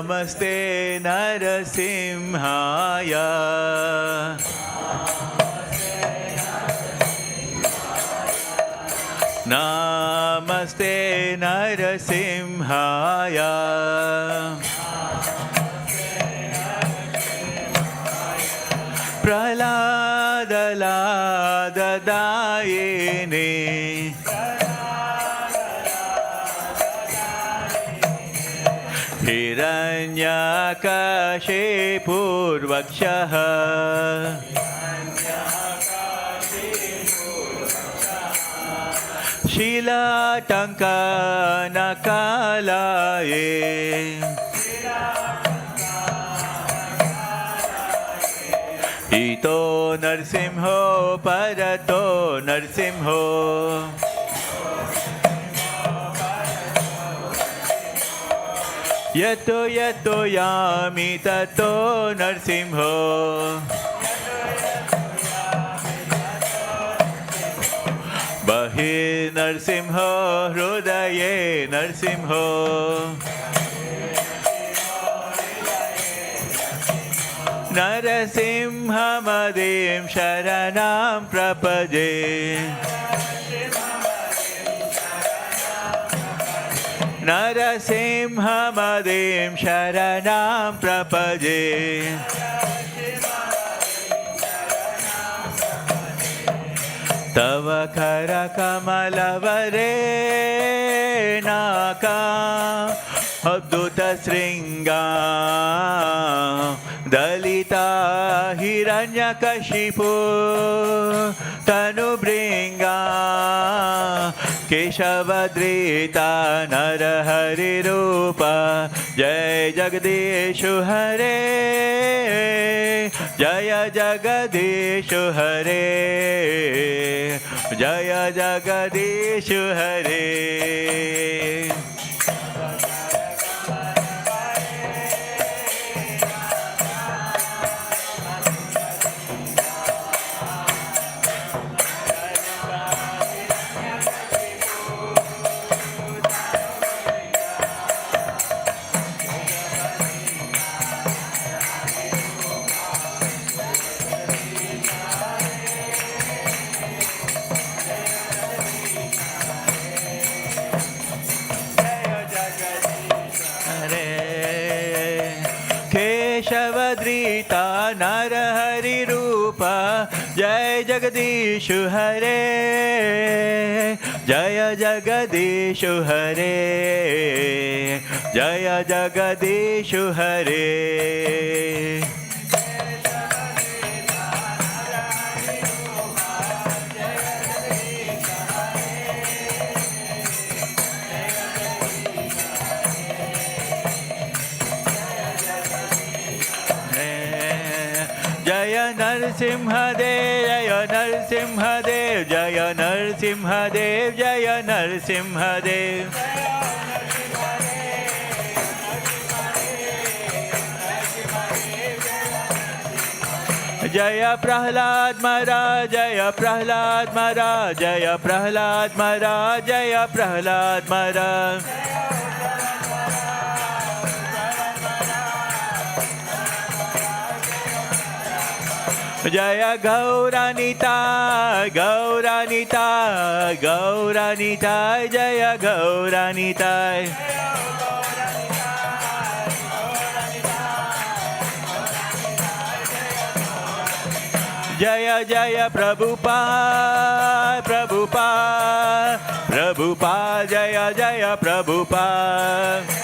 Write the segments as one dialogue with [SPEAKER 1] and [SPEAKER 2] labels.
[SPEAKER 1] नमस्ते नरसिंहाय नमस्ते नरसिंहाय प्रह्लादलाददायिने हिरण्यकशिपूर्वक्षः शीलाटङ्कनकलाये इतो नरसिंहो परतो नरसिंहो यतो यतो यामि ततो नरसिंहो बहिर्नरसिंहो हृदये नरसिंहो नरसिंहमदिं शरणं प्रपदे नरसिंहमदिं शरणं प्रपदे तव करकमलवरे नाका अद्भुतशृङ्गा दलिता हिरण्यकशिपु तनुभृङ्गा केशवधृता नरहरिरूप जय जगदीशु हरे जय जगदीशु हरे जय जगदीशु हरे केशवधृता नरहरिरूप जय जगदीशु हरे जय जगदीशु हरे जय जगदीशु हरे जय नरसिंहदेव जय नरसिंहदेव जय नरसिंहदेव जय नरसिंहदेव जय प्रह्लाद महाराज जय प्रह्लाद महाराज जय प्रह्लाद महाराज जय प्रह्लाद महाराज जय गौरानिता गौरानिता गौरानिता जय गौरानिता जय जय प्रभुपाद प्रभुपाद प्रभुपाद जय जय प्रभुपाद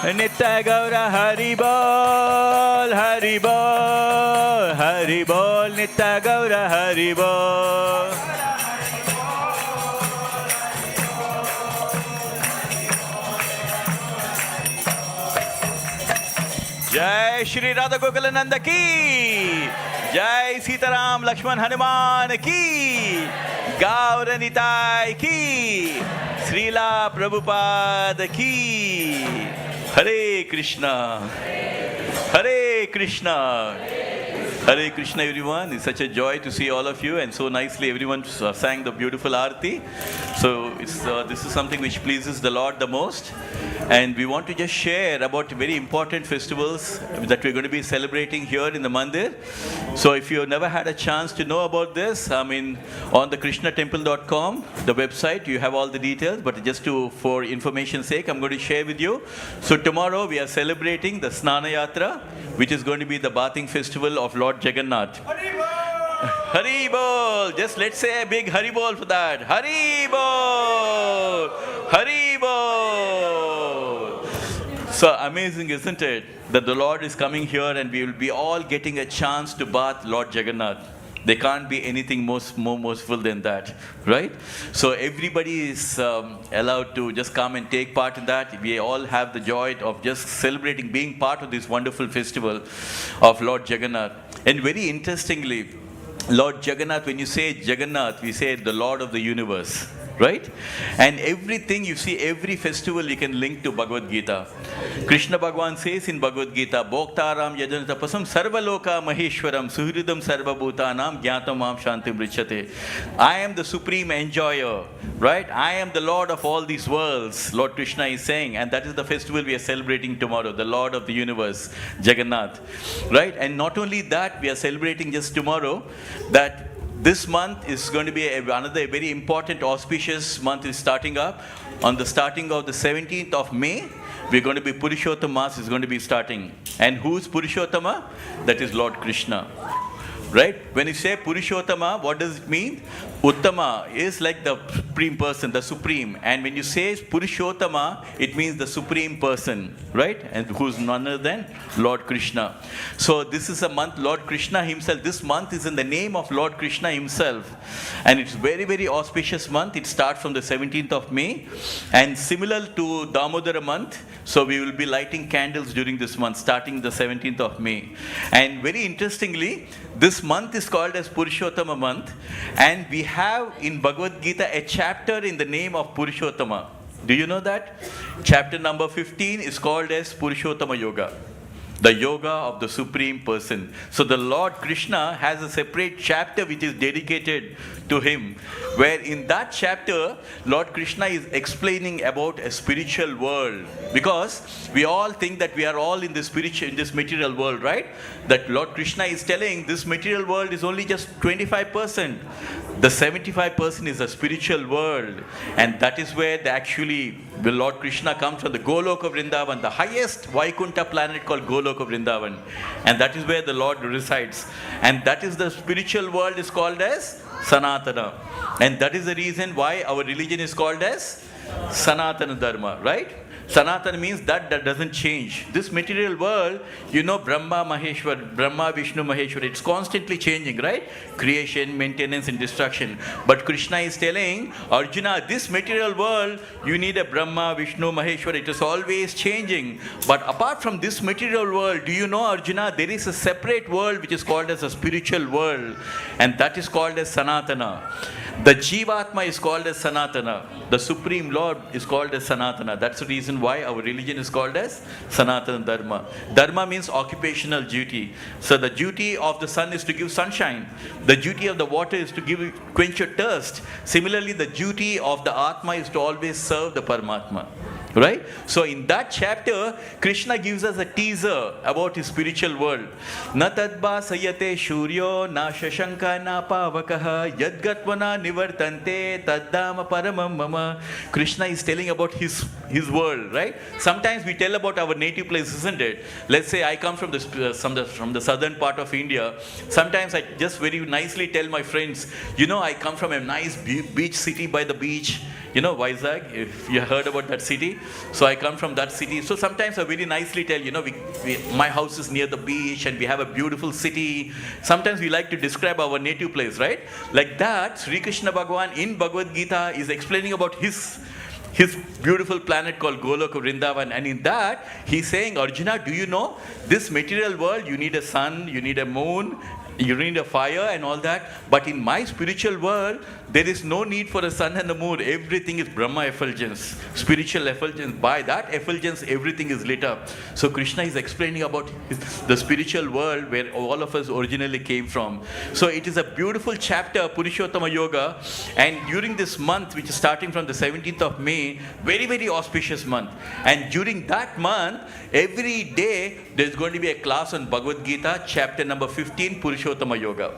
[SPEAKER 1] नित्य गौर हरि बोल हरि बोल हरि बोल नित्य गौर हरि बोल जय श्री राधा गोकुल नंद की जय सीताराम लक्ष्मण हनुमान की गौर निताय की श्रीला प्रभुपाद की हरे Krishna Hare Krishna everyone, it's such a joy to see all of you, and so nicely everyone sang the beautiful Aarti. So this is something which pleases the Lord the most, and we want to just share about very important festivals that we're going to be celebrating here in the Mandir. So if you've never had a chance to know about this, I mean, on the krishnatemple.com, the website, you have all the details, but just for information's sake, I'm going to share with you. So tomorrow we are celebrating the Snana Yatra, which is going to be the bathing festival of Lord Jagannath. Hari Bol! Just let's say a big Hari Bol for that. Hari Bol! Hari Bol! So amazing, isn't it? That the Lord is coming here and we will be all getting a chance to bath Lord Jagannath. There can't be anything more merciful than that, right? So everybody is allowed to just come and take part in that. We all have the joy of just celebrating, being part of this wonderful festival of Lord Jagannath. And very interestingly, Lord Jagannath, when you say Jagannath, we say the Lord of the universe, right? And everything you see, every festival you can link to Bhagavad Gita. Krishna Bhagavan says in Bhagavad Gita, Bhoktaram yajanatapasam sarvaloka maheshwaram suhridam sarvabhutanam jnatamam shantim richate. I am the supreme enjoyer, right? I am the Lord of all these worlds, Lord Krishna is saying. And that is the festival we are celebrating tomorrow, the Lord of the universe, Jagannath, right? And not only that, we are celebrating just tomorrow, that this month is going to be another very important auspicious month is starting up. On the starting of the 17th of May, we're going to be Purushottama Mass is going to be starting. And who's Purushottama? That is Lord Krishna. Right? When you say Purushottama, what does it mean? Uttama is like the supreme person, the supreme. And when you say Purushottama, it means the supreme person, right? And who's none other than Lord Krishna. So this is a month, Lord Krishna himself, this month is in the name of Lord Krishna himself. And it's very, very auspicious month. It starts from the 17th of May. And similar to Damodara month, so we will be lighting candles during this month, starting the 17th of May. And very interestingly, this month is called as Purushottama month, and we have in Bhagavad Gita a chapter in the name of Purushottama. Do you know that? Chapter number 15 is called as Purushottama Yoga, the yoga of the supreme person. So the Lord Krishna has a separate chapter which is dedicated to him, where in that chapter Lord Krishna is explaining about a spiritual world, because we all think that we are all in this material world, right? That Lord Krishna is telling this material world is only just 25%. The 75% is a spiritual world, and that is where the Lord Krishna comes from the Goloka of Vrindavan, the highest Vaikuntha planet called Goloka of Vrindavan, and that is where the Lord resides. And that is the spiritual world is called as Sanatana, and that is the reason why our religion is called as Sanatana Dharma, right? Sanatana means that doesn't change. This material world, you know, Brahma Vishnu Maheshwar, it's constantly changing, right? Creation, maintenance and destruction. But Krishna is telling Arjuna, this material world, you need a Brahma, Vishnu, Maheshwar, it is always changing. But apart from this material world, do you know, Arjuna, there is a separate world which is called as a spiritual world, and that is called as Sanatana. The Jivatma is called as Sanatana. The Supreme Lord is called as Sanatana. That's the reason why our religion is called as Sanatana Dharma. Dharma means occupational duty. So the duty of the sun is to give sunshine. The duty of the water is to quench your thirst. Similarly, the duty of the Atma is to always serve the Paramatma. Right? So in that chapter, Krishna gives us a teaser about his spiritual world. Na tadba sayate shuryo na shashanka na pavakaha yadgatvana nivartante taddama paramam mama. Krishna is telling about his world, right? Sometimes we tell about our native place, isn't it? Let's say I come from the southern part of India. Sometimes I just very nicely tell my friends, you know, I come from a nice beach city by the beach. You know, Vizag, if you heard about that city. So I come from that city. So sometimes I very nicely tell, you know, my house is near the beach and we have a beautiful city. Sometimes we like to describe our native place, right? Like that, Sri Krishna Bhagavan in Bhagavad Gita is explaining about his beautiful planet called Goloka Vrindavan. And in that, he's saying, Arjuna, do you know, this material world, you need a sun, you need a moon, you need a fire and all that. But in my spiritual world, there is no need for a sun and a moon. Everything is Brahma effulgence, spiritual effulgence. By that effulgence, everything is lit up. So Krishna is explaining about the spiritual world where all of us originally came from. So it is a beautiful chapter, Purushottama Yoga. And during this month, which is starting from the 17th of May, very, very auspicious month. And during that month, every day, there's going to be a class on Bhagavad Gita, chapter number 15, Purushottama Yoga.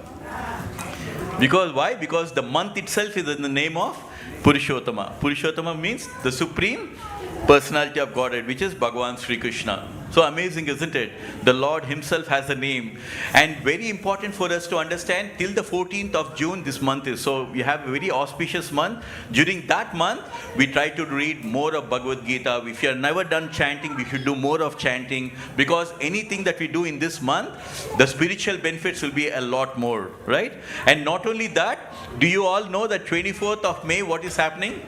[SPEAKER 1] Because why? Because the month itself is in the name of Purushottama. Purushottama means the supreme personality of Godhead, which is Bhagavan Sri Krishna. So amazing, isn't it? The Lord himself has a name. And very important for us to understand, till the 14th of June this month is. So we have a very auspicious month. During that month, we try to read more of Bhagavad Gita. If you have never done chanting, we should do more of chanting. Because anything that we do in this month, the spiritual benefits will be a lot more, right? And not only that, do you all know that 24th of May, what is happening?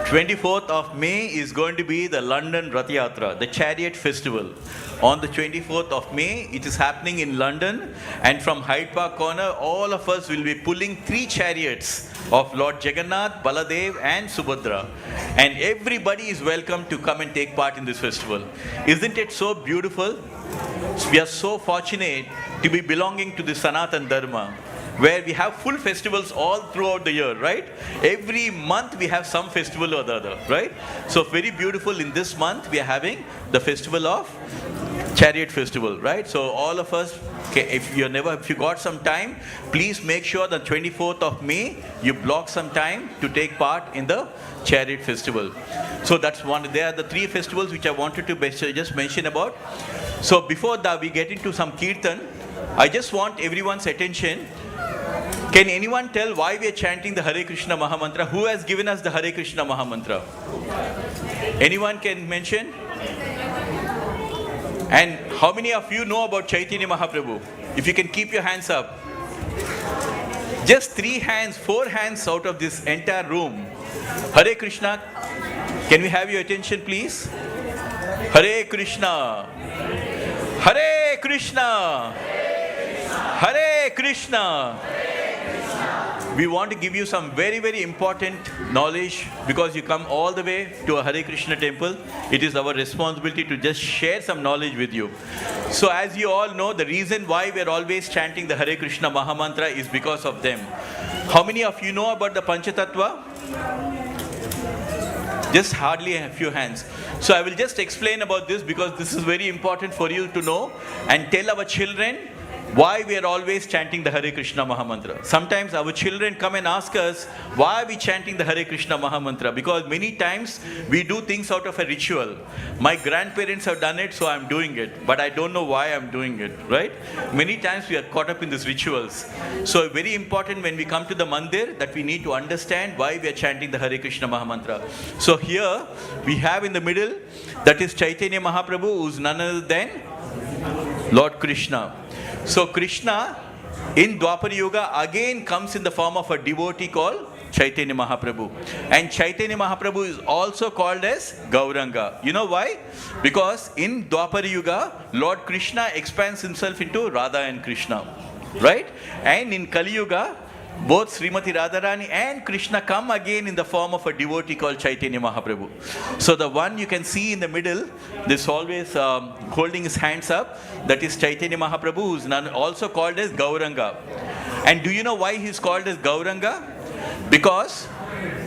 [SPEAKER 1] 24th of May is going to be the London Rath Yatra, the Chariot Festival. On the 24th of May, it is happening in London, and from Hyde Park Corner, all of us will be pulling 3 chariots of Lord Jagannath, Baladev and Subhadra. And everybody is welcome to come and take part in this festival. Isn't it so beautiful? We are so fortunate to be belonging to the Sanatan Dharma, where we have full festivals all throughout the year, right? Every month we have some festival or the other, right? So very beautiful. In this month we are having the festival of Chariot Festival, right? So all of us, if you got some time, please make sure that 24th of May you block some time to take part in the Chariot Festival. So that's one. There are the 3 festivals which I wanted to just mention about. So before that we get into some kirtan, I just want everyone's attention. Can anyone tell why we are chanting the Hare Krishna Mahamantra? Who has given us the Hare Krishna Mahamantra? Anyone can mention? And how many of you know about Chaitanya Mahaprabhu? If you can keep your hands up. Just 3 hands, 4 hands out of this entire room. Hare Krishna. Can we have your attention, please? Hare Krishna. Hare Krishna. Hare Krishna. We want to give you some very, very important knowledge, because you come all the way to a Hare Krishna temple. It is our responsibility to just share some knowledge with you. So as you all know, the reason why we are always chanting the Hare Krishna Mahamantra is because of them. How many of you know about the Panchatattva? Just hardly a few hands. So I will just explain about this, because this is very important for you to know, and tell our children why we are always chanting the Hare Krishna Mahamantra. Sometimes our children come and ask us, why are we chanting the Hare Krishna Mahamantra? Because many times we do things out of a ritual. My grandparents have done it, so I'm doing it. But I don't know why I'm doing it, right? Many times we are caught up in these rituals. So very important when we come to the mandir that we need to understand why we are chanting the Hare Krishna Mahamantra. So here we have in the middle, that is Chaitanya Mahaprabhu, who is none other than Lord Krishna. So Krishna in Dwapara Yuga again comes in the form of a devotee called Chaitanya Mahaprabhu. And Chaitanya Mahaprabhu is also called as Gauranga. You know why? Because in Dwapara Yuga, Lord Krishna expands himself into Radha and Krishna. Right? And in Kali Yuga, both Srimati Radharani and Krishna come again in the form of a devotee called Chaitanya Mahaprabhu. So the one you can see in the middle, this always holding his hands up, that is Chaitanya Mahaprabhu, who is also called as Gauranga. And do you know why he is called as Gauranga? Because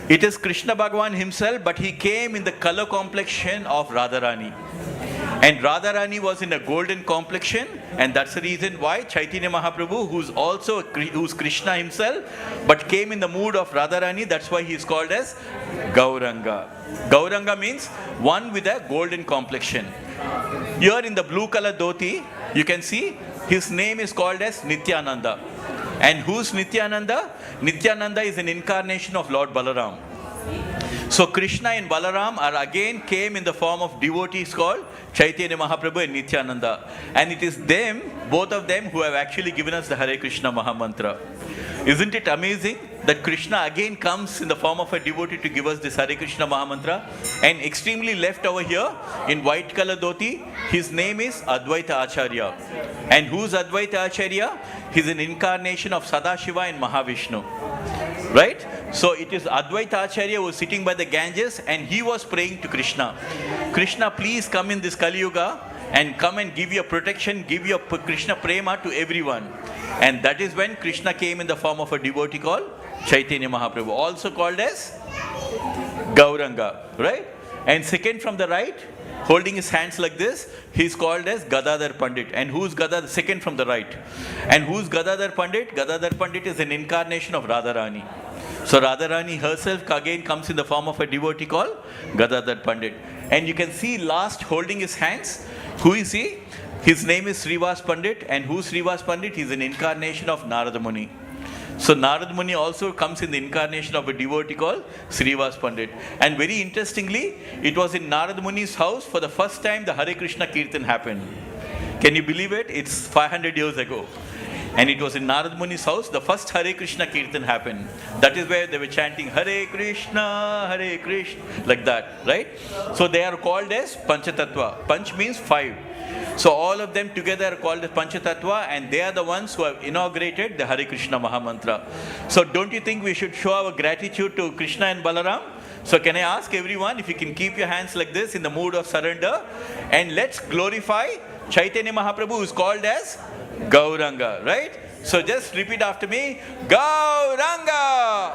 [SPEAKER 1] it is Krishna Bhagavan himself, but he came in the color complexion of Radharani. And Radharani was in a golden complexion, and that's the reason why Chaitanya Mahaprabhu, who's Krishna himself, but came in the mood of Radharani, that's why he is called as Gauranga. Gauranga means one with a golden complexion. Here in the blue color dhoti, you can see his name is called as Nityananda. And who's Nityananda? Nityananda is an incarnation of Lord Balaram. So Krishna and Balaram again came in the form of devotees called Chaitanya Mahaprabhu and Nityananda. And it is them, both of them who have actually given us the Hare Krishna Mahamantra. Isn't it amazing that Krishna again comes in the form of a devotee to give us this Hare Krishna Mahamantra? And extremely left over here in white color dhoti, his name is Advaita Acharya. And who's Advaita Acharya? He's an incarnation of Sadashiva and Mahavishnu. Right? So it is Advaita Acharya who was sitting by the Ganges and he was praying to Krishna. Krishna, please come in this Kali Yuga and come and give your protection, give your Krishna Prema to everyone. And that is when Krishna came in the form of a devotee called Chaitanya Mahaprabhu, also called as Gauranga, right? And second from the right, holding his hands like this, he's called as Gadadhar Pandit. And who's Gadadhar? Second from the right. And who's Gadadhar Pandit? Gadadhar Pandit is an incarnation of Radharani. So Radharani herself again comes in the form of a devotee called Gadadhar Pandit. And you can see last holding his hands, who is he? His name is Srivas Pandit. And who's Srivas Pandit? He's an incarnation of Narada Muni. So Narada Muni also comes in the incarnation of a devotee called Srivas Pandit. And very interestingly, it was in Narada Muni's house for the first time the Hare Krishna Kirtan happened. Can you believe it? It's 500 years ago. And it was in Narada Muni's house, the first Hare Krishna Kirtan happened. That is where they were chanting Hare Krishna, like that, right? So they are called as Panchatattva. Panch means 5. So all of them together are called as Panchatattva, and they are the ones who have inaugurated the Hare Krishna Mahamantra. So don't you think we should show our gratitude to Krishna and Balaram? So can I ask everyone if you can keep your hands like this in the mood of surrender, and let's glorify Chaitanya Mahaprabhu, who is called as Gauranga, right? So just repeat after me. Gauranga!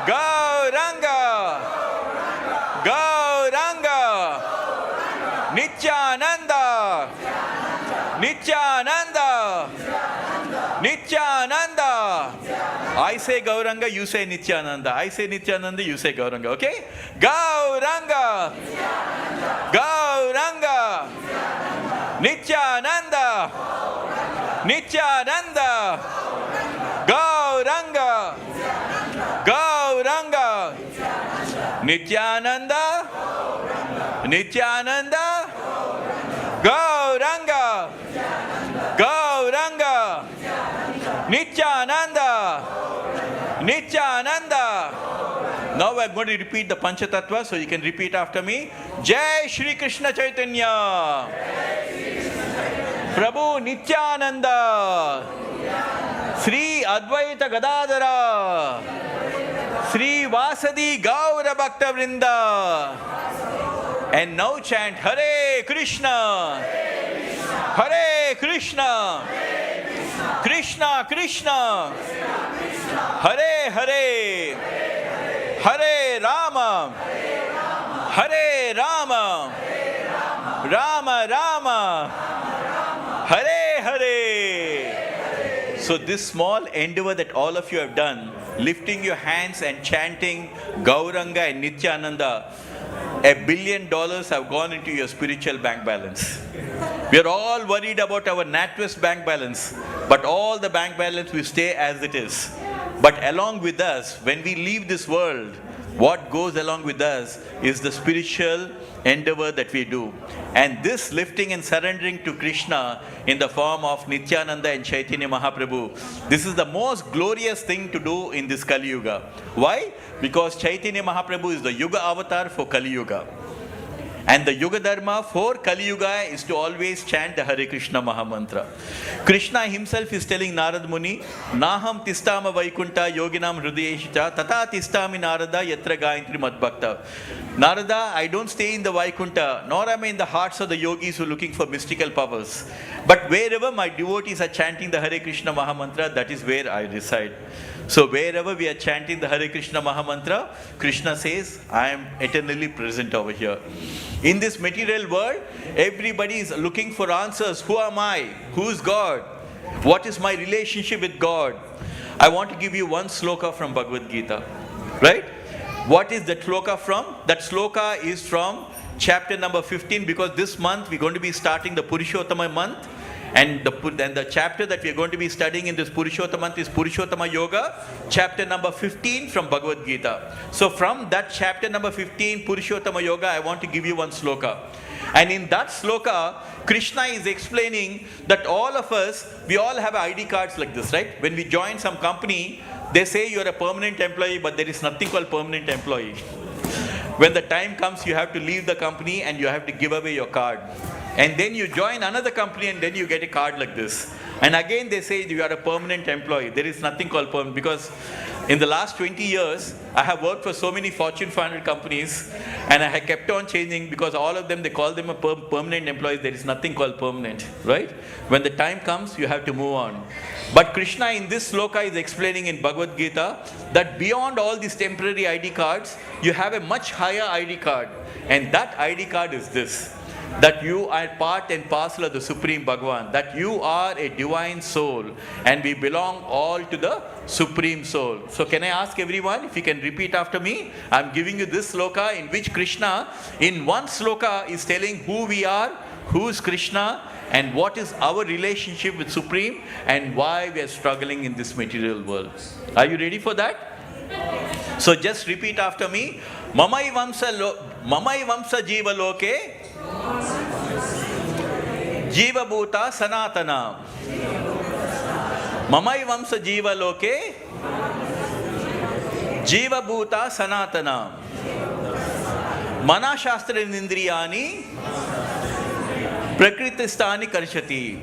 [SPEAKER 1] Gauranga! Gauranga! Nityananda! Nityananda! Nityananda! I say Gauranga, you say Nityananda. I say Nityananda, you say Gauranga. Okay? Gauranga! Gauranga! Nityananda! Nityananda! Gauranga! Gauranga! Nityananda! Nityananda! Gauranga! Gauranga! Nityananda! Nityananda! Now I'm going to repeat the Panchatattva, so you can repeat after me. Jai Shri Krishna Chaitanya! Prabhu Nityananda! Sri Advaita Gadadhara! Sri Vasadi Gaura Bhakta Vrinda! And now chant Hare Krishna! Hare Krishna! Krishna Krishna! Hare Hare! Hare Rama! Hare Rama! Rama Rama! Hare Hare! So this small endeavor that all of you have done, lifting your hands and chanting Gauranga and Nityananda, $1 billion have gone into your spiritual bank balance. We are all worried about our NatWest bank balance, but all the bank balance will stay as it is. But along with us, when we leave this world, what goes along with us is the spiritual endeavor that we do. And this lifting and surrendering to Krishna in the form of Nityananda and Chaitanya Mahaprabhu, this is the most glorious thing to do in this Kali Yuga. Why? Because Chaitanya Mahaprabhu is the Yuga avatar for Kali Yuga. And the Yuga Dharma for Kali Yuga is to always chant the Hare Krishna Mahamantra. Krishna himself is telling Narad Muni, Naham tistama vaikunta yoginam hrudayeshita tata tistami Narada yatra gayantri madbhakta. Narada, I don't stay in the Vaikunta, nor am I in the hearts of the yogis who are looking for mystical powers. But wherever my devotees are chanting the Hare Krishna Mahamantra, that is where I reside. So wherever we are chanting the Hare Krishna Mahamantra, Krishna says, I am eternally present over here. In this material world, everybody is looking for answers. Who am I? Who is God? What is my relationship with God? I want to give you one sloka from Bhagavad Gita. Right? What is that sloka from? That sloka is from chapter number 15, because this month we're going to be starting the Purushottama month. And the chapter that we are going to be studying in this Purushottama month is Purushottama Yoga, chapter number 15 from Bhagavad Gita. So from that chapter number 15, Purushottama Yoga, I want to give you one sloka. And in that sloka, Krishna is explaining that all of us, we all have ID cards like this, right? When we join some company, they say you are a permanent employee, but there is nothing called permanent employee. When the time comes, you have to leave the company and you have to give away your card. And then you join another company and then you get a card like this. And again they say you are a permanent employee. There is nothing called permanent, because in the last 20 years, I have worked for so many Fortune 500 companies and I have kept on changing, because all of them, they call them a permanent employees. There is nothing called permanent, right? When the time comes, you have to move on. But Krishna in this sloka is explaining in Bhagavad Gita that beyond all these temporary ID cards, you have a much higher ID card. And that ID card is this: that you are part and parcel of the Supreme Bhagavan, that you are a divine soul, and we belong all to the Supreme Soul. So can I ask everyone if you can repeat after me? I'm giving you this sloka in which Krishna in one sloka is telling who we are, who is Krishna, and what is our relationship with Supreme, and why we are struggling in this material world. Are you ready for that? So just repeat after me. Mamai Vamsa Jiva Loke Jiva Bhuta Sanatana. Mamai Vamsa Jiva Loke Jiva Bhuta Sanatana. Mana Shastra Nindriyani Prakritistani Karshati.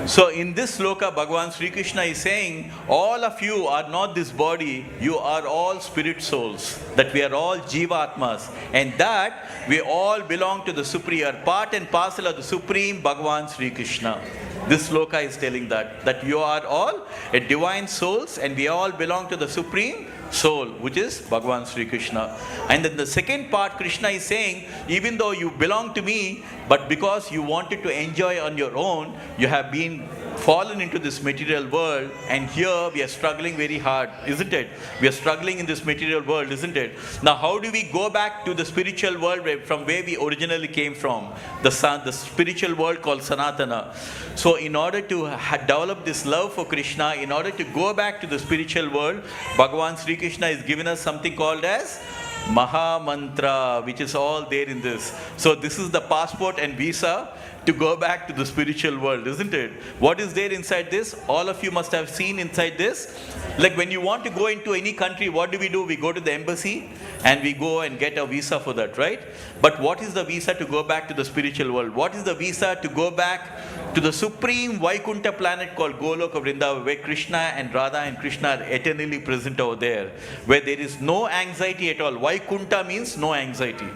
[SPEAKER 1] So in this sloka, Bhagavan Sri Krishna is saying, all of you are not this body, you are all spirit souls, that we are all Jiva-atmas, and that we all belong to the Supreme, part and parcel of the Supreme Bhagavan Sri Krishna. This sloka is telling that you are all a divine souls and we all belong to the Supreme Soul, which is Bhagavan Sri Krishna. And then the second part, Krishna is saying, even though you belong to me, but because you wanted to enjoy on your own, you have been fallen into this material world, and here we are struggling very hard, isn't it? We are struggling in this material world, isn't it? Now how do we go back to the spiritual world from where we originally came from? The spiritual world called Sanatana. So in order to develop this love for Krishna, in order to go back to the spiritual world, Bhagavan Sri Krishna has given us something called as Maha Mantra, which is all there in this. So this is the passport and visa to go back to the spiritual world, isn't it? What is there inside this? All of you must have seen inside this. Like when you want to go into any country, what do? We go to the embassy and we go and get a visa for that, right? But what is the visa to go back to the spiritual world? What is the visa to go back to the supreme Vaikuntha planet called Goloka Vrindavan, where Krishna and Radha and Krishna are eternally present over there, where there is no anxiety at all. Vaikuntha means no anxiety.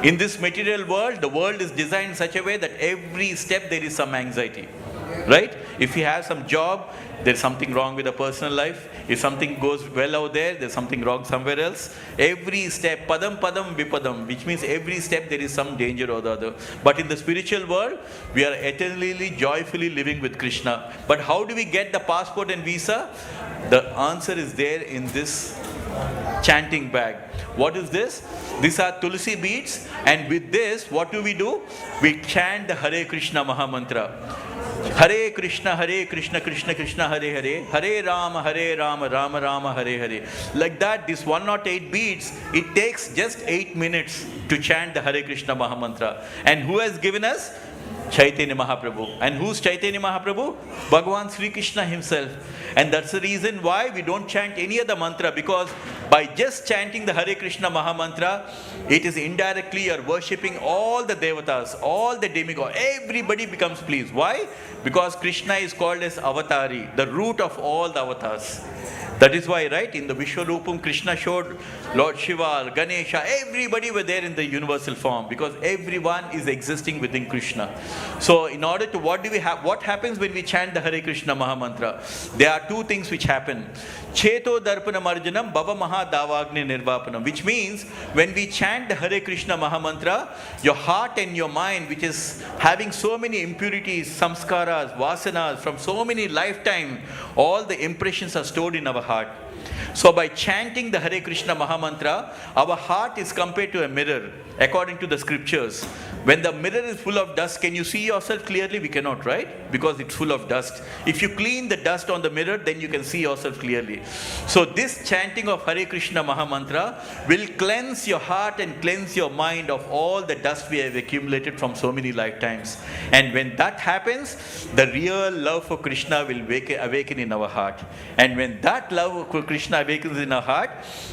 [SPEAKER 1] In this material world, the world is designed in such a way that every step there is some anxiety, right? If you have some job, there's something wrong with the personal life. If something goes well out there, there's something wrong somewhere else. Every step, padam padam vipadam, which means every step there is some danger or the other. But in the spiritual world, we are eternally, joyfully living with Krishna. But how do we get the passport and visa? The answer is there in this chanting bag. What is this? These are Tulsi beads, and with this, what do? We chant the Hare Krishna Maha Mantra. Hare Krishna, Krishna Krishna, Hare Hare, Hare Rama, Rama Rama, Hare Hare. Like that, this 108 beads, it takes just 8 minutes to chant the Hare Krishna Maha Mantra. And who has given us? Chaitanya Mahaprabhu. And who's Chaitanya Mahaprabhu? Bhagavan Sri Krishna himself. And that's the reason why we don't chant any other mantra, because by just chanting the Hare Krishna Maha Mantra, it is indirectly you're worshipping all the devatas, all the demigods. Everybody becomes pleased. Why? Because Krishna is called as Avatari, the root of all the avatars. That is why, right, in the Vishwarupam, Krishna showed Lord Shiva, Ganesha, everybody were there in the universal form, because everyone is existing within Krishna. So in order to, what happens when we chant the Hare Krishna Maha Mantra? There are two things which happen. Cheto Darpanam Arjanam Bhava Maha Davagni Nirvapanam, which means when we chant the Hare Krishna Maha Mantra, your heart and your mind, which is having so many impurities, samskaras, vasanas, from so many lifetimes, all the impressions are stored in our heart. So by chanting the Hare Krishna Mahamantra, our heart is compared to a mirror, according to the scriptures. When the mirror is full of dust, can you see yourself clearly? We cannot, right? Because it's full of dust. If you clean the dust on the mirror, then you can see yourself clearly. So this chanting of Hare Krishna Mahamantra will cleanse your heart and cleanse your mind of all the dust we have accumulated from so many lifetimes. And when that happens, the real love for Krishna will awaken in our heart. And when that love for Krishna awakens in our heart,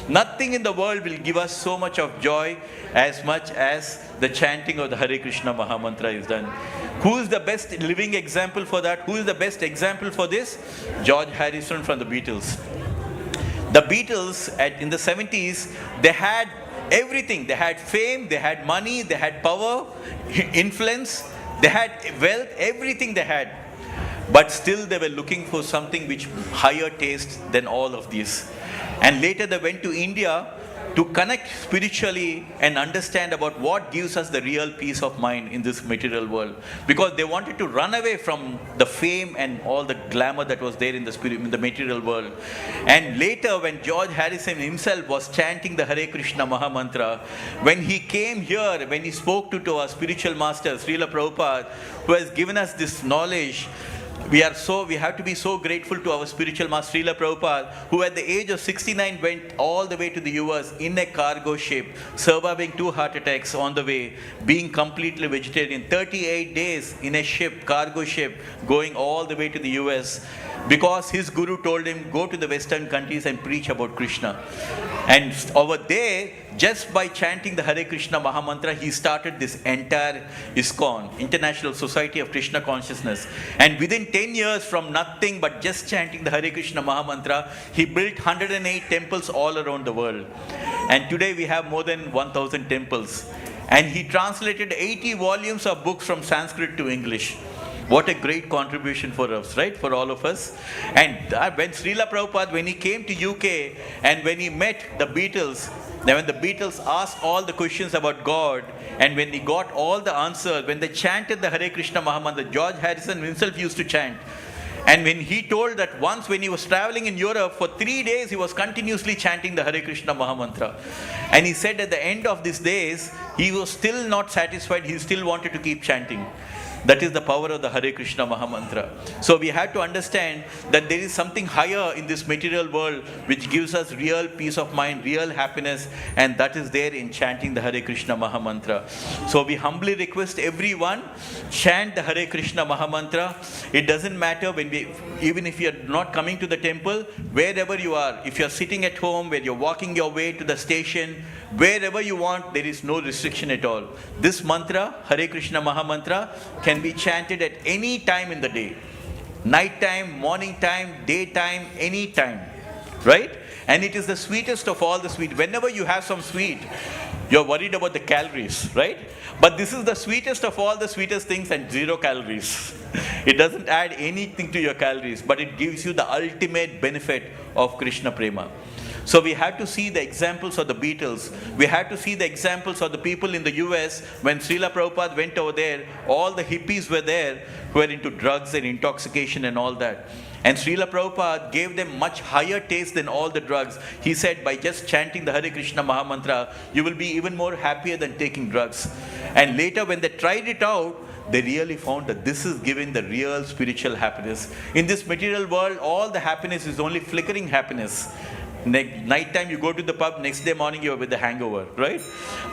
[SPEAKER 1] nothing in the world will give us so much of joy as much as the chanting of the Hare Krishna Mahamantra is done. Who is the best living example for that? Who is the best example for this? George Harrison from the Beatles. The Beatles in the 70s, they had everything. They had fame, they had money, they had power, influence, they had wealth, everything they had. But still they were looking for something which higher taste than all of these. And later they went to India to connect spiritually and understand about what gives us the real peace of mind in this material world. Because they wanted to run away from the fame and all the glamour that was there in the material world. And later when George Harrison himself was chanting the Hare Krishna Mahamantra, when he came here, when he spoke to our spiritual master, Srila Prabhupada, who has given us this knowledge, we have to be so grateful to our spiritual master Srila Prabhupada, who at the age of 69 went all the way to the US in a cargo ship, surviving 2 heart attacks on the way, being completely vegetarian, 38 days in a ship, cargo ship, going all the way to the US, because his guru told him, go to the Western countries and preach about Krishna. And over there, just by chanting the Hare Krishna Mahamantra, he started this entire ISKCON, International Society of Krishna Consciousness. And within 10 years, from nothing but just chanting the Hare Krishna Mahamantra, he built 108 temples all around the world. And today we have more than 1,000 temples. And he translated 80 volumes of books from Sanskrit to English. What a great contribution for us, right? For all of us. And when Srila Prabhupada, when he came to UK and when he met the Beatles, then when the Beatles asked all the questions about God, and when he got all the answers, when they chanted the Hare Krishna Mahamantra, George Harrison himself used to chant. And when he told that once when he was traveling in Europe, for 3 days he was continuously chanting the Hare Krishna Mahamantra. And he said at the end of these days, he was still not satisfied, he still wanted to keep chanting. That is the power of the Hare Krishna Mahamantra. So we have to understand that there is something higher in this material world which gives us real peace of mind, real happiness, and that is there in chanting the Hare Krishna Mahamantra. So we humbly request everyone, chant the Hare Krishna Mahamantra. It doesn't matter even if you are not coming to the temple, wherever you are, if you are sitting at home, where you are walking your way to the station, wherever you want, there is no restriction at all. This mantra, Hare Krishna Mahamantra, can be chanted at any time in the day. Night time, morning time, daytime, any time. Right? And it is the sweetest of all the sweet. Whenever you have some sweet, you're worried about the calories, right? But this is the sweetest of all the sweetest things and 0 calories. It doesn't add anything to your calories, but it gives you the ultimate benefit of Krishna Prema. So we have to see the examples of the Beatles. We have to see the examples of the people in the US. When Srila Prabhupada went over there, all the hippies were there who were into drugs and intoxication and all that. And Srila Prabhupada gave them much higher taste than all the drugs. He said, by just chanting the Hare Krishna Mahamantra, you will be even more happier than taking drugs. And later when they tried it out, they really found that this is giving the real spiritual happiness. In this material world, all the happiness is only flickering happiness. Night time you go to the pub, next day morning you are with the hangover, right?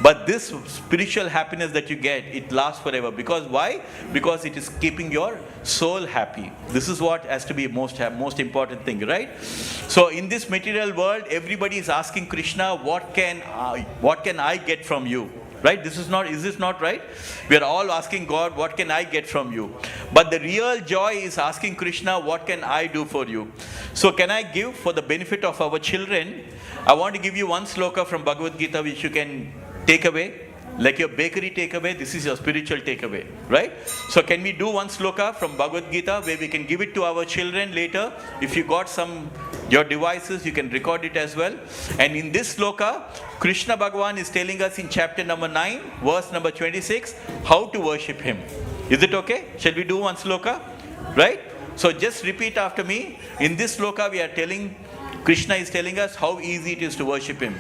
[SPEAKER 1] But this spiritual happiness that you get, it lasts forever. Because why? Because it is keeping your soul happy. This is what has to be most important thing, right? So in this material world, everybody is asking Krishna, what can I get from you? Right? Is this not right? We are all asking God, what can I get from you? But the real joy is asking Krishna, what can I do for you? So can I give for the benefit of our children? I want to give you one sloka from Bhagavad Gita which you can take away. Like your bakery takeaway, this is your spiritual takeaway, right? So can we do one sloka from Bhagavad Gita where we can give it to our children later? If you got your devices, you can record it as well. And in this sloka, Krishna Bhagavan is telling us in chapter number 9, verse number 26, how to worship him. Is it okay? Shall we do one sloka? Right? So just repeat after me. In this sloka, we are telling Krishna is telling us how easy it is to worship him.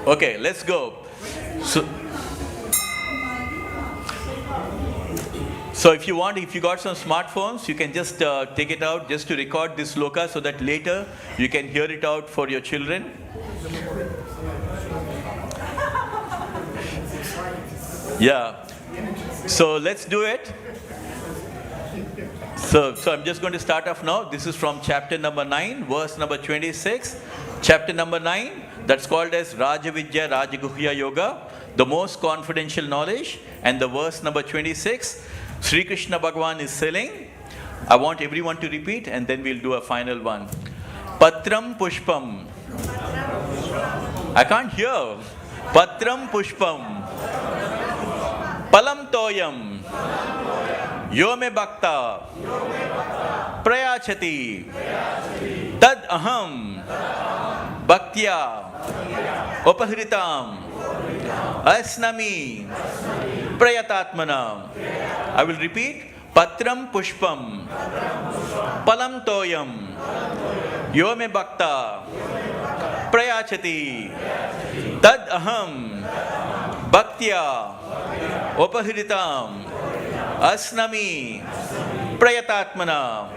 [SPEAKER 1] Okay, let's go. So if you got some smartphones, you can just take it out just to record this sloka so that later you can hear it out for your children. Yeah. So let's do it. So I'm just going to start off now. This is from chapter number 9, verse number 26. Chapter number 9, that's called as Rajavidya Rajaguhya Yoga, the most confidential knowledge. And the verse number 26, Sri Krishna Bhagavan is saying, I want everyone to repeat and then we'll do a final one. Patram Pushpam. I can't hear. Patram Pushpam. Palam Toyam. Yome Bhakta. Prayachati. Tad Aham. Bhaktya. Upahritam. Asnami. Prayatatmana. I will repeat. Patram Pushpam. Palam Toyam. Yome Bhakta. Prayachati. Tad Aham. Bhaktya. Upahritam. Asnami. Prayatatmana.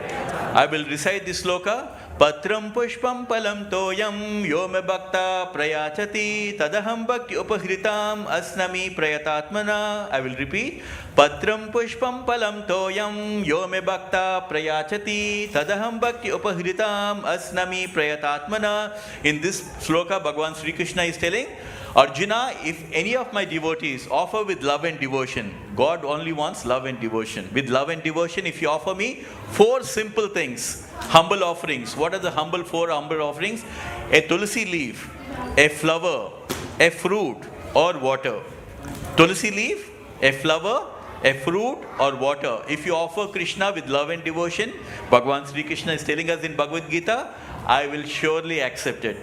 [SPEAKER 1] I will recite this sloka. Patram pushpam palam toyam yome bhakta prayachati tadaham bhakti upahritam asnami prayatatmana. I will repeat. Patram pushpam palam toyam yome bhakta prayachati tadaham bhakti upahritam asnami prayatatmana. In this sloka, Bhagavan Sri Krishna is telling, Arjuna, if any of my devotees offer with love and devotion, God only wants love and devotion. With love and devotion, if you offer me 4 simple things, humble offerings. What are the 4 humble offerings? A tulsi leaf, a flower, a fruit or water. Tulsi leaf, a flower, a fruit or water. If you offer Krishna with love and devotion, Bhagavan Sri Krishna is telling us in Bhagavad Gita, I will surely accept it.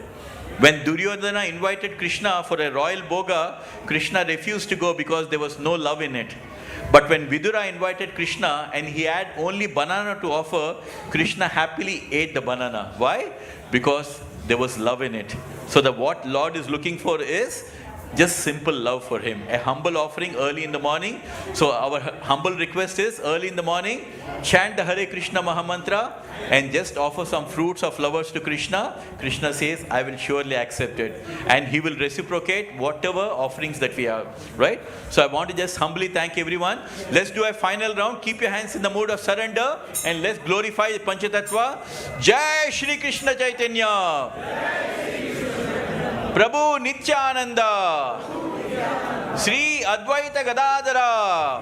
[SPEAKER 1] When Duryodhana invited Krishna for a royal bhoga, Krishna refused to go because there was no love in it. But when Vidura invited Krishna and he had only banana to offer, Krishna happily ate the banana. Why? Because there was love in it. So what Lord is looking for is just simple love for him. A humble offering early in the morning. So our humble request is early in the morning, chant the Hare Krishna Mahamantra and just offer some fruits or flowers to Krishna. Krishna says, I will surely accept it. And he will reciprocate whatever offerings that we have. Right? So I want to just humbly thank everyone. Let's do a final round. Keep your hands in the mood of surrender and let's glorify Panchatattva. Jai Shri Krishna Chaitanya. Prabhu Nityananda, Sri Advaita Gadadara,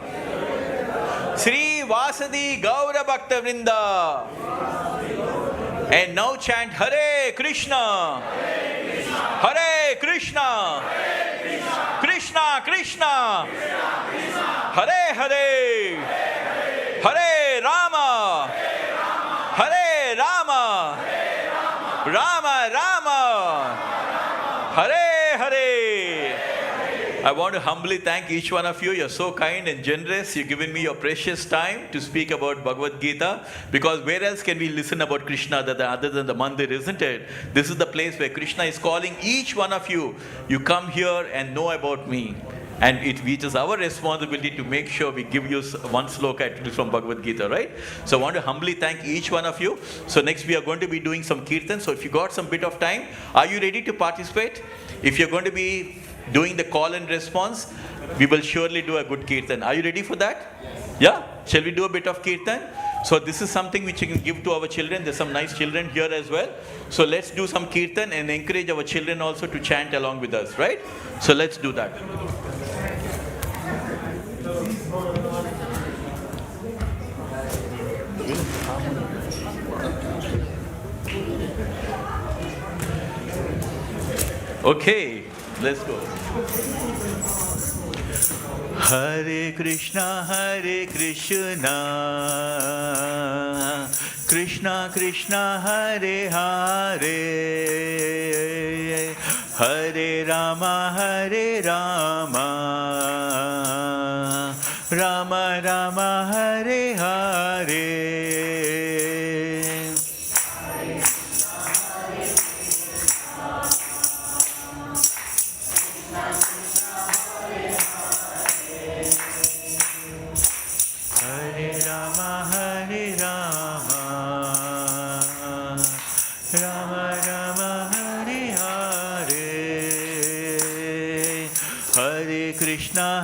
[SPEAKER 1] Sri Vasadi Gaura Bhakta Vrinda. And now chant Hare Krishna, Hare Krishna, Krishna Krishna, Hare Hare, Hare Rama, Hare Rama, Rama Rama, Hare Hare. I want to humbly thank each one of you. You're so kind and generous. You've given me your precious time to speak about Bhagavad Gita. Because where else can we listen about Krishna other than the mandir, isn't it? This is the place where Krishna is calling each one of you. You come here and know about me. And it is our responsibility to make sure we give you one sloka at least from Bhagavad Gita, right? So I want to humbly thank each one of you. So next we are going to be doing some kirtan. So if you got some bit of time, are you ready to participate? If you're going to be doing the call and response, we will surely do a good kirtan. Are you ready for that? Yeah? Shall we do a bit of kirtan? So this is something which you can give to our children. There's some nice children here as well. So let's do some kirtan and encourage our children also to chant along with us, right? So let's do that. Okay, let's go. Hare Krishna, Krishna Krishna, Hare Hare, Hare Rama, Rama Rama, Hare Hare.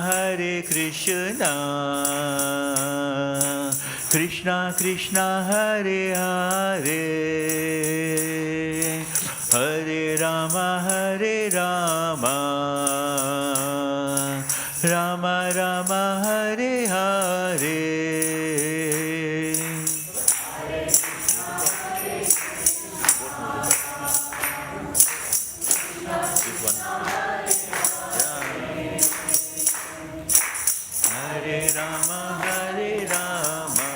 [SPEAKER 1] Hare Krishna, Krishna Krishna Hare Hare, Hare Rama Hare Rama, Rama Rama Hare Hare. Hare Rama Hare Rama,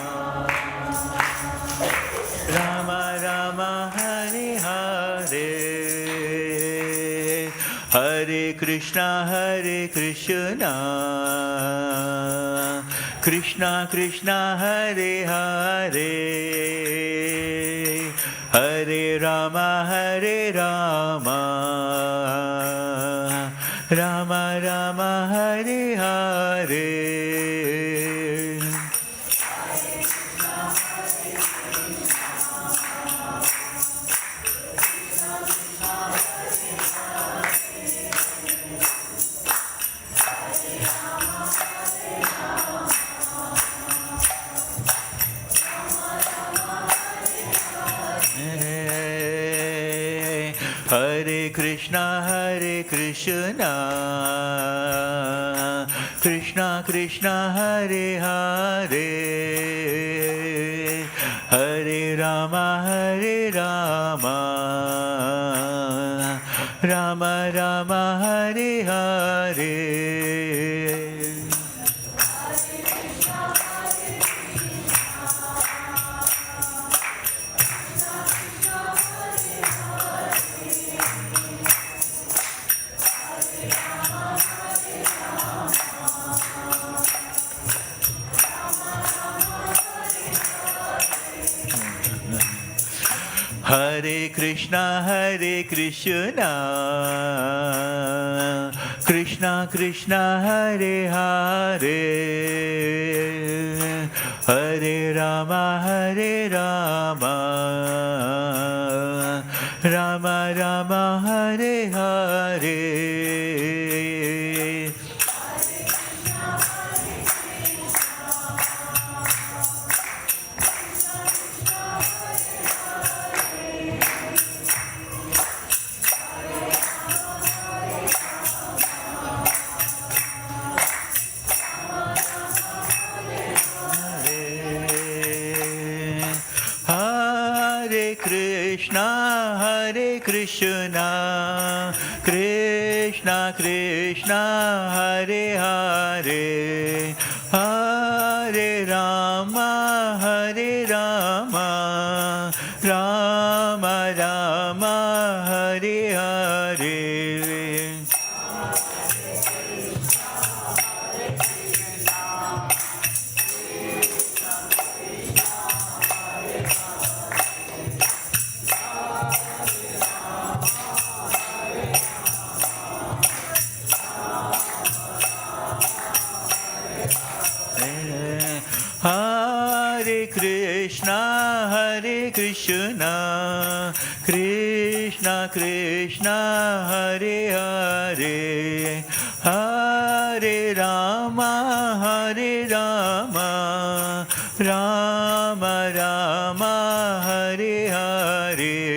[SPEAKER 1] Rama Rama Hare Hare, Hare Krishna Krishna Krishna Hare Hare, Hare Rama Rama Rama Hare Hare. Hare Krishna, Krishna Krishna Hare Hare, Hare Rama Rama Rama Hare Hare. Hare Krishna, Krishna Krishna Hare Hare, Hare Rama Rama Rama Hare Hare. Krishna, Krishna Krishna Hare Hare, Hare Rama Rama Rama Hare Hare. Hare Krishna, Krishna Krishna Hare Hare, Hare Rama Rama Rama Hare Hare.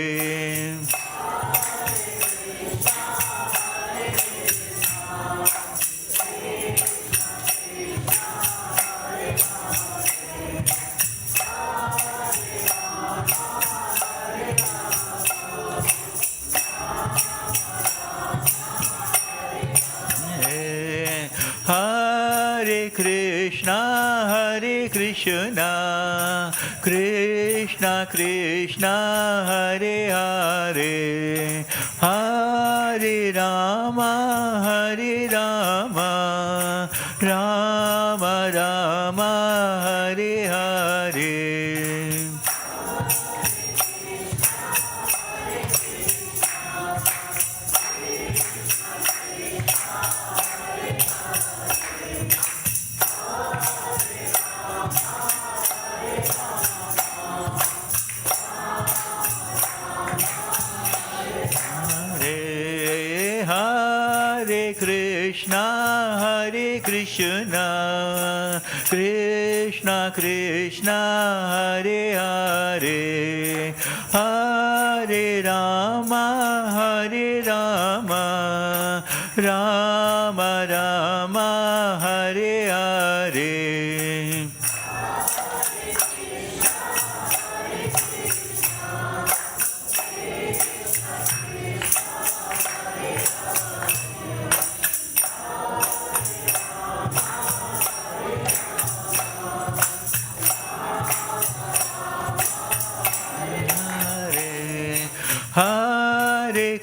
[SPEAKER 1] Hare Krishna, Krishna Krishna Hare Hare, Hare Rama Rama Rama Hare Hare. Krishna, Krishna Krishna, Hare Hare, Hare Rama, Rama Rama, Hare Hare. Hare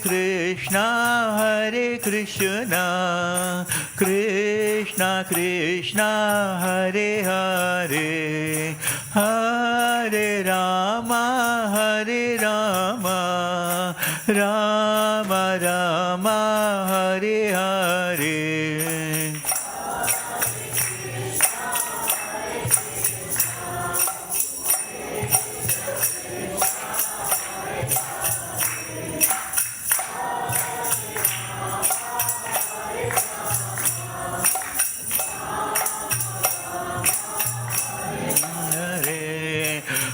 [SPEAKER 1] Krishna, Krishna Krishna, Hare Hare, Hare Rama, Rama Rama, Hare Hare.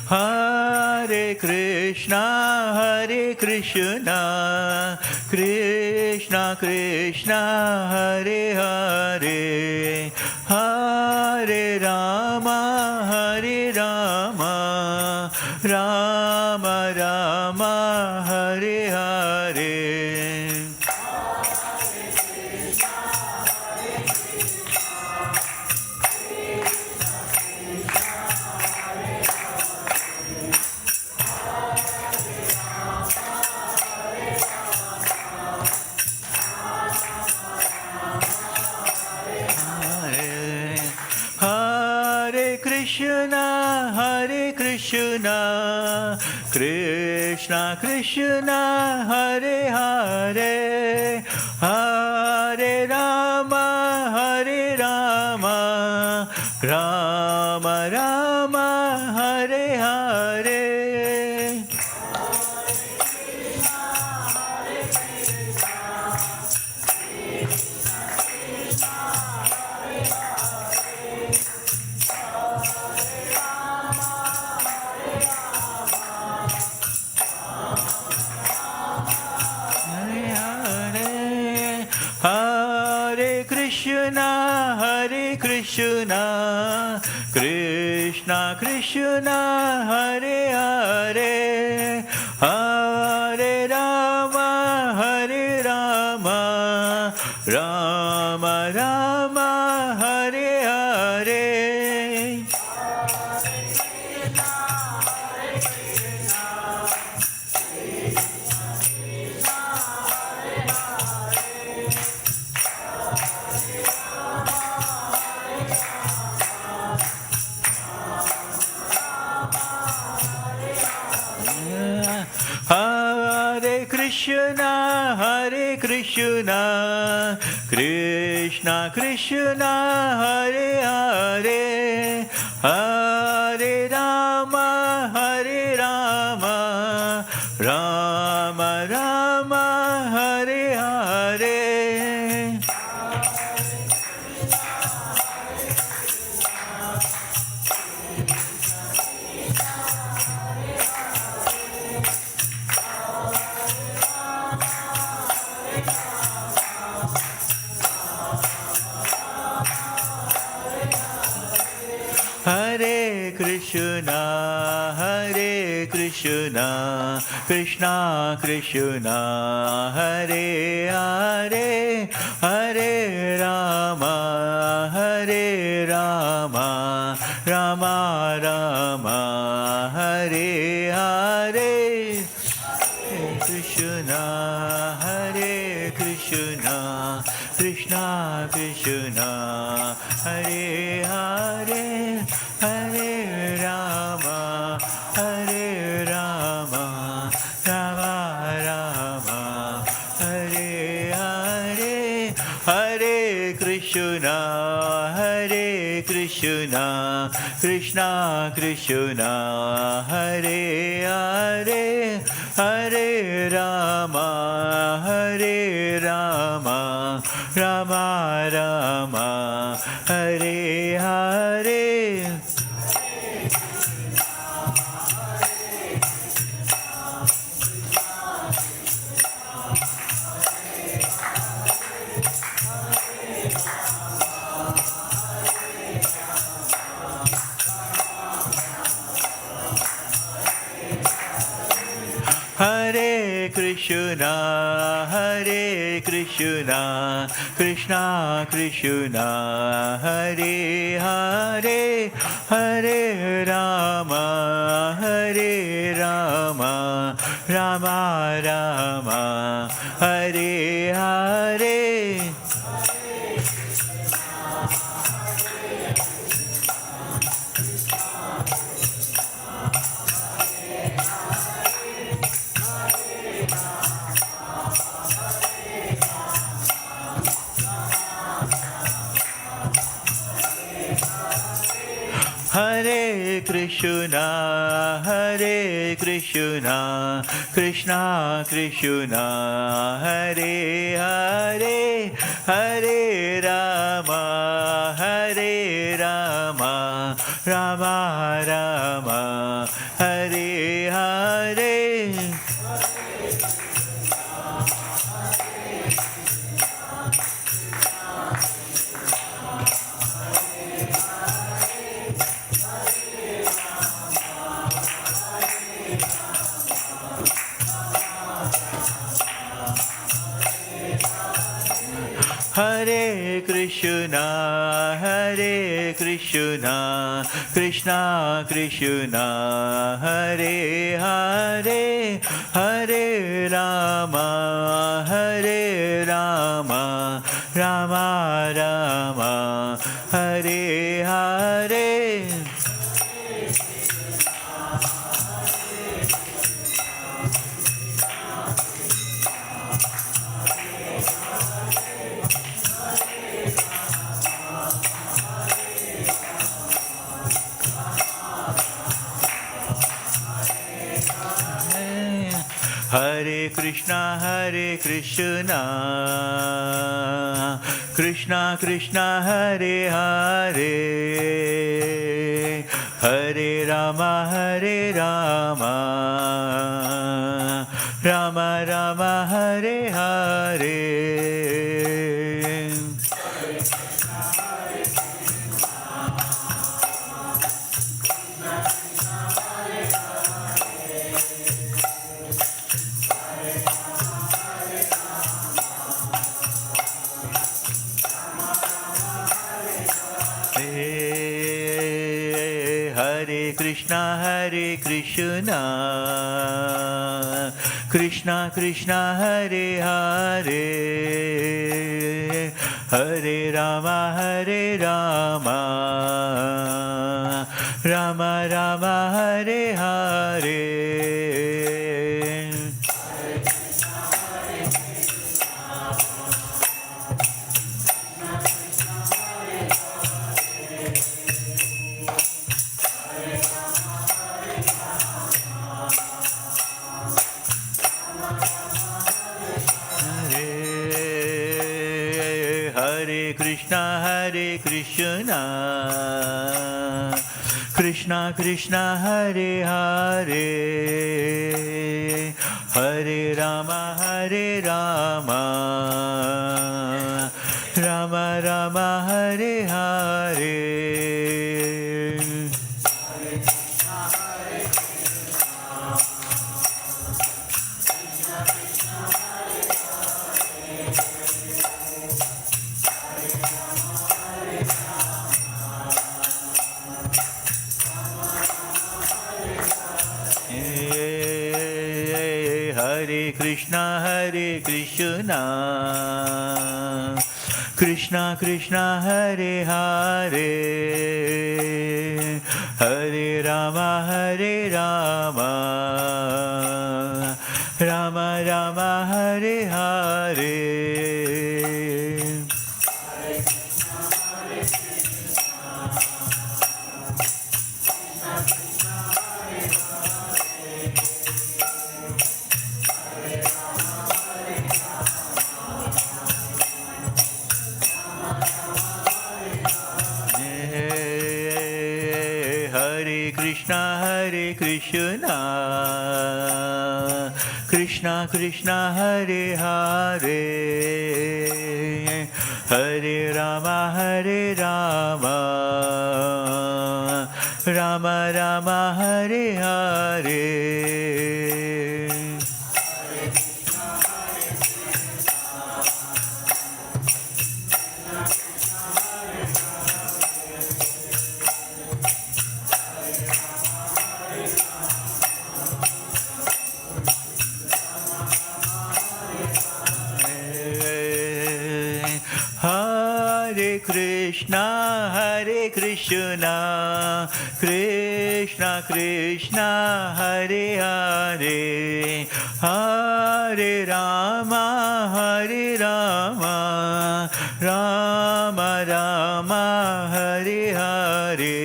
[SPEAKER 1] Hare Krishna, Krishna Krishna, Hare Hare, Hare Rama, Rama Rama, Hare Hare. Krishna Krishna, Hare Hare, Hare Rama, Rama Rama, Hare Hare. Hare Krishna, Krishna Krishna, Hare Hare, Hare Rama, Rama Rama, Hare Hare. Hare Krishna, Krishna Krishna, Hare Hare, Hare Rama, Rama Rama, Hare Hare. Hare Krishna, Krishna Krishna, Hare Hare, Hare Rama, Rama Rama, Hare Hare. Hare Krishna, Krishna Krishna, Hare Hare, Hare Rama, Rama Rama, Hare Hare. Hare Krishna, Krishna Krishna, Hare Hare, Hare Rama,
[SPEAKER 2] Rama Rama, Hare Hare. Hare Krishna, Hare Krishna, Krishna Krishna, Hare Hare, Hare Rama, Hare Rama, Rama Rama, Hare Hare. Hare Krishna, Hare Krishna, Krishna Krishna, Hare Hare, Hare Rama, Hare Rama, Rama Rama, Hare Hare. Hare Krishna, Hare Krishna, Krishna Krishna, Hare Hare, Hare Rama, Hare Rama, Rama Rama, Hare Hare. Hare Krishna, Hare Krishna, Krishna Krishna, Hare Hare, Hare Rama, Hare Rama, Rama Rama, Hare Hare. Hare Krishna, Hare Krishna, Krishna Krishna, Hare Hare, Hare Rama, Hare Rama, Rama Rama, Hare Hare. Hare Krishna, Hare Krishna, Krishna Krishna, Hare Hare, Hare Rama, Hare Rama, Rama Rama, Hare Hare. Hare Krishna, Hare Krishna, Krishna Krishna, Hare Hare, Hare Rama, Hare Rama, Rama Rama, Hare Hare. Krishna, Hare Krishna, Krishna Krishna, Hare Hare, Hare Rama, Hare Rama, Rama Rama, Hare Hare. Hare Krishna, Hare Krishna, Krishna Krishna, Hare Hare, Hare Rama, Hare Rama, Rama Rama, Hare Hare.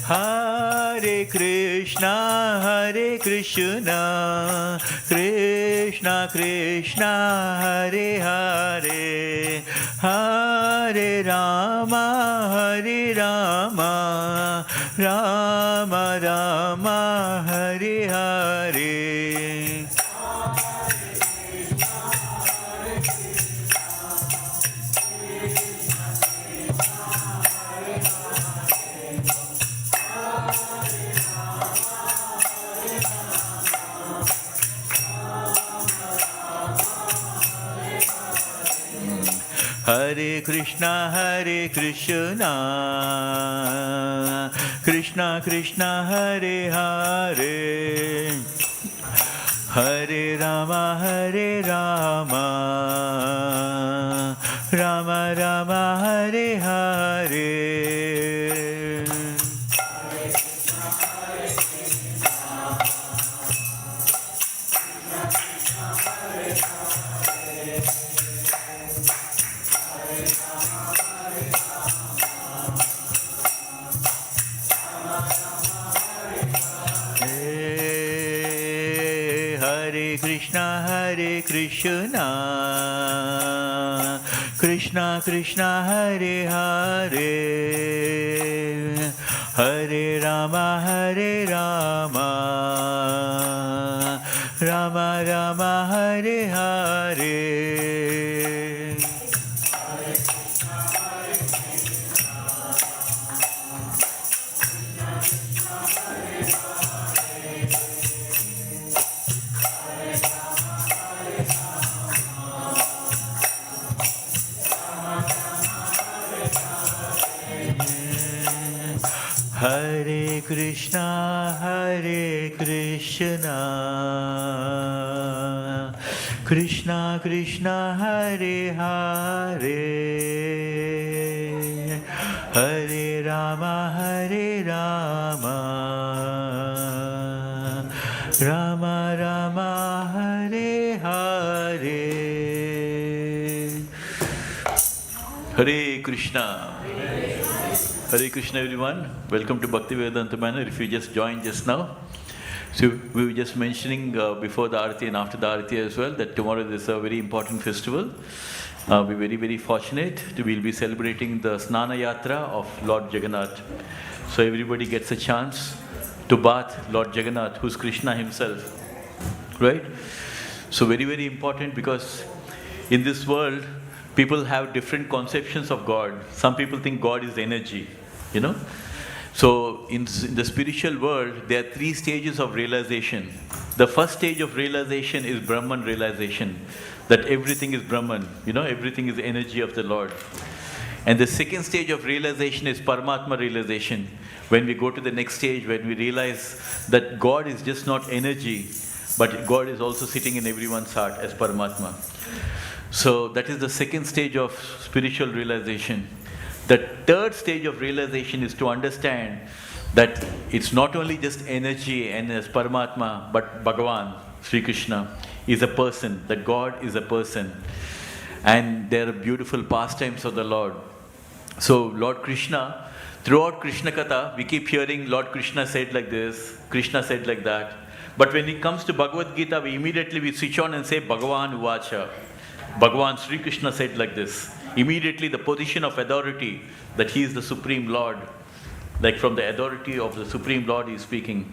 [SPEAKER 2] Hare Krishna, Hare Krishna, Krishna Krishna, Hare Hare, Hare Rama, Hare Rama, Rama Rama, Hare Hare. Hare Krishna, Hare Krishna, Krishna Krishna, Hare Hare, Hare Rama, Hare Rama, Rama Rama, Hare Hare. Hare Krishna, Hare Krishna, Krishna Krishna, Hare Hare, Hare Rama, Hare Rama, Rama Rama, Hare Hare. Hare Krishna, Hare Krishna, Krishna Krishna, Hare Hare, Hare Rama, Hare Rama, Rama Rama, Hare Hare. Hare Krishna. Hare Krishna everyone, welcome to Bhaktivedanta Manor. If you just joined just now, so we were just mentioning before the Aarti and after the Aarti as well that tomorrow is a very important festival. We're very, very fortunate to we'll be celebrating the Snana Yatra of Lord Jagannath. So everybody gets a chance to bath Lord Jagannath, who's Krishna himself, right? So very, very important because in this world, people have different conceptions of God. Some people think God is energy, you know. So in the spiritual world, there are 3 stages of realization. The first stage of realization is Brahman realization, that everything is Brahman, you know, everything is energy of the Lord. And the second stage of realization is Paramatma realization. When we go to the next stage, when we realize that God is just not energy, but God is also sitting in everyone's heart as Paramatma. So that is the second stage of spiritual realization. The third stage of realization is to understand that it's not only just energy and as Paramatma, but Bhagavan, Sri Krishna, is a person, that God is a person. And there are beautiful pastimes of the Lord. So Lord Krishna, throughout Krishna Katha, we keep hearing Lord Krishna said like this, Krishna said like that. But when it comes to Bhagavad Gita, we immediately switch on and say Bhagavan Uvacha. Bhagavan Sri Krishna said like this. Immediately the position of authority, that he is the Supreme Lord. Like from the authority of the Supreme Lord he is speaking.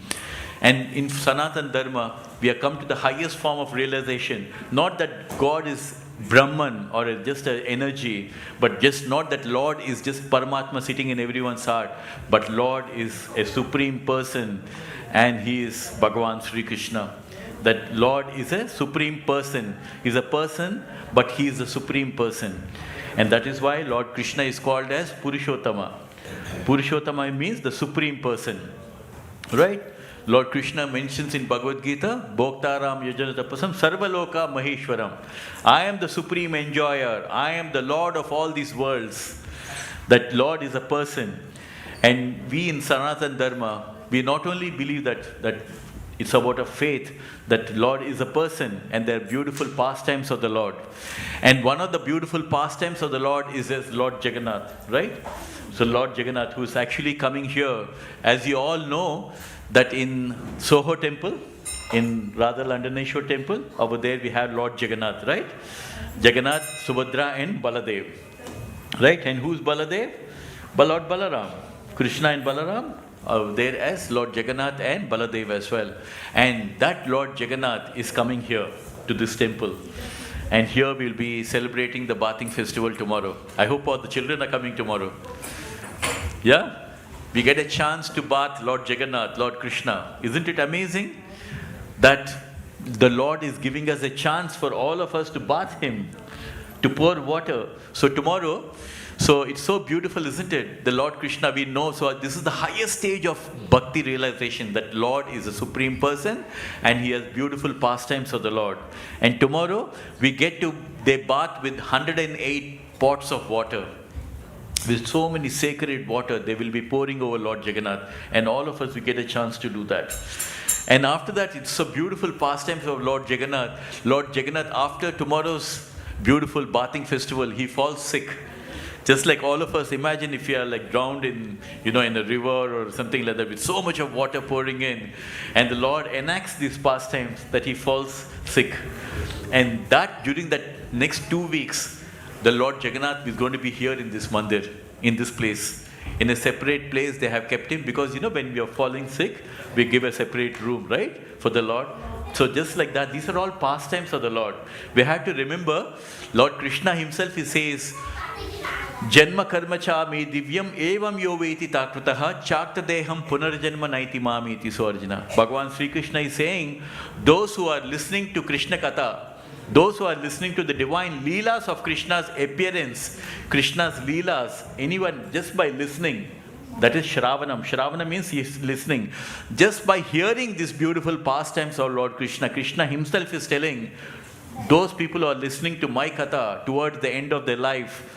[SPEAKER 2] And in Sanatana Dharma, we have come to the highest form of realization. Not that God is Brahman or just an energy, but just not that Lord is just Paramatma sitting in everyone's heart, but Lord is a supreme person and he is Bhagavan Sri Krishna. That Lord is a supreme person. He is a person, but he is a supreme person. And that is why Lord Krishna is called as Purushottama. Purushottama means the supreme person. Right? Lord Krishna mentions in Bhagavad Gita, Bhoktaram Yajana Tapasam Sarvaloka Maheshwaram. I am the supreme enjoyer. I am the Lord of all these worlds. That Lord is a person. And we in Sanatana Dharma, we not only believe that it's about a faith, that Lord is a person and there are beautiful pastimes of the Lord. And one of the beautiful pastimes of the Lord is as Lord Jagannath, right? So Lord Jagannath, who is actually coming here, as you all know, that in Soho temple, in Radha Landaneshwar temple, over there we have Lord Jagannath, right? Jagannath, Subhadra and Baladev, right? And who's Baladev? Lord Balaram. Krishna and Balaram are there as Lord Jagannath and Baladev as well. And that Lord Jagannath is coming here to this temple. And here we'll be celebrating the bathing festival tomorrow. I hope all the children are coming tomorrow. Yeah? We get a chance to bath Lord Jagannath, Lord Krishna. Isn't it amazing that the Lord is giving us a chance for all of us to bath Him, to pour water? So tomorrow, so it's so beautiful, isn't it? The Lord Krishna we know. So this is the highest stage of bhakti realization, that Lord is a supreme person and He has beautiful pastimes of the Lord. And tomorrow they bath with 108 pots of water. With so many sacred water, they will be pouring over Lord Jagannath. And all of us, we get a chance to do that. And after that, it's a beautiful pastime of Lord Jagannath. Lord Jagannath, after tomorrow's beautiful bathing festival, he falls sick. Just like all of us, imagine if you are like drowned in a river or something like that with so much of water pouring in. And the Lord enacts these pastimes that he falls sick. And that during that next 2 weeks, the Lord Jagannath is going to be here in this mandir, in this place. In a separate place they have kept him, because when we are falling sick, we give a separate room, right, for the Lord. So just like that, these are all pastimes of the Lord. We have to remember, Lord Krishna himself, he says, Janma karma cha me divyam evam yo veti takrutaha chakta deham punarjanma naiti mamiti. So Arjuna, Bhagavan Sri Krishna is saying, those who are listening to Krishna Katha, those who are listening to the divine leelas of Krishna's appearance, Krishna's leelas, anyone just by listening, that is Shravanam. Shravana means he is listening. Just by hearing these beautiful pastimes of Lord Krishna, Krishna himself is telling, those people who are listening to my Katha towards the end of their life,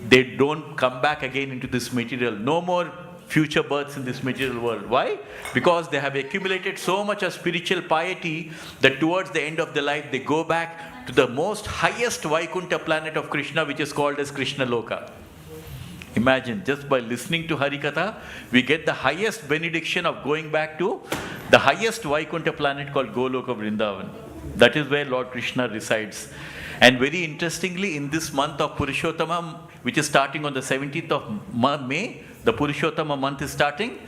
[SPEAKER 2] they don't come back again into this material. No more future births in this material world. Why? Because they have accumulated so much of spiritual piety that towards the end of their life, they go back to the most highest Vaikuntha planet of Krishna, which is called as Krishna Loka. Imagine, just by listening to Harikatha, we get the highest benediction of going back to the highest Vaikuntha planet called Goloka Vrindavan. That is where Lord Krishna resides. And very interestingly, in this month of Purushottama, which is starting on the 17th of May, the Purushottama month is starting,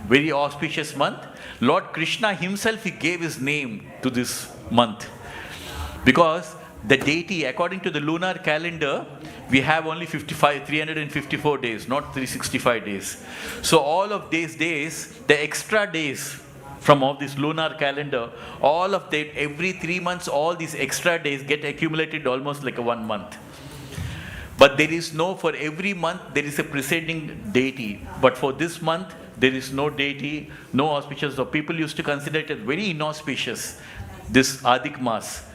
[SPEAKER 2] very auspicious month. Lord Krishna himself, he gave his name to this month. Because the deity, according to the lunar calendar, we have only 354 days, not 365 days. So all of these days, the extra days from all this lunar calendar, all of that, every 3 months, all these extra days get accumulated almost like a 1 month. But there is no, for every month, there is a preceding deity. But for this month, there is no deity, no auspicious. So people used to consider it as very inauspicious, this Adik Mas.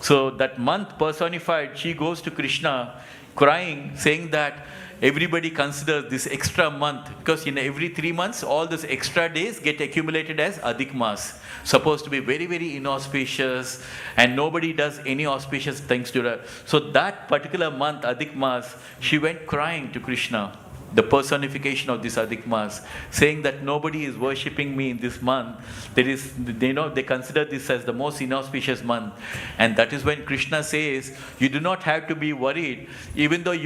[SPEAKER 2] So that month personified, she goes to Krishna crying, saying that everybody considers this extra month, because in every 3 months, all these extra days get accumulated as Adik Mas. Supposed to be very, very inauspicious, and nobody does any auspicious things to her. So that particular month, Adik Mas, she went crying to Krishna the personification of this Adhik Mas, saying that nobody is worshipping me in this month. They consider this as the most inauspicious month. And that is when Krishna says, you do not have to be worried. Even though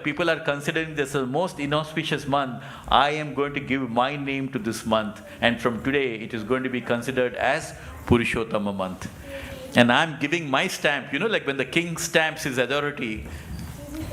[SPEAKER 2] people are considering this as the most inauspicious month, I am going to give my name to this month. And from today, it is going to be considered as Purushottama month. And I am giving my stamp, like when the king stamps his authority,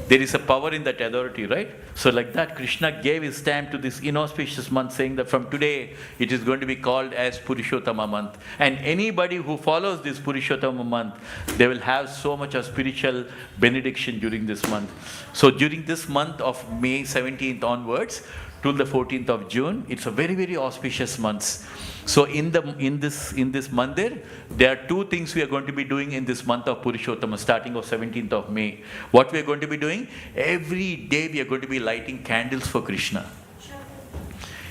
[SPEAKER 2] there is a power in that authority, right? So like that, Krishna gave his stamp to this inauspicious month, saying that from today, it is going to be called as Purushottama month. And anybody who follows this Purushottama month, they will have so much of spiritual benediction during this month. So during this month of May 17th onwards, till the 14th of June, it's a very, very auspicious month. So in this mandir, there are two things we are going to be doing in this month of Purushottama, starting of 17th of May. What we are going to be doing? Every day we are going to be lighting candles for Krishna.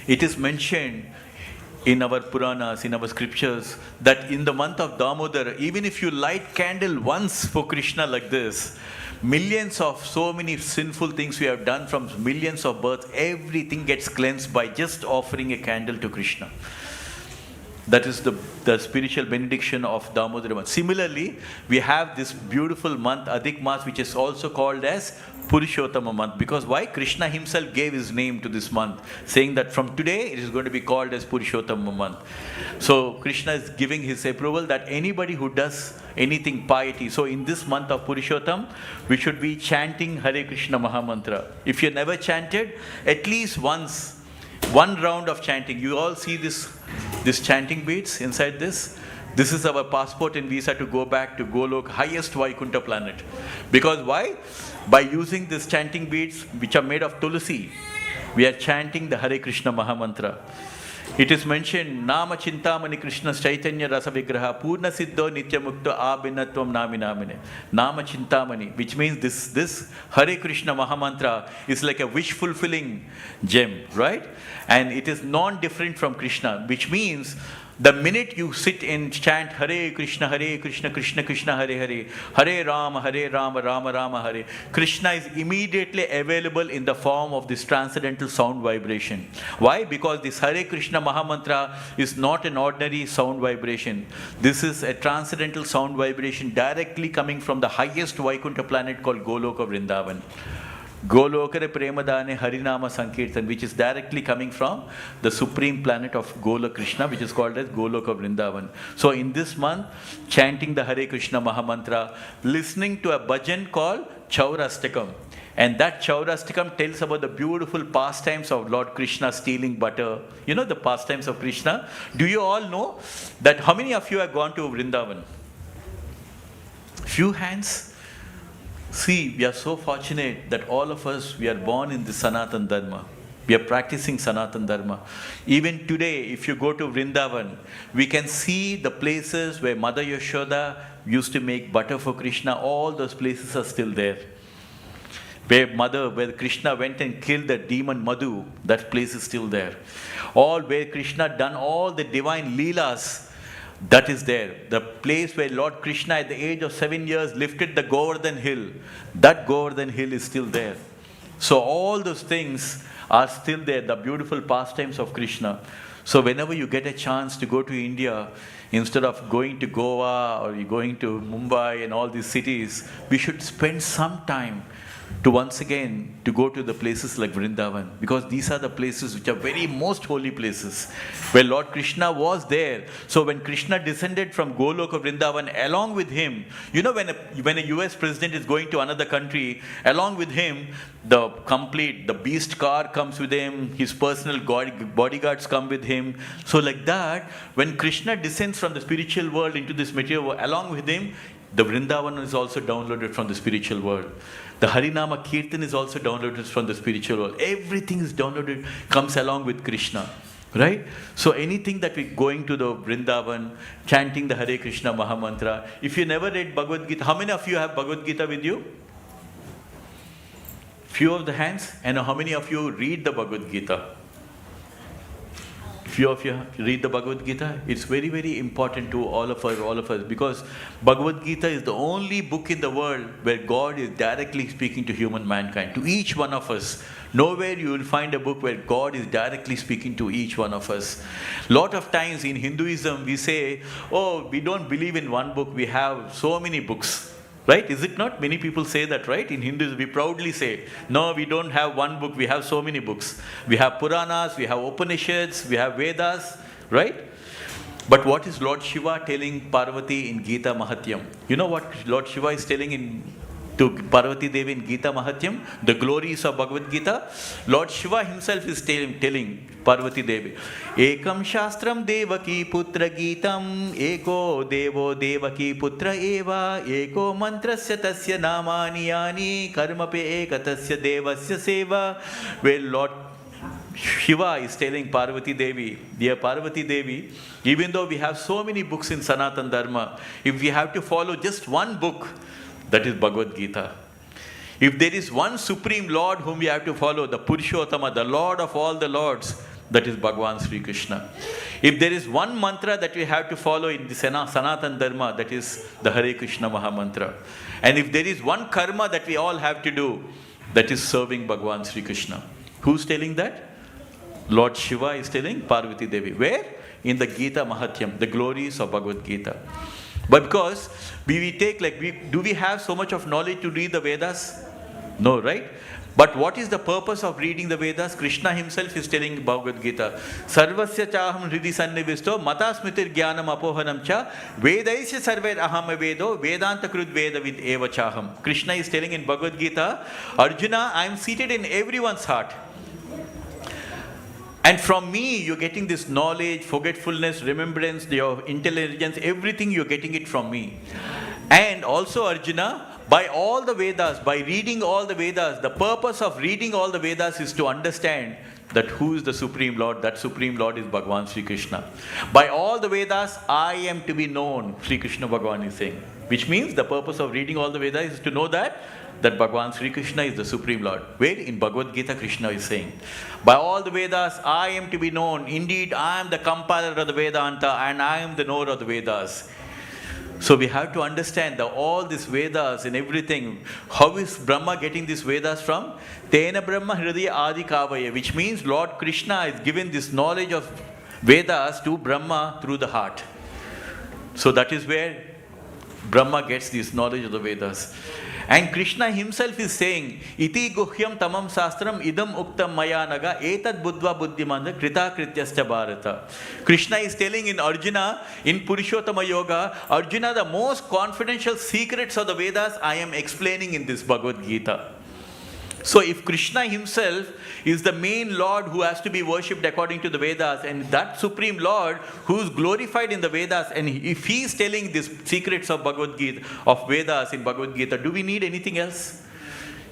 [SPEAKER 2] It is mentioned in our Puranas, in our scriptures, that in the month of Damodar, even if you light candle once for Krishna like this, millions of so many sinful things we have done from millions of births, everything gets cleansed by just offering a candle to Krishna. That is the spiritual benediction of Damodar month. Similarly, we have this beautiful month, Adhik Mas, which is also called as Purushottama month. Because why? Krishna himself gave his name to this month, saying that from today it is going to be called as Purushottama month. So Krishna is giving his approval that anybody who does anything piety. So in this month of Purushottam, we should be chanting Hare Krishna Mahamantra. If you never chanted, at least once, one round of chanting. You all see this chanting beads inside this? This is our passport and visa to go back to Golok, highest Vaikuntha planet. Because why? By using these chanting beads, which are made of tulsi, we are chanting the Hare Krishna Mahamantra. It is mentioned, Nama Chintamani Krishna Chaitanya Rasa Vigraha Purna Siddho Nitya Mukta Abhinatvam Naminamine. Nama Chintamani, which means this Hare Krishna Mahamantra is like a wish fulfilling gem, right? And it is non-different from Krishna, which means the minute you sit and chant Hare Krishna, Krishna Krishna, Hare Hare, Hare Rama, Rama Rama, Hare, Krishna is immediately available in the form of this transcendental sound vibration. Why? Because this Hare Krishna Mahamantra is not an ordinary sound vibration. This is a transcendental sound vibration directly coming from the highest Vaikuntha planet called Goloka Vrindavan. Golokare Premadane Harinama Sankirtan, which is directly coming from the supreme planet of Gola Krishna, which is called as Goloka Vrindavan. So in this month, chanting the Hare Krishna Mahamantra, listening to a bhajan called Chaurastakam. And that Chaurastakam tells about the beautiful pastimes of Lord Krishna stealing butter. You know the pastimes of Krishna? Do you all know that how many of you have gone to Vrindavan? Few hands? See, we are so fortunate that all of us, we are born in the Sanatan Dharma. We are practicing Sanatan Dharma. Even today, if you go to Vrindavan, we can see the places where Mother Yashoda used to make butter for Krishna. All those places are still there. Where Krishna went and killed the demon Madhu, that place is still there. All where Krishna done all the divine leelas, that is there. The place where Lord Krishna at the age of 7 years lifted the Govardhan hill, that Govardhan hill is still there. So all those things are still there, the beautiful pastimes of Krishna. So whenever you get a chance to go to India, instead of going to Goa or going to Mumbai and all these cities, we should spend some time to once again to go to the places like Vrindavan, because these are the places which are very most holy places where Lord Krishna was there. So when Krishna descended from Goloka Vrindavan, along with him, you know, when a US president is going to another country, along with him the beast car comes with him, his personal bodyguards come with him. So like that, when Krishna descends from the spiritual world into this material world, along with him, the Vrindavan is also downloaded from the spiritual world. The Harinama Kirtan is also downloaded from the spiritual world. Everything is downloaded, comes along with Krishna. Right? So anything that we're going to the Vrindavan, chanting the Hare Krishna Mahamantra. If you never read Bhagavad Gita, how many of you have Bhagavad Gita with you? Few of the hands. And how many of you read the Bhagavad Gita? few of you read the Bhagavad Gita. It's very, very important to all of us, because Bhagavad Gita is the only book in the world where God is directly speaking to human mankind, to each one of us. Nowhere you will find a book where God is directly speaking to each one of us. Lot of times in Hinduism we say, oh, we don't believe in one book, we have so many books. Right? Is it not? Many people say that, right? In Hinduism, we proudly say, no, we don't have one book, we have so many books. We have Puranas, we have Upanishads, we have Vedas, right? But what is Lord Shiva telling Parvati in Gita Mahatyam? You know what Lord Shiva is telling to Parvati Devi in Gita Mahatyam? The glories of Bhagavad Gita. Lord Shiva himself is telling Parvati Devi, Ekam Shastram Devaki Putra Gitam, Eko Devo Devaki Putra Eva, Eko Mantrasya Tasya Namani Yani, Karmape Ekatasya Devasya Seva. Where Lord Shiva is telling Parvati Devi, dear Parvati Devi, even though we have so many books in Sanatana Dharma, if we have to follow just one book, that is Bhagavad Gita. If there is one Supreme Lord whom we have to follow, the Purushottama, the Lord of all the Lords, that is Bhagavan Sri Krishna. If there is one mantra that we have to follow in the Sanatana Dharma, that is the Hare Krishna Maha Mantra. And if there is one karma that we all have to do, that is serving Bhagavan Sri Krishna. Who's telling that? Lord Shiva is telling Parvati Devi. Where? In the Gita Mahatyam, the glories of Bhagavad Gita. But because do we have so much of knowledge to read the Vedas? No, right? But what is the purpose of reading the Vedas? Krishna himself is telling Bhagavad Gita, Sarvasya chaham hridi sannivisto matasmitir jnanam apohanam cha vedaisya sarver aham vedo vedanta krud vedavid eva chaham. Krishna is telling in Bhagavad Gita, Arjuna, I am seated in everyone's heart. And from me, you're getting this knowledge, forgetfulness, remembrance, your intelligence, everything you're getting it from me. And also, Arjuna, by all the Vedas, by reading all the Vedas, the purpose of reading all the Vedas is to understand that who is the Supreme Lord. That Supreme Lord is Bhagavan Sri Krishna. By all the Vedas, I am to be known, Sri Krishna Bhagavan is saying. Which means the purpose of reading all the Vedas is to know that Bhagavan Sri Krishna is the Supreme Lord. Where? In Bhagavad Gita, Krishna is saying, by all the Vedas, I am to be known. Indeed, I am the compiler of the Vedanta and I am the knower of the Vedas. So we have to understand that all these Vedas and everything, how is Brahma getting these Vedas from? Tena Brahma Hridaya Adi Kavaya, which means Lord Krishna is given this knowledge of Vedas to Brahma through the heart. So that is where Brahma gets this knowledge of the Vedas. And Krishna himself is saying, Iti guhyam tamam sastram idam uktam maya naga etad buddhva buddhimanda krita krityascha bharata. Krishna is telling in Arjuna, in Purushottama Yoga, Arjuna, the most confidential secrets of the Vedas I am explaining in this Bhagavad Gita. So if Krishna himself is the main Lord who has to be worshipped according to the Vedas, and that Supreme Lord who is glorified in the Vedas, and if he is telling these secrets of Bhagavad Gita, of Vedas in Bhagavad Gita, do we need anything else?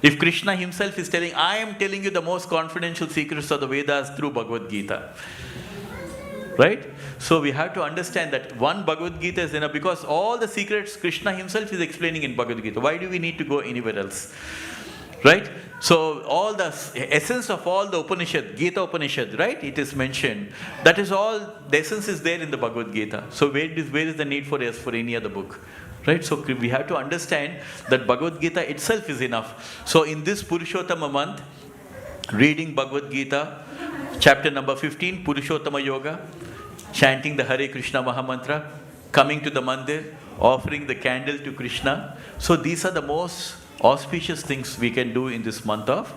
[SPEAKER 2] If Krishna himself is telling, I am telling you the most confidential secrets of the Vedas through Bhagavad Gita. Right? So we have to understand that one Bhagavad Gita is enough, because all the secrets Krishna himself is explaining in Bhagavad Gita. Why do we need to go anywhere else? Right? So all the essence of all the Upanishad, Gita Upanishad, right? It is mentioned. That is all, the essence is there in the Bhagavad Gita. So where is the need for us for any other book? Right? So we have to understand that Bhagavad Gita itself is enough. So in this Purushottama month, reading Bhagavad Gita, chapter number 15, Purushottama Yoga, chanting the Hare Krishna Maha Mantra, coming to the mandir, offering the candle to Krishna. So these are the most auspicious things we can do in this month of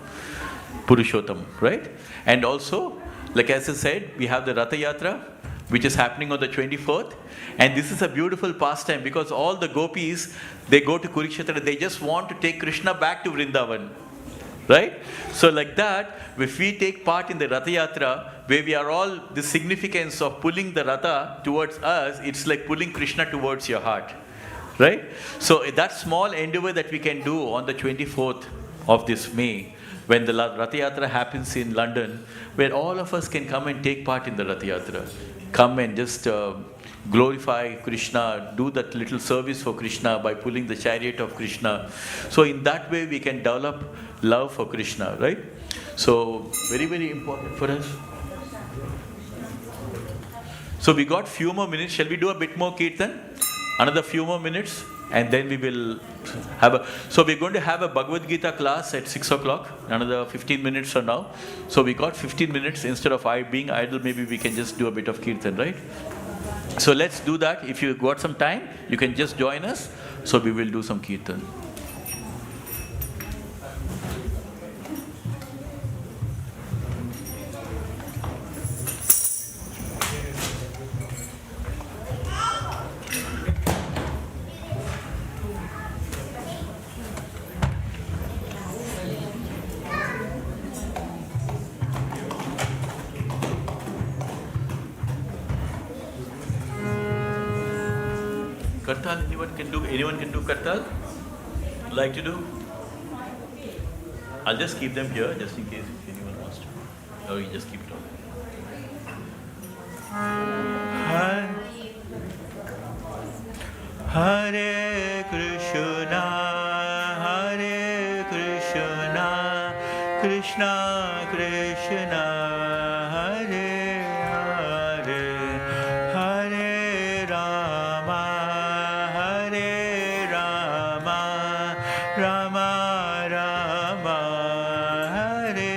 [SPEAKER 2] Purushottam, right? And also, like as I said, we have the Ratha Yatra, which is happening on the 24th. And this is a beautiful pastime because all the gopis, they go to Kurukshetra, they just want to take Krishna back to Vrindavan, right? So like that, if we take part in the Ratha Yatra, where we are all, the significance of pulling the Ratha towards us, it's like pulling Krishna towards your heart. Right? So that small endeavor that we can do on the 24th of this May, when the Ratha Yatra happens in London, where all of us can come and take part in the Ratha Yatra. Come and just glorify Krishna, do that little service for Krishna by pulling the chariot of Krishna. So in that way we can develop love for Krishna, right? So very, very important for us. So we got few more minutes. Shall we do a bit more kirtan? Another few more minutes, and then we will have a. So we're going to have a Bhagavad Gita class at 6 o'clock. Another 15 minutes from now. So we got 15 minutes. Instead of I being idle, maybe we can just do a bit of kirtan, right? So let's do that. If you got some time, you can just join us. So we will do some kirtan. Kartal, anyone can do Kartal? Like to do? I'll just keep them here just in case if anyone wants to. Or you just keep it on. Hare Krishna, Hare Krishna, Krishna Krishna, Hare Hare, Hare Rama, Hare Rama, Rama Rama, Hare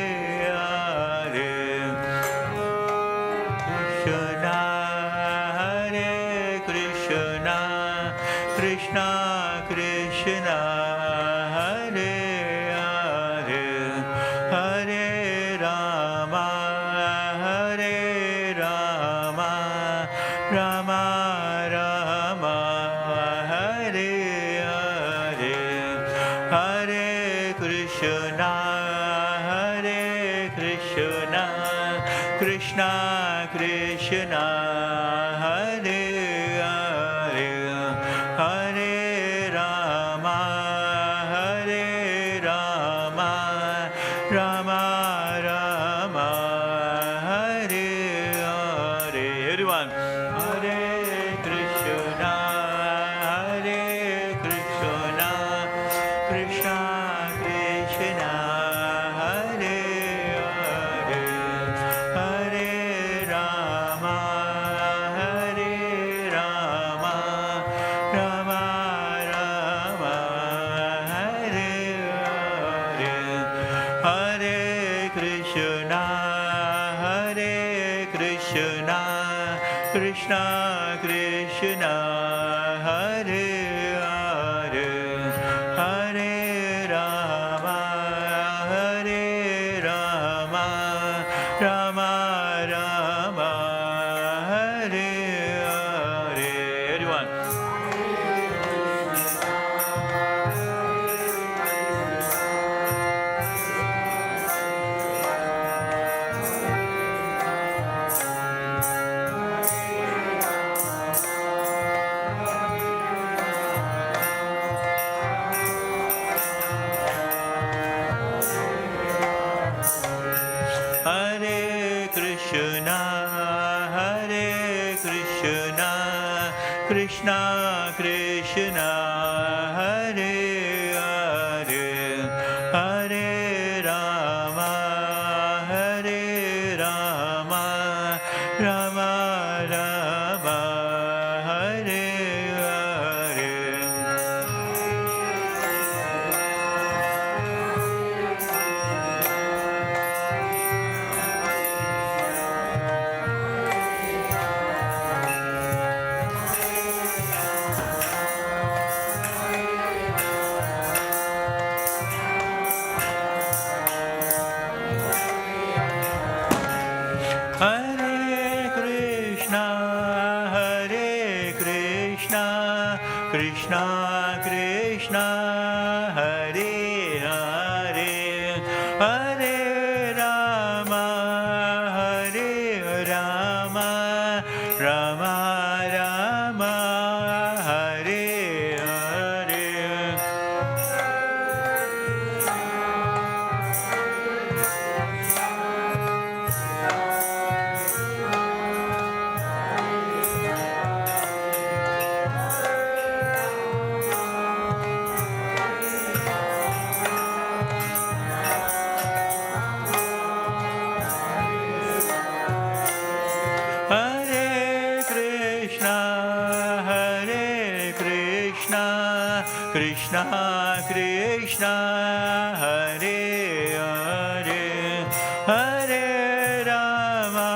[SPEAKER 2] Hare, Krishna, Hare Krishna, Krishna Krishna, Hare Hare, Hare Rama, Hare Rama, Rama Rama, Hare Hare, Hare Krishna, Hare Krishna, Krishna Krishna, Hare Hare, Hare Rama, Hare Rama, Rama Rama, Hare Hare. Everyone, Hare Krishna, Hare Krishna, Krishna Krishna, Hare Hare, Hare Rama, Hare Rama, Rama Rama, Hare Hare, Hare Krishna, Hare Krishna, Krishna Krishna, Hare Hare, Hare Rama, Hare Rama, Rama Rama, Hare Hare. Everyone. Hare Krishna, Hare Krishna, Krishna Krishna, Hare Hare, Hare Rama, Hare Rama, Rama Rama, Hare Hare. Hare Krishna, Hare Krishna, Krishna Krishna, Hare Hare, Hare Rama, Hare Rama, Rama Rama, Hare Hare. Krishna Krishna Hare Hare Hare Rama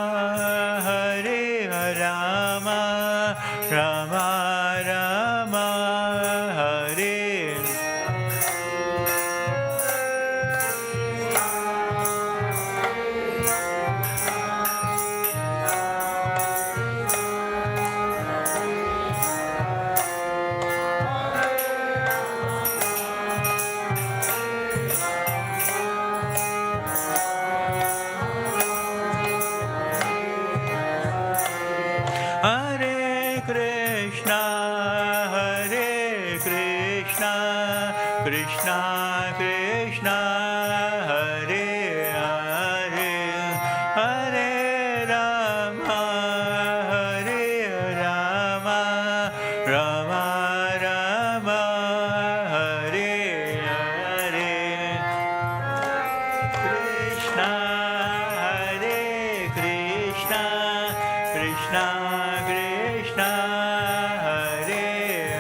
[SPEAKER 2] Hare Rama Rama Rama Hare Hare Krishna, Hare Krishna, Krishna Krishna, Hare Hare, Hare Rama, Hare Rama, Rama Rama, Hare Hare. Krishna, Hare Krishna, Krishna Krishna, Hare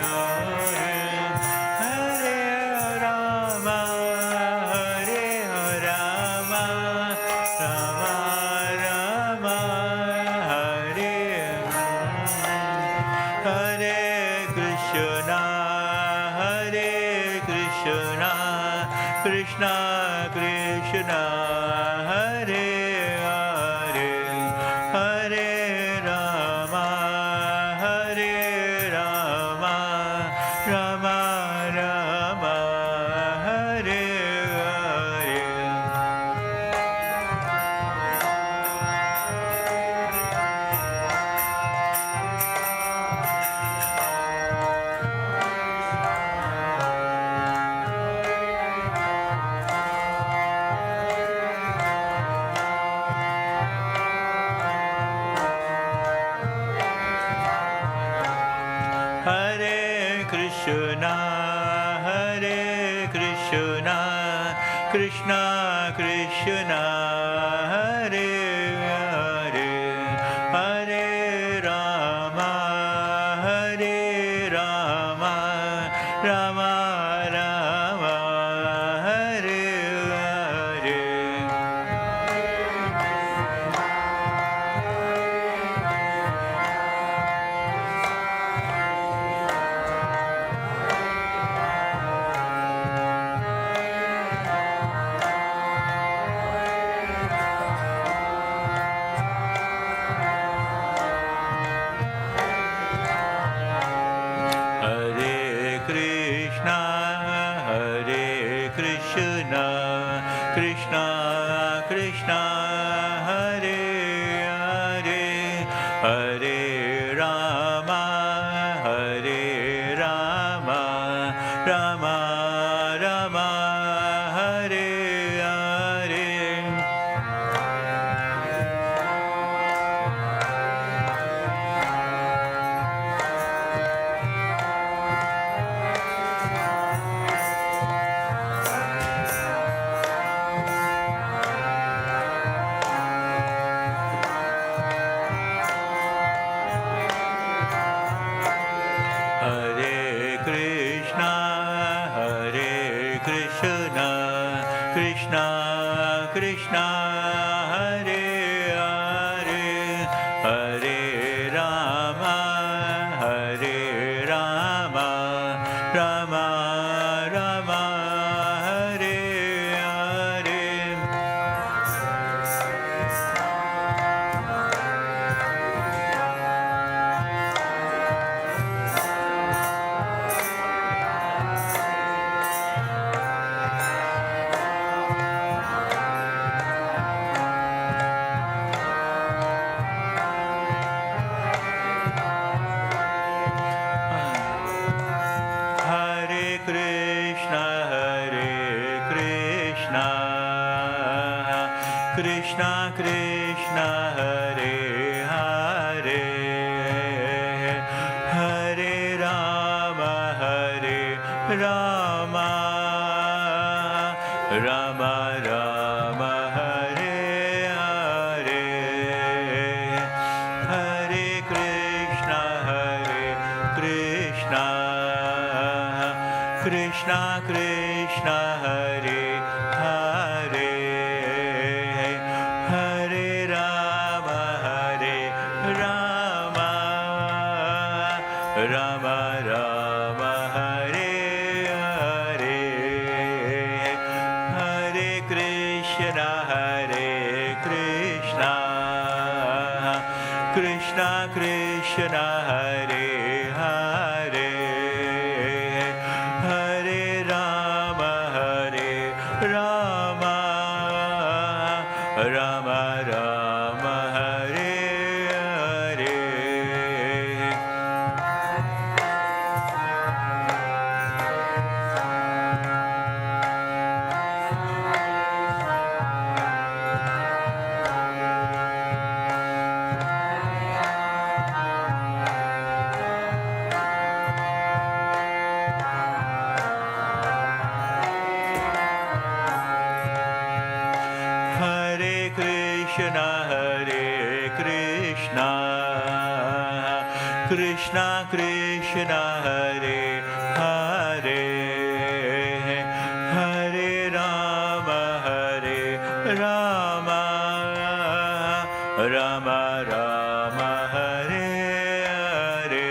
[SPEAKER 2] Hare, Hare Rama, Hare Rama, Rama Rama, Hare Hare Krishna, Hare Krishna, Krishna Krishna, Hare Hare, Hare Rama, Hare Rama, Rama Rama, Hare Hare. Hare Krishna, Hare Krishna, Krishna Krishna, Hare Hare, Hare Rama, Hare Rama, Rama Rama, Hare Hare. Hare Krishna, Hare Krishna, Krishna Krishna, Hare Hare, Hare Rama, Hare Rama, Rama Rama, Hare Hare. Hare Krishna, Hare Krishna, Krishna Krishna, Hare Hare, Hare Rama, Hare Rama, Rama Rama, Hare Hare. Hare Krishna, Hare Krishna, Krishna Krishna, Hare Hare, Hare Rama, Hare Rama, Rama Rama, Hare Hare, Hare Krishna, Hare Krishna, Krishna Krishna Hare Hare, Hare Rama Hare Rama, Rama Rama Hare Hare, Hare Krishna Hare Krishna, Krishna Krishna Hare Hare, Hare Rama Hare Rama, Rama Rama Hare Hare. Hare Krishna, Hare Krishna, Krishna Krishna, Hare Hare, Hare Rama, Hare Rama, Rama Rama, Hare Hare.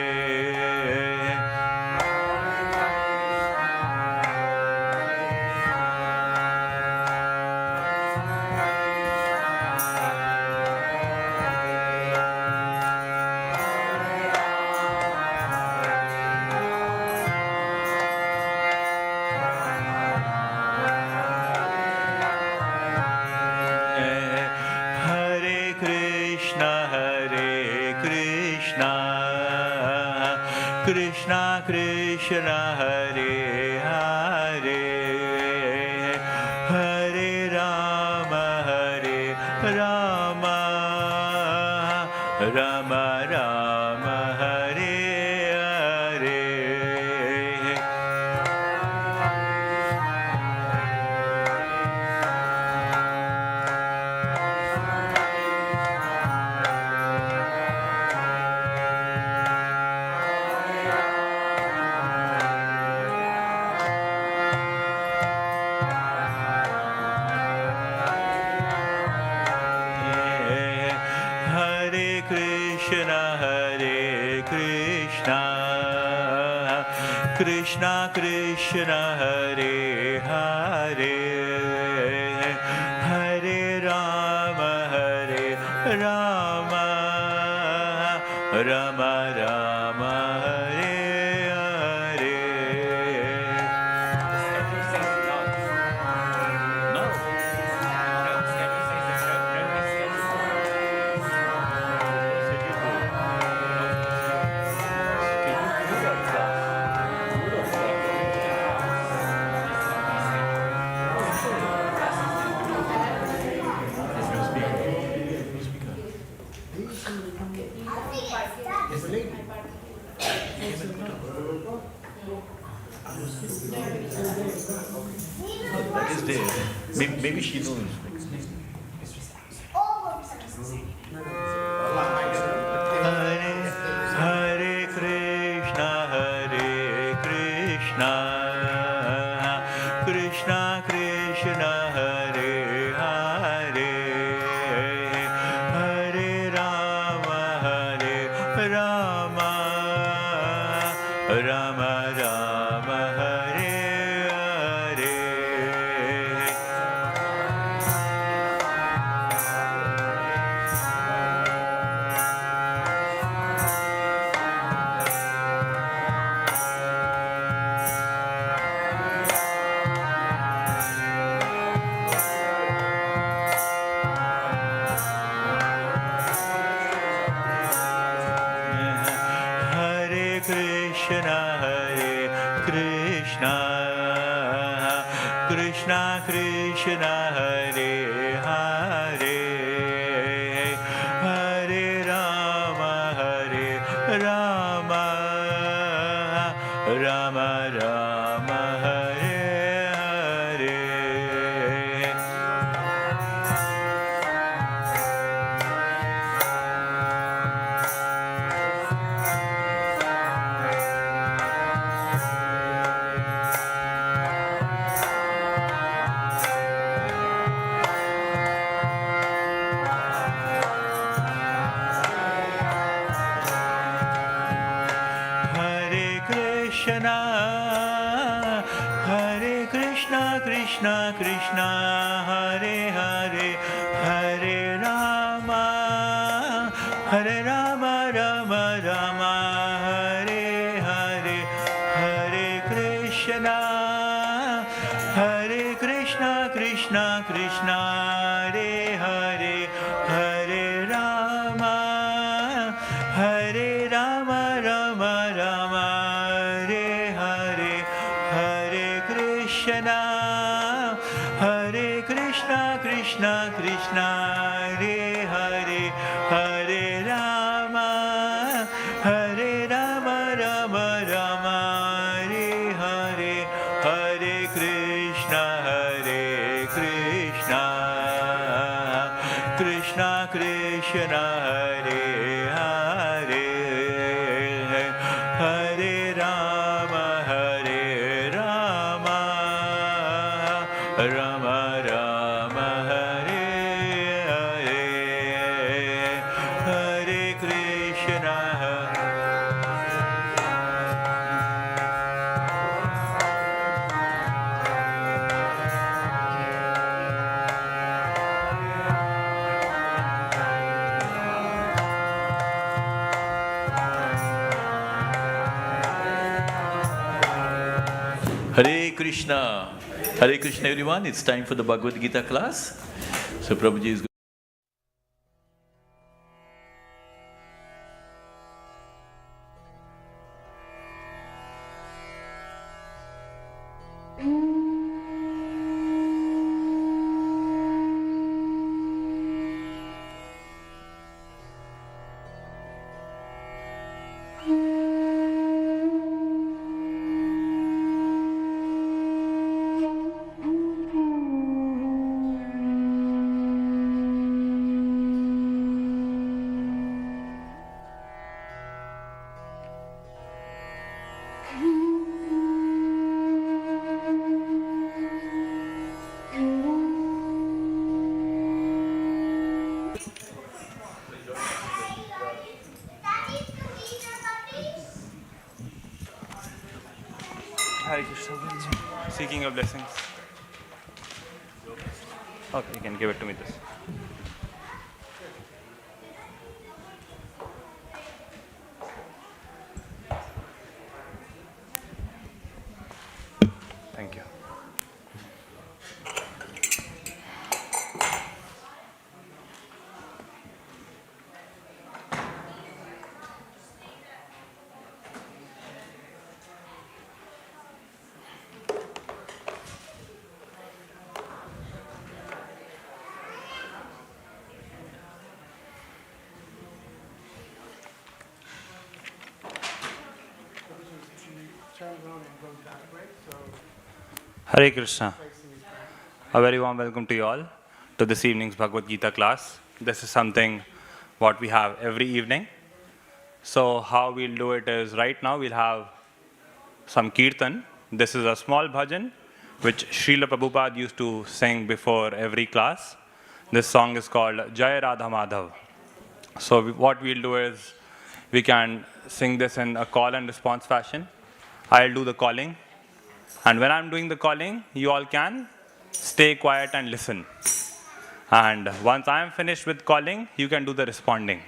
[SPEAKER 2] Hare Krishna, Hare Krishna, Krishna Krishna, Hare Hare, Hare Rama, Hare Rama, Rama Rama, Hare Hare. Hare Krishna, Hare Krishna, Krishna Krishna, Hare Hare, Hare Rama, Hare Rama, Rama Rama, Hare Hare.
[SPEAKER 1] No. That is there. Maybe she knows.
[SPEAKER 2] Hare Hare Krishna, Hare Krishna, Krishna Krishna, Hare Hare, Hare Rama, Hare Rama, Rama Rama, Hare Hare. Hare Krishna, Hare Krishna, Krishna Krishna, Hare Hare, Hare Rama, Hare Rama, Rama Rama, Hare Hare. Krishna, Hare Krishna, Krishna Krishna, Hare Hare, Hare Rama, Hare Rama, Rama Rama, Hare Hare, Hare Krishna, Hare Krishna, Krishna Krishna, Hare Hare, Hare Rama, Hare Rama, Rama Rama, Hare Hare, Hare Krishna, Hare Krishna, Krishna Krishna, Hare Hare, Hare Rama, Hare Rama, Rama Rama, Hare Hare, Hare Krishna, Krishna Krishna, Hare Hare, Hare Rama, Rama Rama, Hare Hare, Hare Krishna. Hare Krishna. Hare Krishna, everyone. It's time for the Bhagavad Gita class. So Prabhuji is
[SPEAKER 3] Hare Krishna. Seeking your blessings. Okay, you can give it to me this. Thank you. Hare Krishna. A very warm welcome to you all to this evening's Bhagavad Gita class. This is something what we have every evening. So how we'll do it is right now we'll have some kirtan. This is a small bhajan which Srila Prabhupada used to sing before every class. This song is called Jai Radha Madhav. So what we'll do is we can sing this in a call and response fashion. I'll do the calling. And when I'm doing the calling, you all can stay quiet and listen. And once I'm finished with calling, you can do the responding.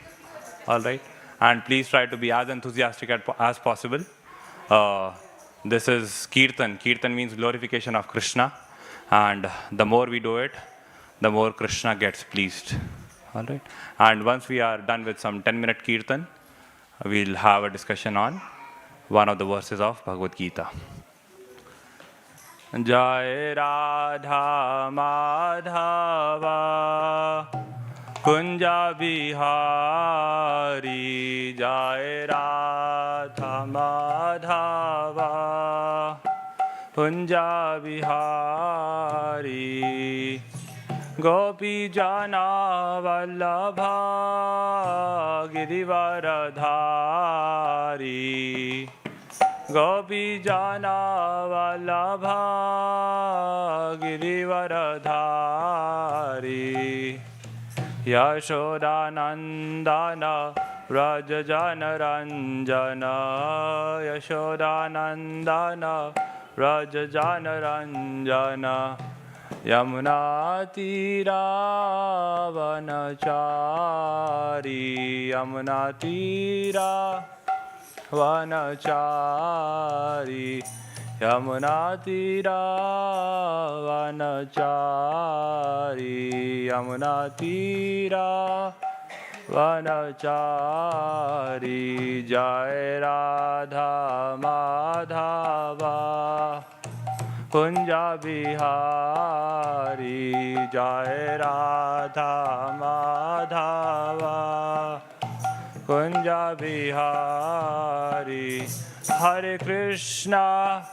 [SPEAKER 3] All right? And please try to be as enthusiastic as possible. This is Kirtan. Kirtan means glorification of Krishna. And the more we do it, the more Krishna gets pleased. All right? And once we are done with some 10-minute Kirtan, we'll have a discussion on one of the verses of Bhagavad Gita. Jai Radha Madhava Kunja Bihari Jai Radha Madhava Kunja Bihari Gopi Jana Vallabha Girivaradhari Gopi Jana Vallabha Girivaradhari Yashoda Nandana Rajajanaranjana Yashodanandana Rajajanaranjana Yamunatira Vanachari Yamunatira Vanachari Yamunatira Vanachari Yamunatira Vanachari Jai Radha Madhava Kunja Bihari Jai Radha Madhava Kunja Bihari Hare Krishna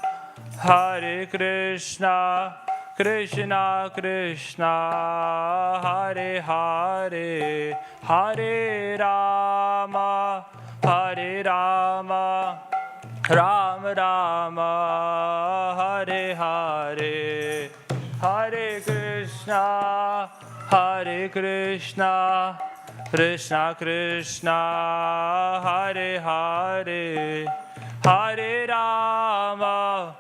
[SPEAKER 3] Krishna Krishna Hare Hare Hare Rama Ram Rama Hare Hare Hare Krishna Krishna Krishna Hare Hare Hare Rama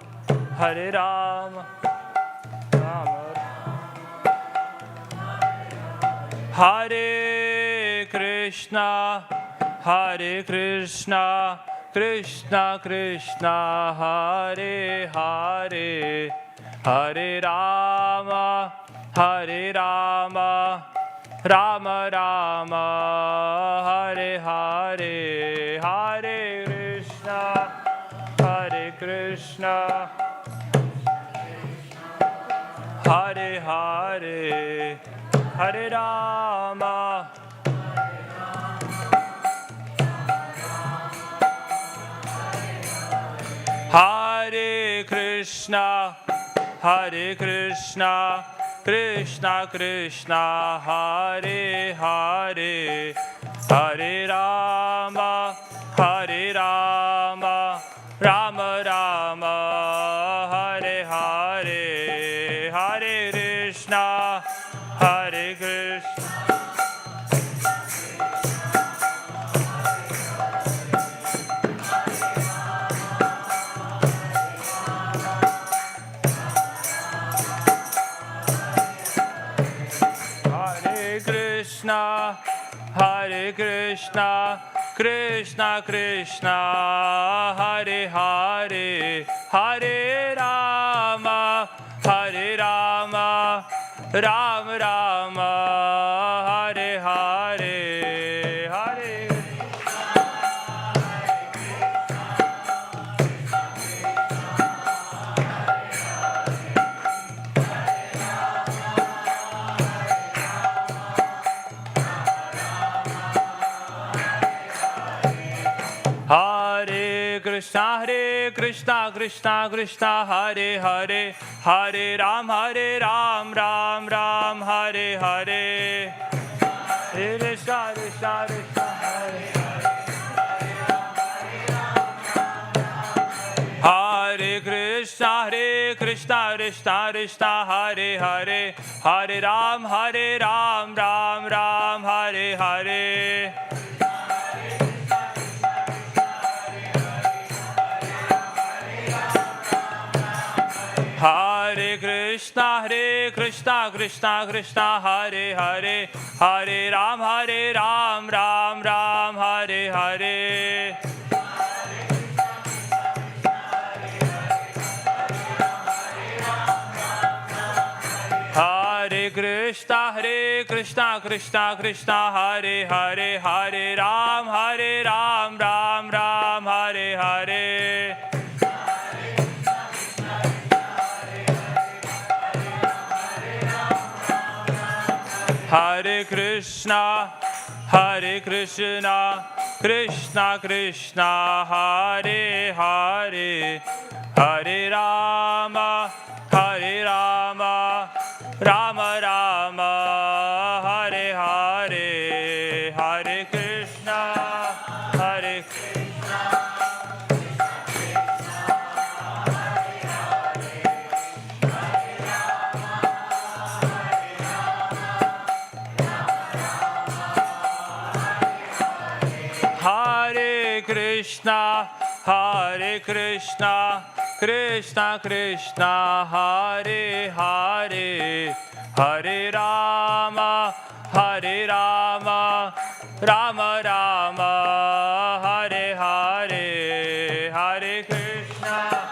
[SPEAKER 3] Hare Krishna Krishna Krishna Hare Hare Hare Rama Rama Rama Hare Hare Hare Krishna Hare Hare Hare Rama Hare Krishna Krishna Krishna Hare Hare Hare Rama Rama Rama Hare Hare Hare Krishna Hare Krishna Krishna Krishna Hare Hare Hare Rama Rama Rama Hare Hare Hare Hare Krishna Krishna Krishna Hare Hare Hare Ram Ram Ram Hare Hare Hare Krishna Krishna Hare Krishna Krishna Krishna Hare Hare Hare Ram Ram Ram Hare Hare Hare Krishna Krishna Krishna Hare Hare Hare Ram Ram Ram Hare Hare Hare Krishna Krishna Krishna Hare Hare Hare Ram Ram Ram Hare Hare Hare Krishna Krishna Krishna Hare Hare Hare Rama Rama Rama Hare Hare Hare Krishna Hare Krishna, Krishna Krishna, Hare Hare, Hare Rama, Hare Rama, Rama Rama, Hare Hare, Hare Krishna.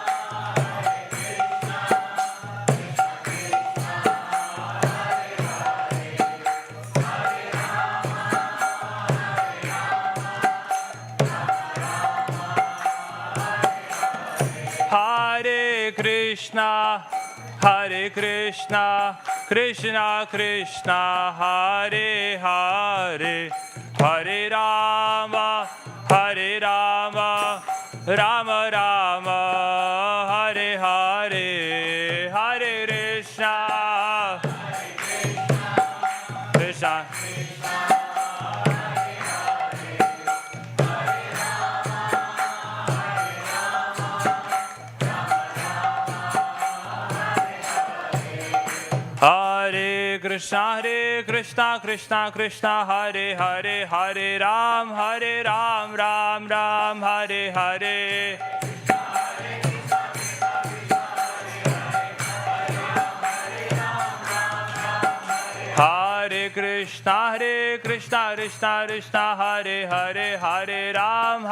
[SPEAKER 3] Hare Krishna, Hare Krishna, Krishna Krishna, Hare Hare, Hare Rama, Hare Rama, Rama Rama, Hare Hare, Hare Krishna, Krishna. Hare Krishna, Krishna Krishna, Hare Hare, Hare Ram, Ram Ram, Hare Hare. Hare Krishna, Krishna Krishna, Hare Hare, Hare Ram,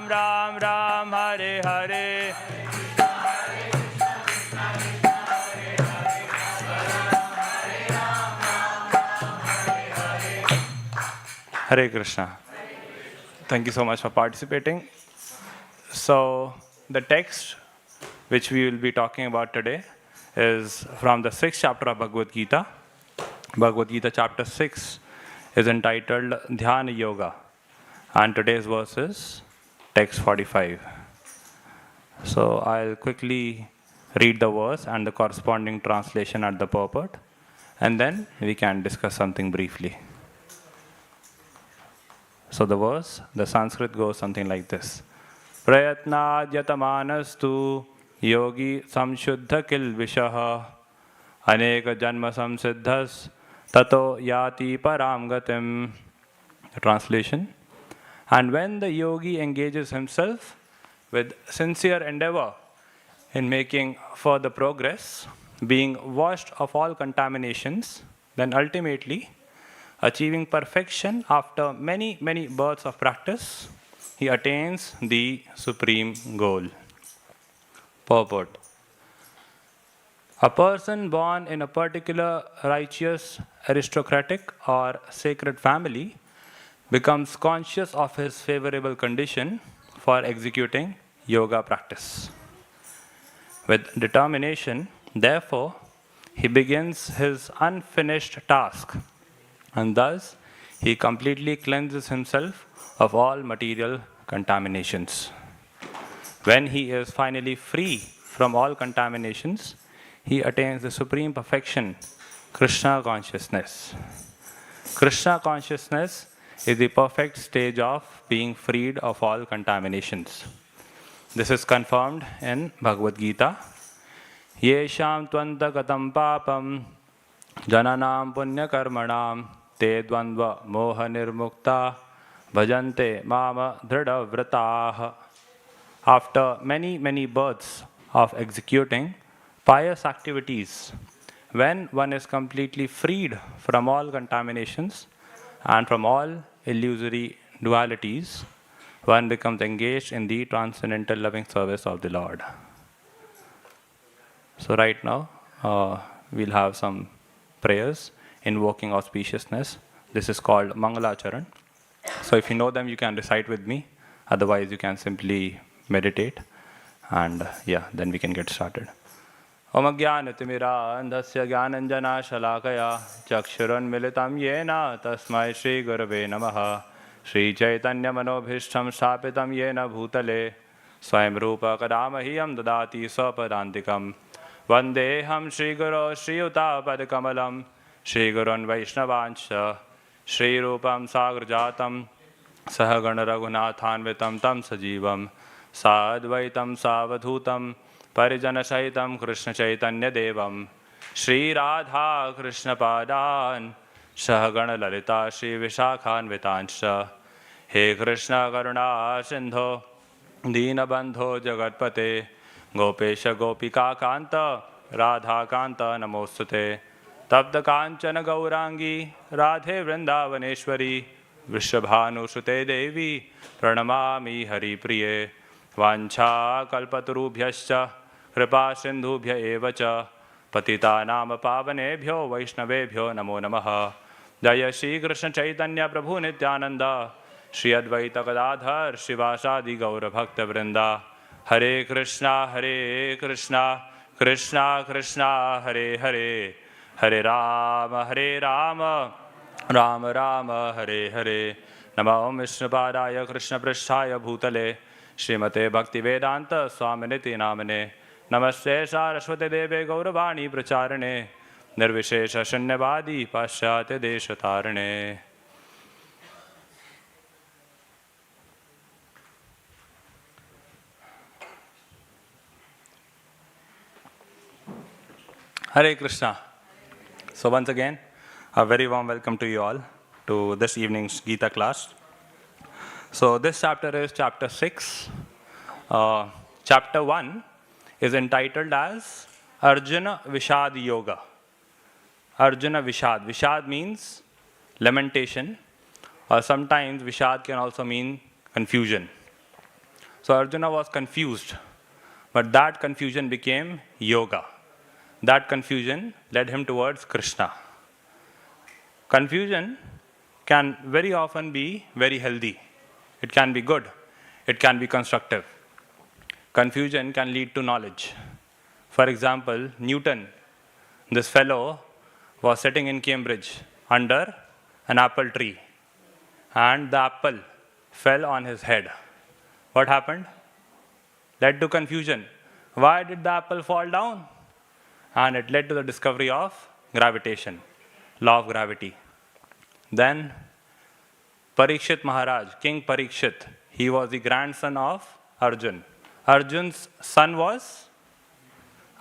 [SPEAKER 3] Ram Ram, Hare Hare. Hare Krishna. Thank you so much for participating. So, the text which we will be talking about today is from the 6th chapter of Bhagavad Gita. Bhagavad Gita chapter 6 is entitled Dhyana Yoga, and today's verse is text 45. So, I'll quickly read the verse and the corresponding translation at the purport, and then we can discuss something briefly. So the verse, the Sanskrit goes something like this. Prayatnad yatamanastu yogi samshuddha kilvishaha aneka janma samsiddhas tato yati param gatim. The translation. And when the yogi engages himself with sincere endeavor in making further progress, being washed of all contaminations, then ultimately achieving perfection after many, many births of practice, he attains the supreme goal. Purport. A person born in a particular righteous, aristocratic, or sacred family becomes conscious of his favorable condition for executing yoga practice. With determination, therefore, he begins his unfinished task, and thus he completely cleanses himself of all material contaminations. When he is finally free from all contaminations, he attains the supreme perfection, Krishna consciousness. Krishna consciousness is the perfect stage of being freed of all contaminations. This is confirmed in Bhagavad Gita. Yesham tvanta gatam papam jananam punya karmanam te dvandva moha nirmukta bhajante mama dhrida vrataah. After many, many births of executing pious activities, when one is completely freed from all contaminations and from all illusory dualities, one becomes engaged in the transcendental loving service of the Lord. So right now, we'll have some prayers invoking auspiciousness. This is called Mangalacharan. So if you know them, you can recite with me. Otherwise, you can simply meditate. And then we can get started. Om Jnanatimira Andhasya Jnananjana Shalakaya Chakshuran Militam Yena Tasmai Shri Gurave Namaha Shri Chaitanya Manobhishtam Stapitam Yena Bhutale Swayam Rupa Kadamahiyam Dadati Swapadantikam Vandeham Shri Guru Shri Uta Padakamalam Shri Gurun Vaishnavancha Shri Rupam Sagrajatam Sahagana Raghunathanvitam Tam Sajivam Sadvaitam Savadhutam Parijana Sahitam Krishna Chaitanya Devam Shri Radha Krishna Padan Sahagana Lalita Shri Vishakhan Vitansha He Krishna Karuna Sindho दीनबन्धो जगत्पते गोपेश गोपिकान्त राधाकान्त नमोस्तुते तप्तकाञ्चन गौरांगी राधे वृन्दावनेश्वरी वृषभानुसुते देवी प्रणमामि हरिप्रिये वाञ्छाकल्पतरुभ्यश्च कृपा सिन्धुभ्य एव च पतितानां पावनेभ्यो वैष्णवेभ्यो नमो नमः। जय श्री कृष्ण चैतन्य प्रभु नित्यानंद श्री अद्वैत गदाधर शिवासादि गौर भक्त वृंदा। हरे कृष्णा कृष्णा कृष्णा हरे हरे हरे राम राम राम हरे हरे। नमो विष्णुपादाय कृष्णपृष्ठाय भूतले श्रीमते भक्तिवेदांत स्वामिनिति नामने। नमस्ते सारस्वती देवे गौरवाणी प्रचारणे निर्विशेष शून्यवादी पाश्चात्य देश तारणे। Hare Krishna. So once again, a very warm welcome to you all to this evening's Gita class. So this chapter is chapter 6. Chapter 1 is entitled as Arjuna Vishad Yoga. Arjuna Vishad. Vishad means lamentation, or sometimes Vishad can also mean confusion. So Arjuna was confused, but that confusion became yoga. That confusion led him towards Krishna. Confusion can very often be very healthy. It can be good. It can be constructive. Confusion can lead to knowledge. For example, Newton, this fellow, was sitting in Cambridge under an apple tree, and the apple fell on his head. What happened? Led to confusion. Why did the apple fall down? And it led to the discovery of gravitation, law of gravity. Then Parikshit Maharaj, King Parikshit, he was the grandson of Arjun. Arjun's son was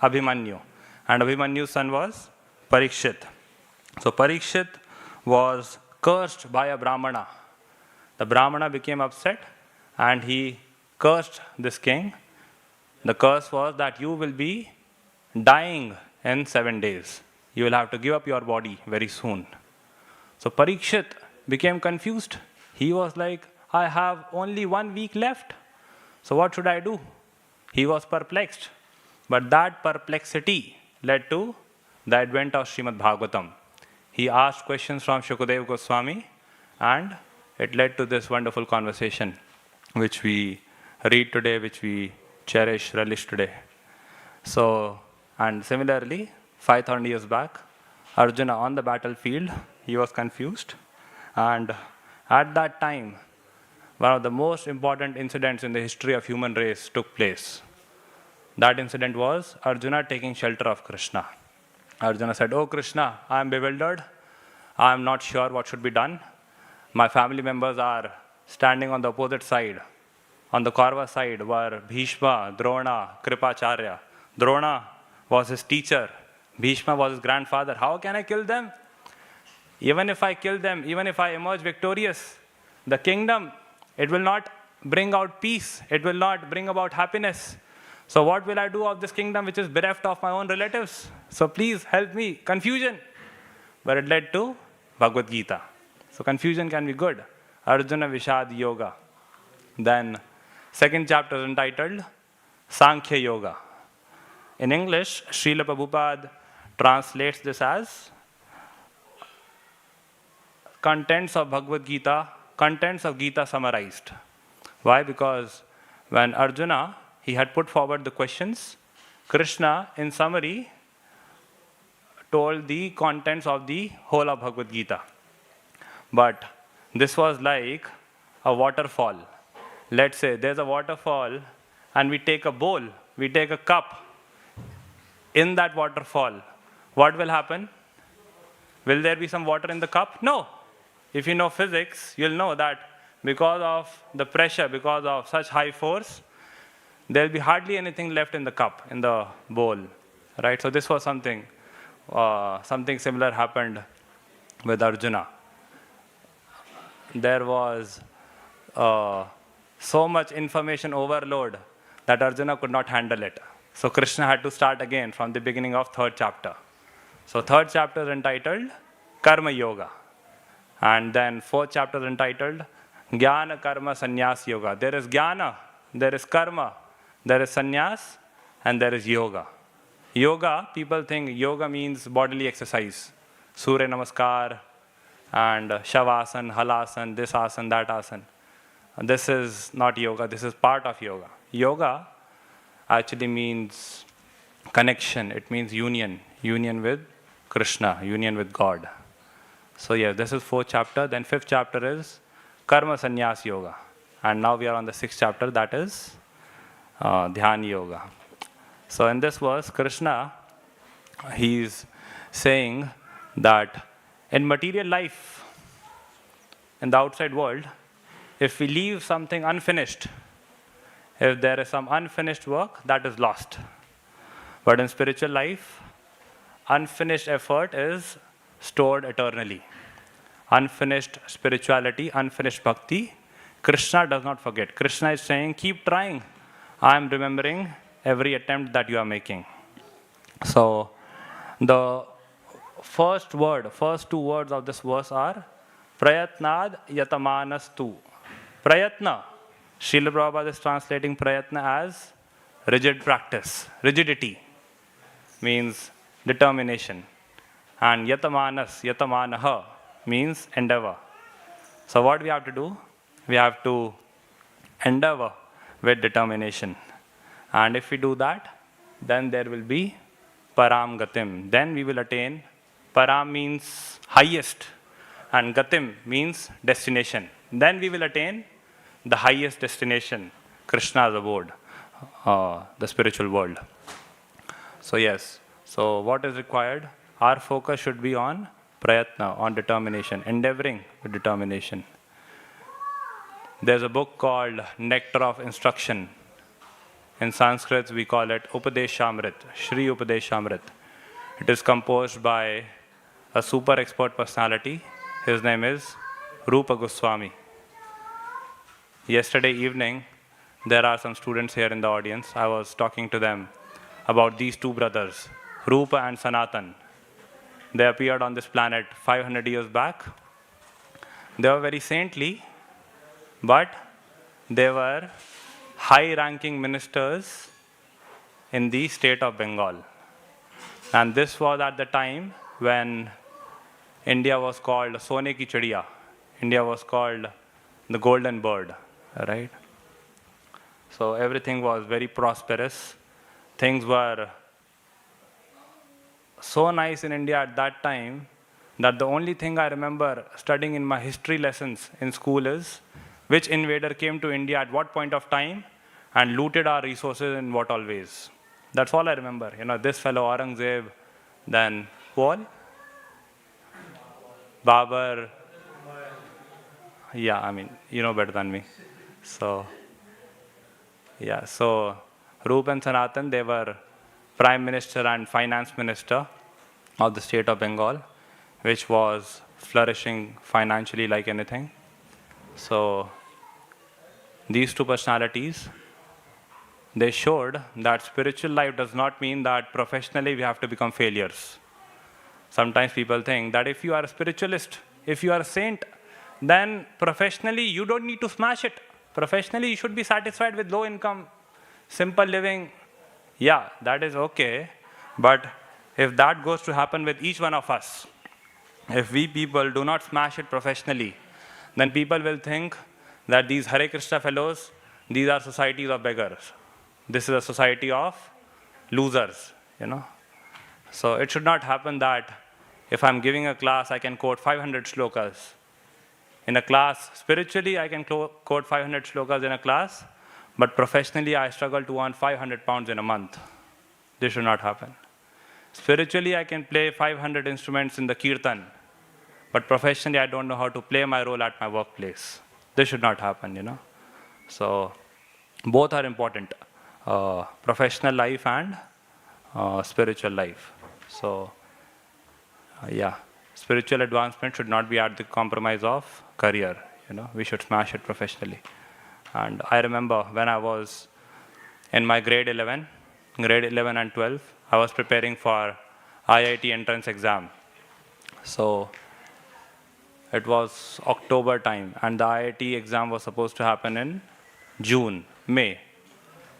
[SPEAKER 3] Abhimanyu, and Abhimanyu's son was Parikshit. So Parikshit was cursed by a Brahmana. The Brahmana became upset and he cursed this king. The curse was that you will be dying in 7 days. You will have to give up your body very soon. So Parikshit became confused. He was like, I have only 1 week left. So what should I do? He was perplexed. But that perplexity led to the advent of Srimad Bhagavatam. He asked questions from Shukadeva Goswami, and it led to this wonderful conversation which we read today, which we cherish, relish today. So, and similarly, 5,000 years back, Arjuna on the battlefield, he was confused. And at that time, one of the most important incidents in the history of human race took place. That incident was Arjuna taking shelter of Krishna. Arjuna said, "Oh Krishna, I am bewildered. I am not sure what should be done. My family members are standing on the opposite side. On the Kaurava side were Bhishma, Drona, Kripacharya. Drona was his teacher. Bhishma was his grandfather. How can I kill them? Even if I kill them, even if I emerge victorious, the kingdom, it will not bring out peace. It will not bring about happiness. So what will I do of this kingdom which is bereft of my own relatives? So please help me." Confusion. But it led to Bhagavad Gita. So confusion can be good. Arjuna Vishad Yoga. Then second chapter is entitled Sankhya Yoga. In English, Srila Prabhupada translates this as contents of Bhagavad Gita, contents of Gita summarized. Why? Because when Arjuna, he had put forward the questions, Krishna, in summary, told the contents of the whole of Bhagavad Gita. But this was like a waterfall. Let's say there's a waterfall and we take a bowl, we take a cup. In that waterfall, what will happen? Will there be some water in the cup? No. If you know physics, you'll know that because of the pressure, because of such high force, there will be hardly anything left in the cup, in the bowl. Right? So this was something similar happened with Arjuna. There was so much information overload that Arjuna could not handle it. So Krishna had to start again from the beginning of third chapter. So third chapter is entitled Karma Yoga. And then fourth chapter is entitled Jnana Karma Sannyas Yoga. There is jnana, there is karma, there is sannyas, and there is yoga. Yoga, people think yoga means bodily exercise. Surya Namaskar and Shavasana, Halasana, this asana, that asana. This is not yoga, this is part of yoga. Yoga actually means connection, it means union. Union with Krishna, union with God. So yeah, this is fourth chapter. Then fifth chapter is Karma Sannyas Yoga. And now we are on the sixth chapter, that is Dhyan Yoga. So in this verse, Krishna, he's saying that in material life, in the outside world, if we leave something unfinished, if there is some unfinished work, that is lost. But in spiritual life, unfinished effort is stored eternally. Unfinished spirituality, unfinished bhakti, Krishna does not forget. Krishna is saying, keep trying. I am remembering every attempt that you are making. So, the first two words of this verse are Prayatnad Yatamanastu. Prayatna. Srila Prabhupada is translating Prayatna as rigid practice. Rigidity means determination. And Yatamanaha means endeavor. So what we have to do? We have to endeavor with determination. And if we do that, then there will be Param Gatim. Then we will attain. Param means highest, and Gatim means destination. Then we will attain the highest destination, Krishna's abode, the spiritual world. So yes, so what is required? Our focus should be on prayatna, on determination, endeavoring with determination. There's a book called Nectar of Instruction. In Sanskrit, we call it Upadeshamrit, Shri Upadeshamrit. It is composed by a super expert personality. His name is Rupa Goswami. Yesterday evening, there are some students here in the audience. I was talking to them about these two brothers, Rupa and Sanatan. They appeared on this planet 500 years back. They were very saintly, but they were high-ranking ministers in the state of Bengal. And this was at the time when India was called Sone ki Chidiya. India was called the golden bird, right? So everything was very prosperous. Things were so nice in India at that time that the only thing I remember studying in my history lessons in school is which invader came to India at what point of time and looted our resources in what all ways. That's all I remember. You know, this fellow Aurangzeb, then who all? Babur. Yeah, I mean, you know better than me. So, yeah, so Rup and Sanatan, they were Prime Minister and Finance Minister of the state of Bengal, which was flourishing financially like anything. So, these two personalities, they showed that spiritual life does not mean that professionally we have to become failures. Sometimes people think that if you are a spiritualist, if you are a saint, then professionally you don't need to smash it. Professionally you should be satisfied with low income, simple living. Yeah, that is okay. But if that goes to happen with each one of us, if we people do not smash it professionally, then people will think that these Hare Krishna fellows, these are societies of beggars. This is a society of losers, you know. So it should not happen that if I'm giving a class, I can quote 500 shlokas. In a class, spiritually, I can quote 500 shlokas in a class, but professionally, I struggle to earn 500 pounds in a month. This should not happen. Spiritually, I can play 500 instruments in the kirtan, but professionally, I don't know how to play my role at my workplace. This should not happen, you know. So both are important, professional life and spiritual life. So yeah, spiritual advancement should not be at the compromise of career, you know. We should smash it professionally. And I remember when I was in my grade 11 and 12, I was preparing for IIT entrance exam. So it was October time, and the IIT exam was supposed to happen in May.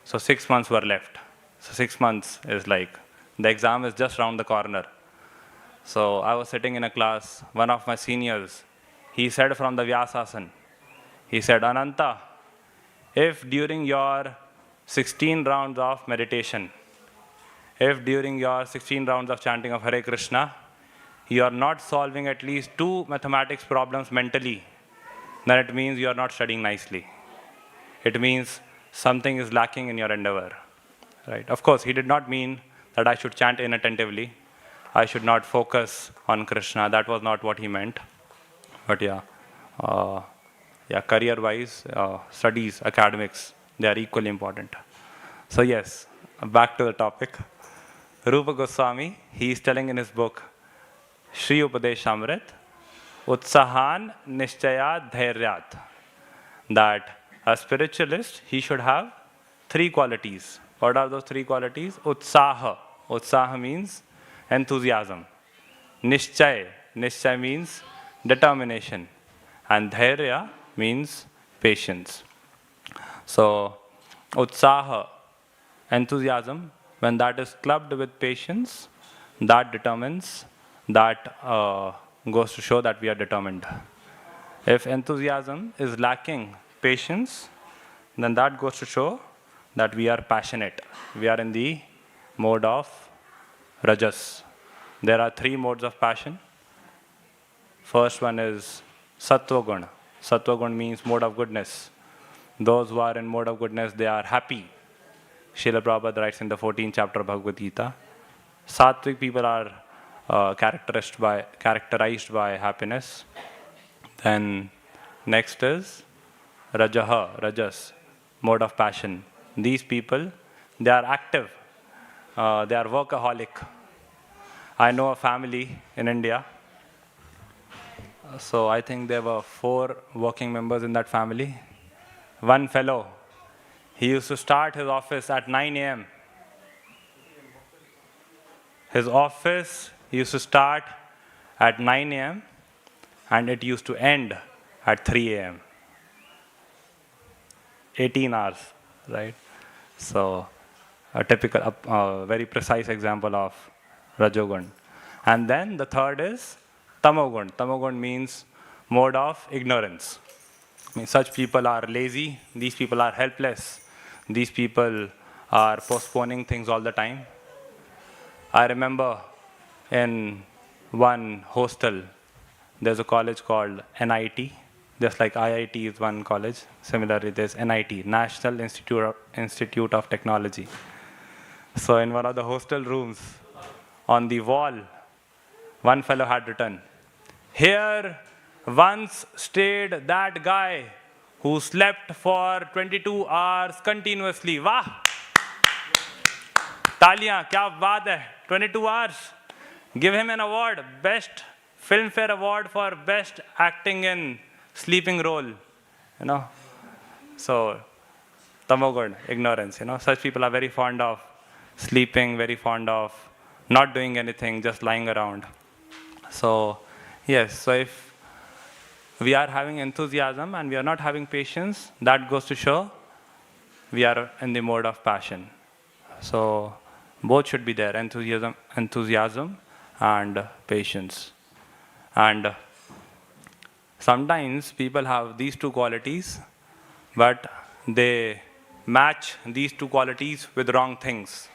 [SPEAKER 3] So 6 months were left. So 6 months is like, the exam is just around the corner. So I was sitting in a class, one of my seniors, he said from the Vyasasana, he said, Ananta, if during your 16 rounds of meditation, if during your 16 rounds of chanting of Hare Krishna, you are not solving at least 2 mathematics problems mentally, then it means you are not studying nicely. It means something is lacking in your endeavor. Right? Of course, he did not mean that I should chant inattentively. I should not focus on Krishna. That was not what he meant. But career-wise, studies, academics, they are equally important. So yes, back to the topic. Rupa Goswami, he is telling in his book, Shri Upadeshamrit, Utsahan Nishchayat Dhairyat, that a spiritualist, he should have 3 qualities. What are those 3 qualities? Utsaha. Utsaha means enthusiasm. Nishchay. Nishchay means determination. And dhairya means patience. So, utsaha, enthusiasm, when that is clubbed with patience, that determines, that goes to show that we are determined. If enthusiasm is lacking patience, then that goes to show that we are passionate. We are in the mode of rajas. There are 3 modes of passion. First one is sattva guna. Sattva guna means mode of goodness. Those who are in mode of goodness, they are happy. Srila Prabhupada writes in the 14th chapter of Bhagavad Gita, Sattvic people are characterized by happiness. Then next is rajas, mode of passion. These people, they are active. They are workaholic. I know a family in India. So I think there were 4 working members in that family. One fellow, he used to start his office at 9 a.m. His office used to start at 9 a.m. and it used to end at 3 a.m. 18 hours, right? So a typical, very precise example of Rajogun. And then the third is Tamogun. Tamogun means mode of ignorance. I mean, such people are lazy, these people are helpless, these people are postponing things all the time. I remember in one hostel, there's a college called NIT. Just like IIT is one college, similarly there's NIT, National Institute of Technology. So in one of the hostel rooms, on the wall, one fellow had written, "Here once stayed that guy who slept for 22 hours continuously." Wah! Taliyan, kya baat hai? 22 hours. Give him an award, Best Filmfare Award for Best Acting in Sleeping Role. You know. So, tamogun, ignorance. You know, such people are very fond of sleeping, very fond of not doing anything, just lying around. So, yes. So if we are having enthusiasm and we are not having patience, that goes to show we are in the mode of passion. So both should be there, enthusiasm and patience. And sometimes people have these 2 qualities, but they match these 2 qualities with wrong things.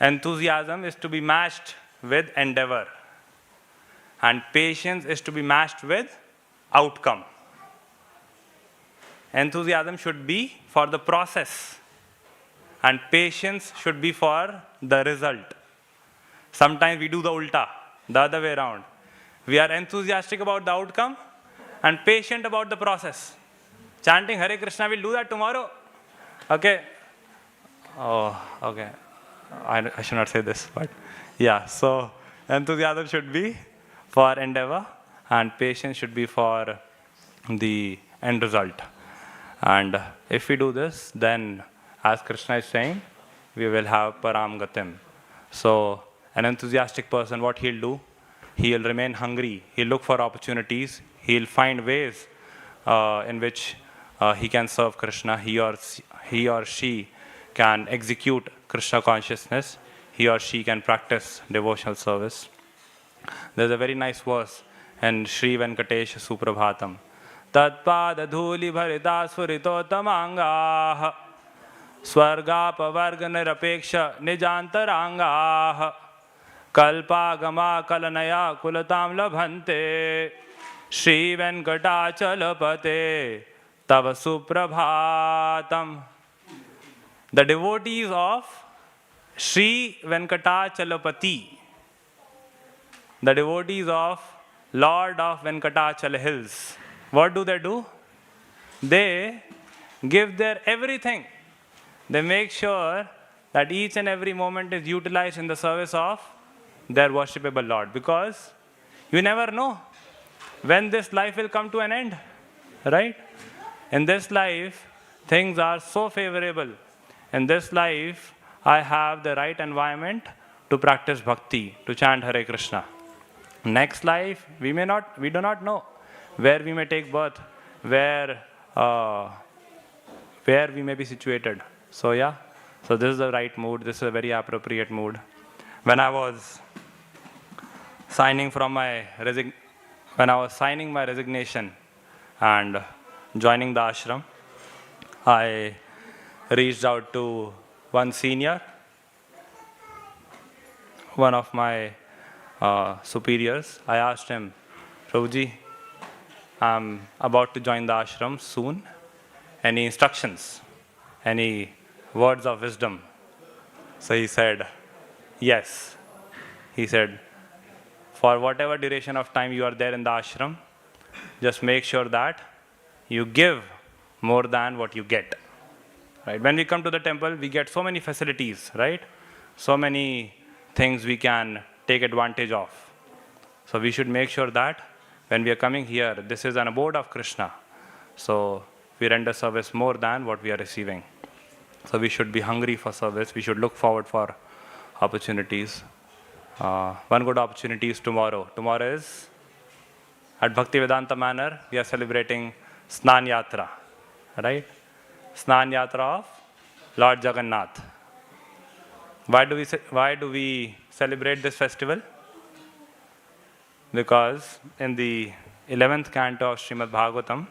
[SPEAKER 3] Enthusiasm is to be matched with endeavor, and patience is to be matched with outcome. Enthusiasm should be for the process, and patience should be for the result. Sometimes we do the ulta, the other way around. We are enthusiastic about the outcome and patient about the process. Chanting Hare Krishna, we'll do that tomorrow. Okay. Oh, okay. I should not say this, but yeah. So enthusiasm should be for endeavor and patience should be for the end result. And if we do this, then as Krishna is saying, we will have param gatim. So an enthusiastic person, what he'll do, he'll remain hungry, he'll look for opportunities, he'll find ways in which he can serve Krishna, he or she can execute Krishna consciousness, he or she can practice devotional service. There's a very nice verse in Sri Venkatesh Suprabhatam. Tatpada dhuli bharita sfuritotamangaah swargapavarga nirapeksha nijantarangaah kalpagama kalanaya kulatam labhante Shri Venkatachalapate tava suprabhatam. The devotees of Shri Venkatachalapati, the devotees of Lord of Venkatachala Hills, what do? They give their everything. They make sure that each and every moment is utilized in the service of their worshipable Lord, because you never know when this life will come to an end, right? In this life, things are so favorable. In this life, I have the right environment to practice bhakti, to chant Hare Krishna. Next life, we do not know where we may take birth, where we may be situated. So yeah, so this is the right mood. This is a very appropriate mood. When I was signing my resignation and joining the ashram, I reached out to one senior, one of my superiors. I asked him, Prabhuji, I'm about to join the ashram soon. Any instructions? Any words of wisdom? So he said, yes. He said, for whatever duration of time you are there in the ashram, just make sure that you give more than what you get. Right? When we come to the temple, we get so many facilities, right? So many things we can take advantage of. So we should make sure that when we are coming here, this is an abode of Krishna. So we render service more than what we are receiving. So we should be hungry for service. We should look forward for opportunities. One good opportunity is tomorrow. Tomorrow is at Bhaktivedanta Manor, we are celebrating Snan Yatra, right? Snan Yatra of Lord Jagannath. Why do we celebrate this festival? Because in the 11th canto of Srimad Bhagavatam,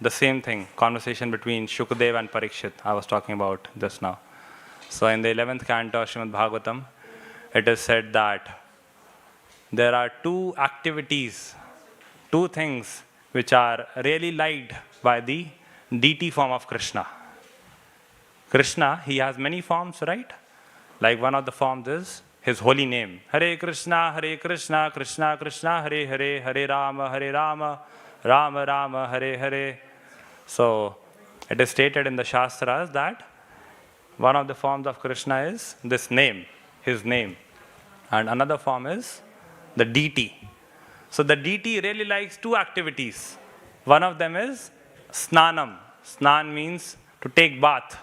[SPEAKER 3] the same thing, conversation between Shukadeva and Parikshit, I was talking about just now. So in the 11th canto of Srimad Bhagavatam, it is said that there are two activities, two things which are really liked by the deity form of Krishna. Krishna, he has many forms, right? Like one of the forms is his holy name. Hare Krishna, Krishna Krishna, Hare Hare, Hare Rama, Rama Rama, Hare Hare. So it is stated in the Shastras that one of the forms of Krishna is this name, his name. And another form is the deity. So the deity really likes two activities. One of them is snanam. Snan means to take bath.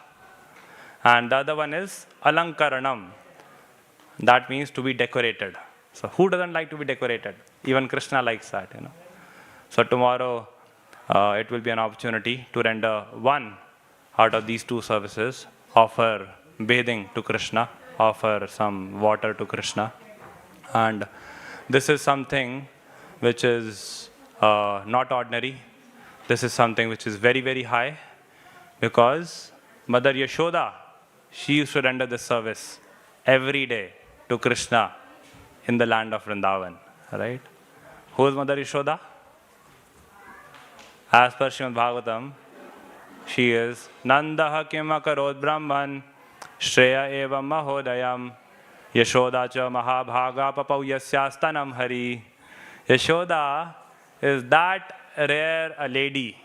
[SPEAKER 3] And the other one is alankaranam. That means to be decorated. So who doesn't like to be decorated? Even Krishna likes that, you know. So tomorrow it will be an opportunity to render one out of these two services. Offer bathing to Krishna, offer some water to Krishna. And this is something which is not ordinary. This is something which is very, very high, because Mother Yashoda, she used to render this service every day to Krishna in the land of Vrindavan, right? Who is Mother Yashoda? As per Srimad Bhagavatam, she is Nandaha Kimakarod Brahman Shreya Eva Mahodayam Yashoda Cha Mahabhaga Papau Yasyastanam Hari. Yashoda is that rare a lady.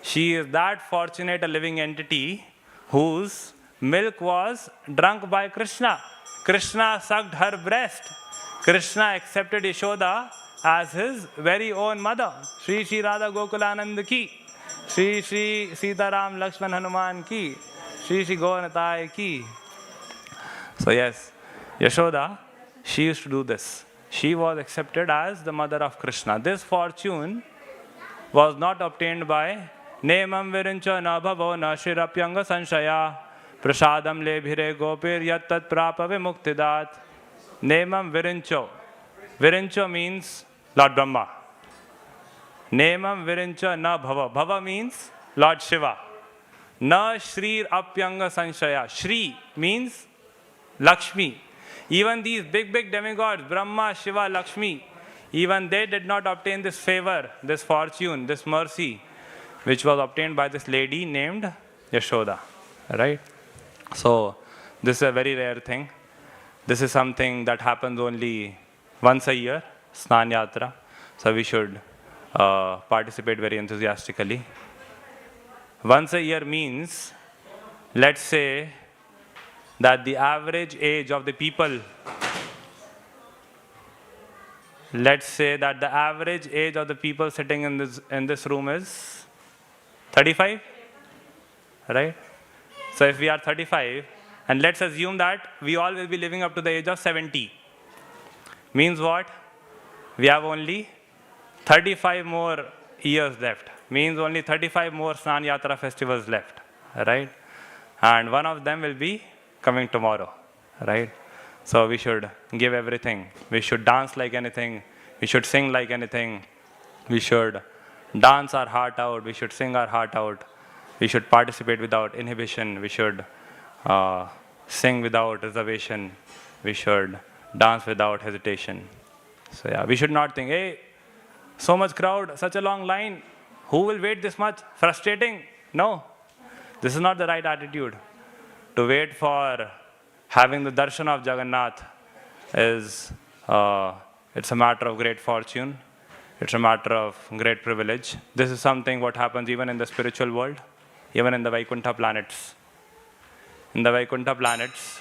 [SPEAKER 3] She is that fortunate a living entity whose milk was drunk by Krishna. Krishna sucked her breast. Krishna accepted Yashoda as his very own mother. Shri Shri Radha Gokulanand ki, Shri Shri Sitaram Lakshman Hanuman ki, Shri Shri Gauranatai ki. So yes, Yashoda, she used to do this. She was accepted as the mother of Krishna. This fortune was not obtained by Nemam Virincha na bhavo na shirapyanga sanshaya prasadam lebhire gopir yat tat prapa vimuktidat. Nemam Virincho. Virincho means Lord Brahma. Nemam Virincha na bhava. Bhava means Lord Shiva. Na shrir apyanga sanshaya. Shri means Lakshmi. Even these big demigods, Brahma, Shiva, Lakshmi, even they did not obtain this favor, this fortune, this mercy, which was obtained by this lady named Yashoda. Right? So, this is a very rare thing. This is something that happens only once a year, Snan Yatra. So, we should participate very enthusiastically. Once a year means, let's say, that the average age of the people, sitting in this room is 35, right? So if we are 35, and let's assume that we all will be living up to the age of 70, means what? We have only 35 more years left, means only 35 more Snan Yatra festivals left, right? And one of them will be coming tomorrow, right? So we should give everything. We should dance like anything. We should sing like anything. We should dance our heart out. We should sing our heart out. We should participate without inhibition. We should sing without reservation. We should dance without hesitation. So yeah, we should not think, hey, so much crowd, such a long line. Who will wait this much? Frustrating. No, this is not the right attitude. To wait for having the darshan of Jagannath is, it's a matter of great fortune. It's a matter of great privilege. This is something what happens even in the spiritual world, even in the Vaikuntha planets. In the Vaikuntha planets,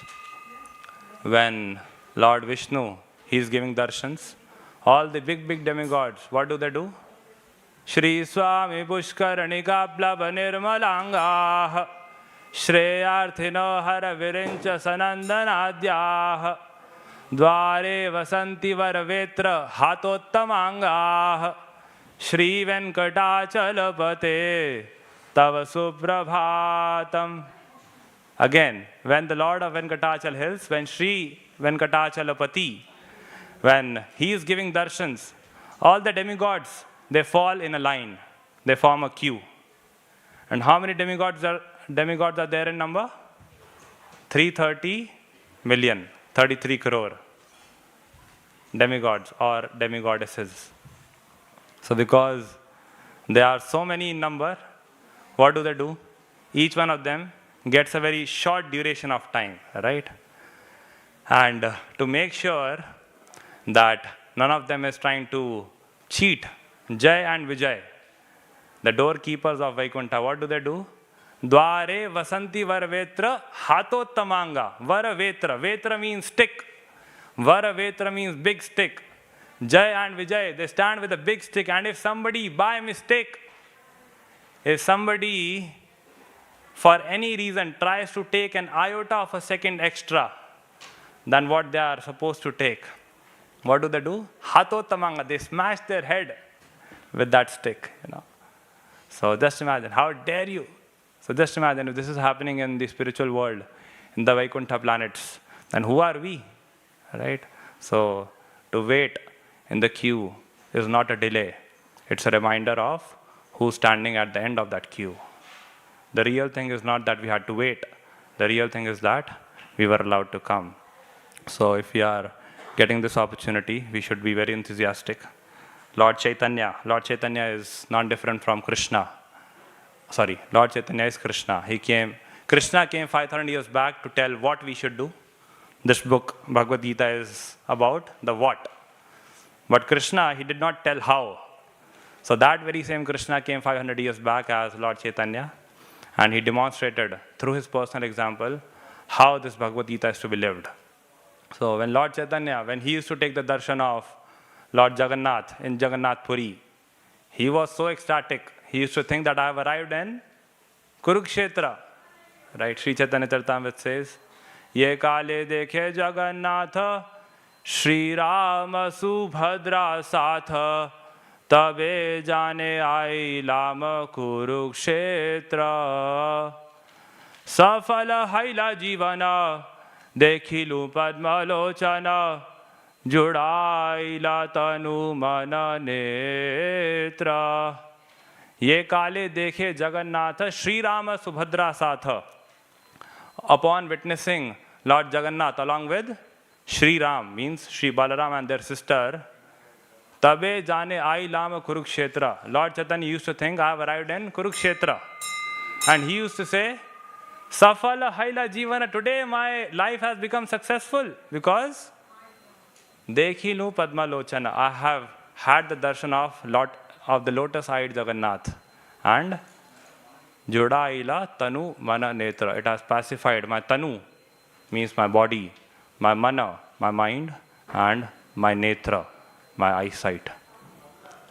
[SPEAKER 3] when Lord Vishnu, he is giving darshans, all the big demigods, what do? Shri Swami Pushkaranika Plava Nirmalanga Shreyarthino Hara Virincha Sanandanadyah Dware Vasanti Varavetra Hatottamanga Shri Venkatachalapate Tava Suprabhatam. Again, when the Lord of Venkatachal Hills, when Shri Venkatachalapati, when he is giving darshans, all the demigods, they fall in a line. They form a queue. And how many demigods are there in number? 330 million, 33 crore demigods or demigoddesses. So because there are so many in number, what do? Each one of them gets a very short duration of time, right? And to make sure that none of them is trying to cheat, Jai and Vijay, the doorkeepers of Vaikuntha, what do? Dware Vasanti Varavetra Hatottamanga. Varavetra. Vetra means stick. Varavetra means big stick. Jai and Vijay, they stand with a big stick. And if somebody by mistake, for any reason tries to take an iota of a second extra than what they are supposed to take, what do? Hatottamanga. They smash their head with that stick, So just imagine, how dare you? So just imagine if this is happening in the spiritual world, in the Vaikuntha planets, then who are we, right? So to wait in the queue is not a delay. It's a reminder of who's standing at the end of that queue. The real thing is not that we had to wait. The real thing is that we were allowed to come. So if we are getting this opportunity, we should be very enthusiastic. Lord Chaitanya is not different from Krishna. Sorry, Lord Chaitanya is Krishna. Krishna came 5,000 years back to tell what we should do. This book, Bhagavad Gita, is about the what. But Krishna, he did not tell how. So that very same Krishna came 500 years back as Lord Chaitanya, and he demonstrated through his personal example how this Bhagavad Gita is to be lived. So when Lord Chaitanya, when he used to take the darshan of Lord Jagannath in Jagannath Puri. He was so ecstatic. He used to think that I have arrived in Kurukshetra. Right? Sri Chaitanya Charitamrita says, Ye kale dekhe Jagannatha, Shri Rama Subhadra Satha, Tabe jane ai lama Kurukshetra. Safala haila jivana, dekhilu padmalochana, judaila tanu mana netra. Ye kale dekhe Jagannatha, Shri Rama Subhadra Satha. Upon witnessing Lord Jagannath along with Shri Ram, means Shri Balaram and their sister, Tabe jane ai lama Kurukshetra. Lord Chaitanya used to think, I have arrived in Kurukshetra. And he used to say, Safala haila jivana, today my life has become successful because Dekhilu Padma Lochana, I have had the darshan of the lotus-eyed Jagannath. And Judaila Tanu Mana Netra, it has pacified my Tanu, means my body, my Mana, my mind, and my Netra, my eyesight.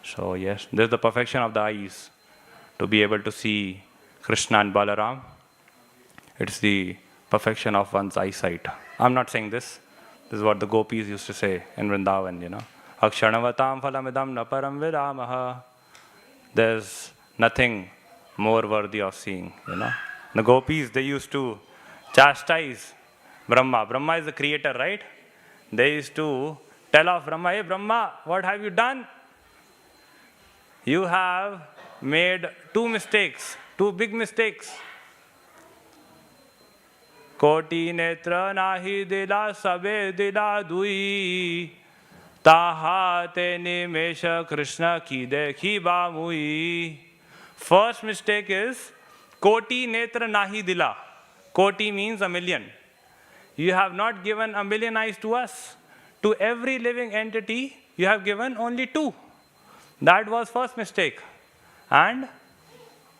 [SPEAKER 3] So yes, this is the perfection of the eyes, to be able to see Krishna and Balaram. It's the perfection of one's eyesight. I'm not saying this. This is what the gopis used to say in Vrindavan, Akshanavatam phalamidam naparam vidamaha. There's nothing more worthy of seeing, The gopis, they used to chastise Brahma. Brahma is the creator, right? They used to tell off Brahma, hey Brahma, what have you done? You have made two big mistakes. Koti netra nahi dila sabe dila dui, taha te nimesha Krishna ki dekhi bamui. First mistake is Koti netra nahi dila. Koti means a million. You have not given a million eyes to us. To every living entity, you have given only two. That was first mistake. And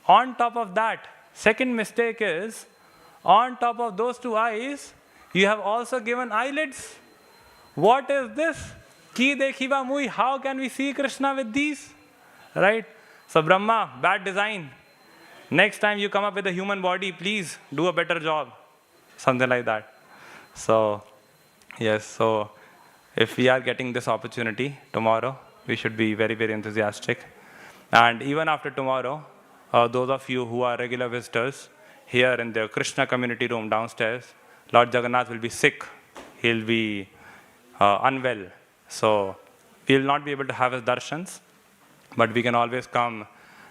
[SPEAKER 3] on top of that, second mistake is, on top of those two eyes, you have also given eyelids. What is this? Ki dekhiva mui. How can we see Krishna with these? Right? So Brahma, bad design. Next time you come up with a human body, please do a better job. Something like that. So, yes, so if we are getting this opportunity tomorrow, we should be very, very enthusiastic. And even after tomorrow, those of you who are regular visitors, here in the Krishna community room downstairs, Lord Jagannath will be sick. He'll be unwell. So we will not be able to have his darshans, but we can always come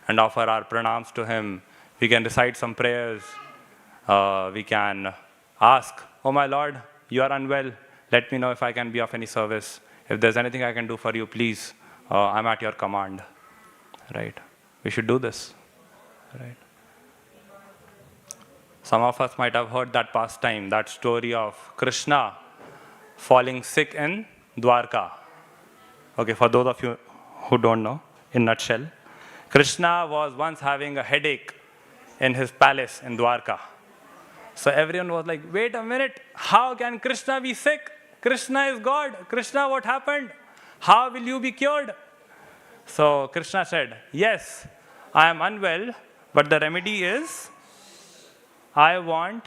[SPEAKER 3] and offer our pranams to him. We can recite some prayers. We can ask, oh my Lord, you are unwell. Let me know if I can be of any service. If there's anything I can do for you, please, I'm at your command. Right? We should do this. Right? Some of us might have heard that pastime, that story of Krishna falling sick in Dwarka. Okay, for those of you who don't know, in a nutshell, Krishna was once having a headache in his palace in Dwarka. So everyone was like, wait a minute, how can Krishna be sick? Krishna is God. Krishna, what happened? How will you be cured? So Krishna said, yes, I am unwell, but the remedy is, I want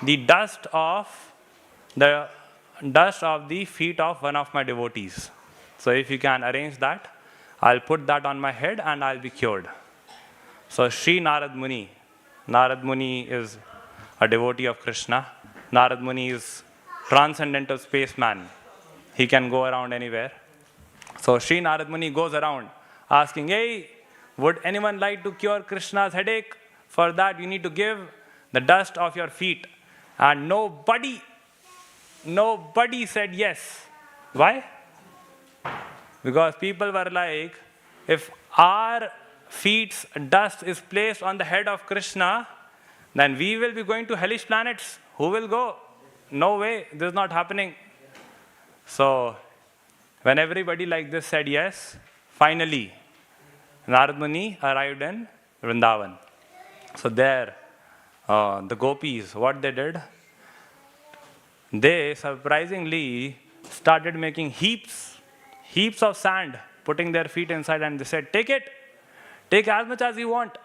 [SPEAKER 3] the dust of the feet of one of my devotees. So if you can arrange that, I'll put that on my head and I'll be cured. So Sri Narad Muni is a devotee of Krishna. Narad Muni is transcendental spaceman. He can go around anywhere. So Sri Narad Muni goes around asking, hey, would anyone like to cure Krishna's headache? For that you need to give the dust of your feet. And nobody said yes. Why? Because people were like, if our feet's dust is placed on the head of Krishna, then we will be going to hellish planets. Who will go? No way, this is not happening. So, when everybody like this said yes, finally, Narad Muni arrived in Vrindavan. So there, the gopis, what they did, they surprisingly started making heaps heaps of sand, putting their feet inside, and they said, take it. Take as much as you want.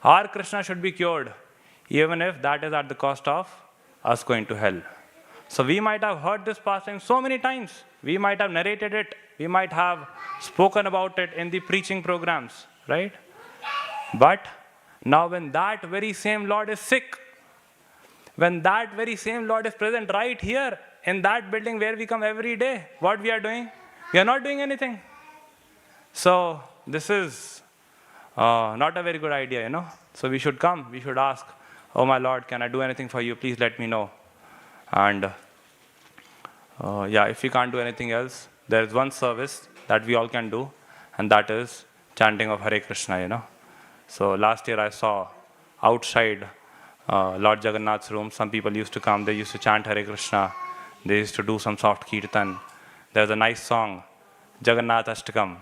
[SPEAKER 3] Our Krishna should be cured, even if that is at the cost of us going to hell. So we might have heard this pastime so many times. We might have narrated it. We might have spoken about it in the preaching programs, right? But now when that very same Lord is sick, when that very same Lord is present right here in that building where we come every day, what we are doing? We are not doing anything. So this is not a very good idea, So we should come, we should ask, oh my Lord, can I do anything for you? Please let me know. And if we can't do anything else, there is one service that we all can do, and that is chanting of Hare Krishna, So last year I saw outside Lord Jagannath's room, some people used to come, they used to chant Hare Krishna, they used to do some soft kirtan. There's a nice song, Jagannath Ashtakam,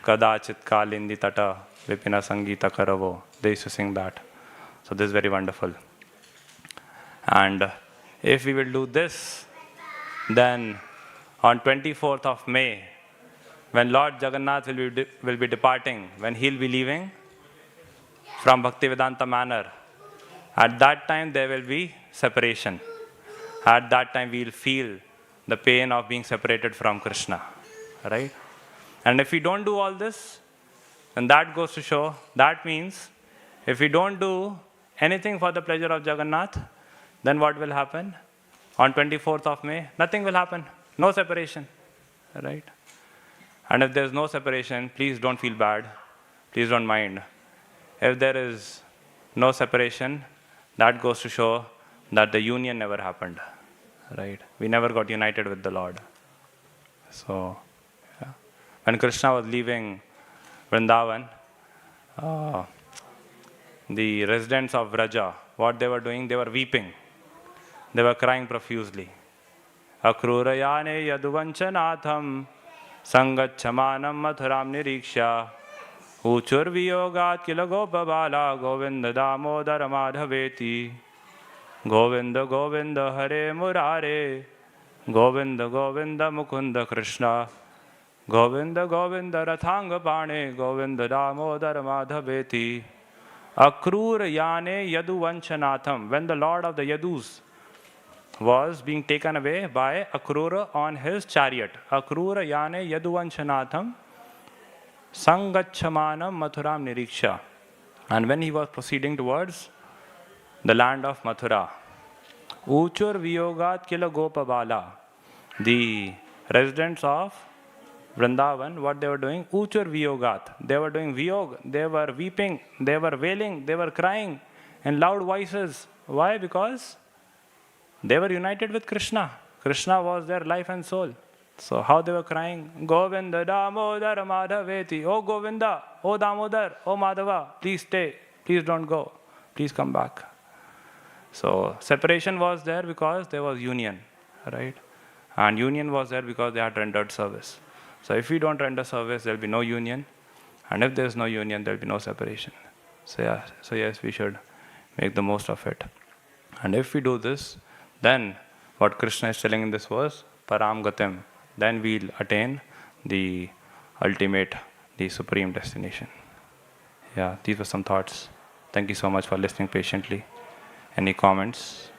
[SPEAKER 3] Kadachit Kalindi Tata, Vipina Sangita Karavo. They used to sing that. So this is very wonderful. And if we will do this, then on 24th of May, when Lord Jagannath will be departing, when he'll be leaving from Bhaktivedanta Manor, at that time there will be separation. At that time we'll feel the pain of being separated from Krishna, right? And if we don't do all this, then that goes to show, that means if we don't do anything for the pleasure of Jagannath, then what will happen? On 24th of May, nothing will happen. No separation, right? And if there is no separation, please don't feel bad. Please don't mind. If there is no separation, that goes to show that the union never happened, right? We never got united with the Lord. So, when Krishna was leaving Vrindavan, the residents of Vraja, what they were doing, they were weeping. They were crying profusely. Akrurayane yaduvanchanatham sangacchamanam mathuram niriksha uchur viyogat kilagopabala govinda damodara madhaveti govinda govinda hare murare govinda govinda mukunda krishna govinda govinda rathanga pane govinda damodara madhaveti. Akrurayane yaduvanchanatham. When the Lord of the Yadus was being taken away by Akrura on his chariot. Akrura yane yaduvanchanatham sangacchamanam mathuram niriksha. And when he was proceeding towards the land of Mathura, uchur viyogat kila gopabala. The residents of Vrindavan, what they were doing? Uchur viyogat. They were doing viyog. They were weeping. They were wailing. They were crying in loud voices. Why? Because they were united with Krishna. Krishna was their life and soul. So how they were crying? Govinda Damodar Madhaveti. Oh Govinda, oh Damodar, oh Madhava, please stay. Please don't go. Please come back. So separation was there because there was union, right? And union was there because they had rendered service. So if we don't render service, there will be no union. And if there is no union, there will be no separation. So yes, we should make the most of it. And if we do this, then what Krishna is telling in this verse, Param Gatim, then we'll attain the ultimate, the supreme destination. Yeah, these were some thoughts. Thank you so much for listening patiently. Any comments,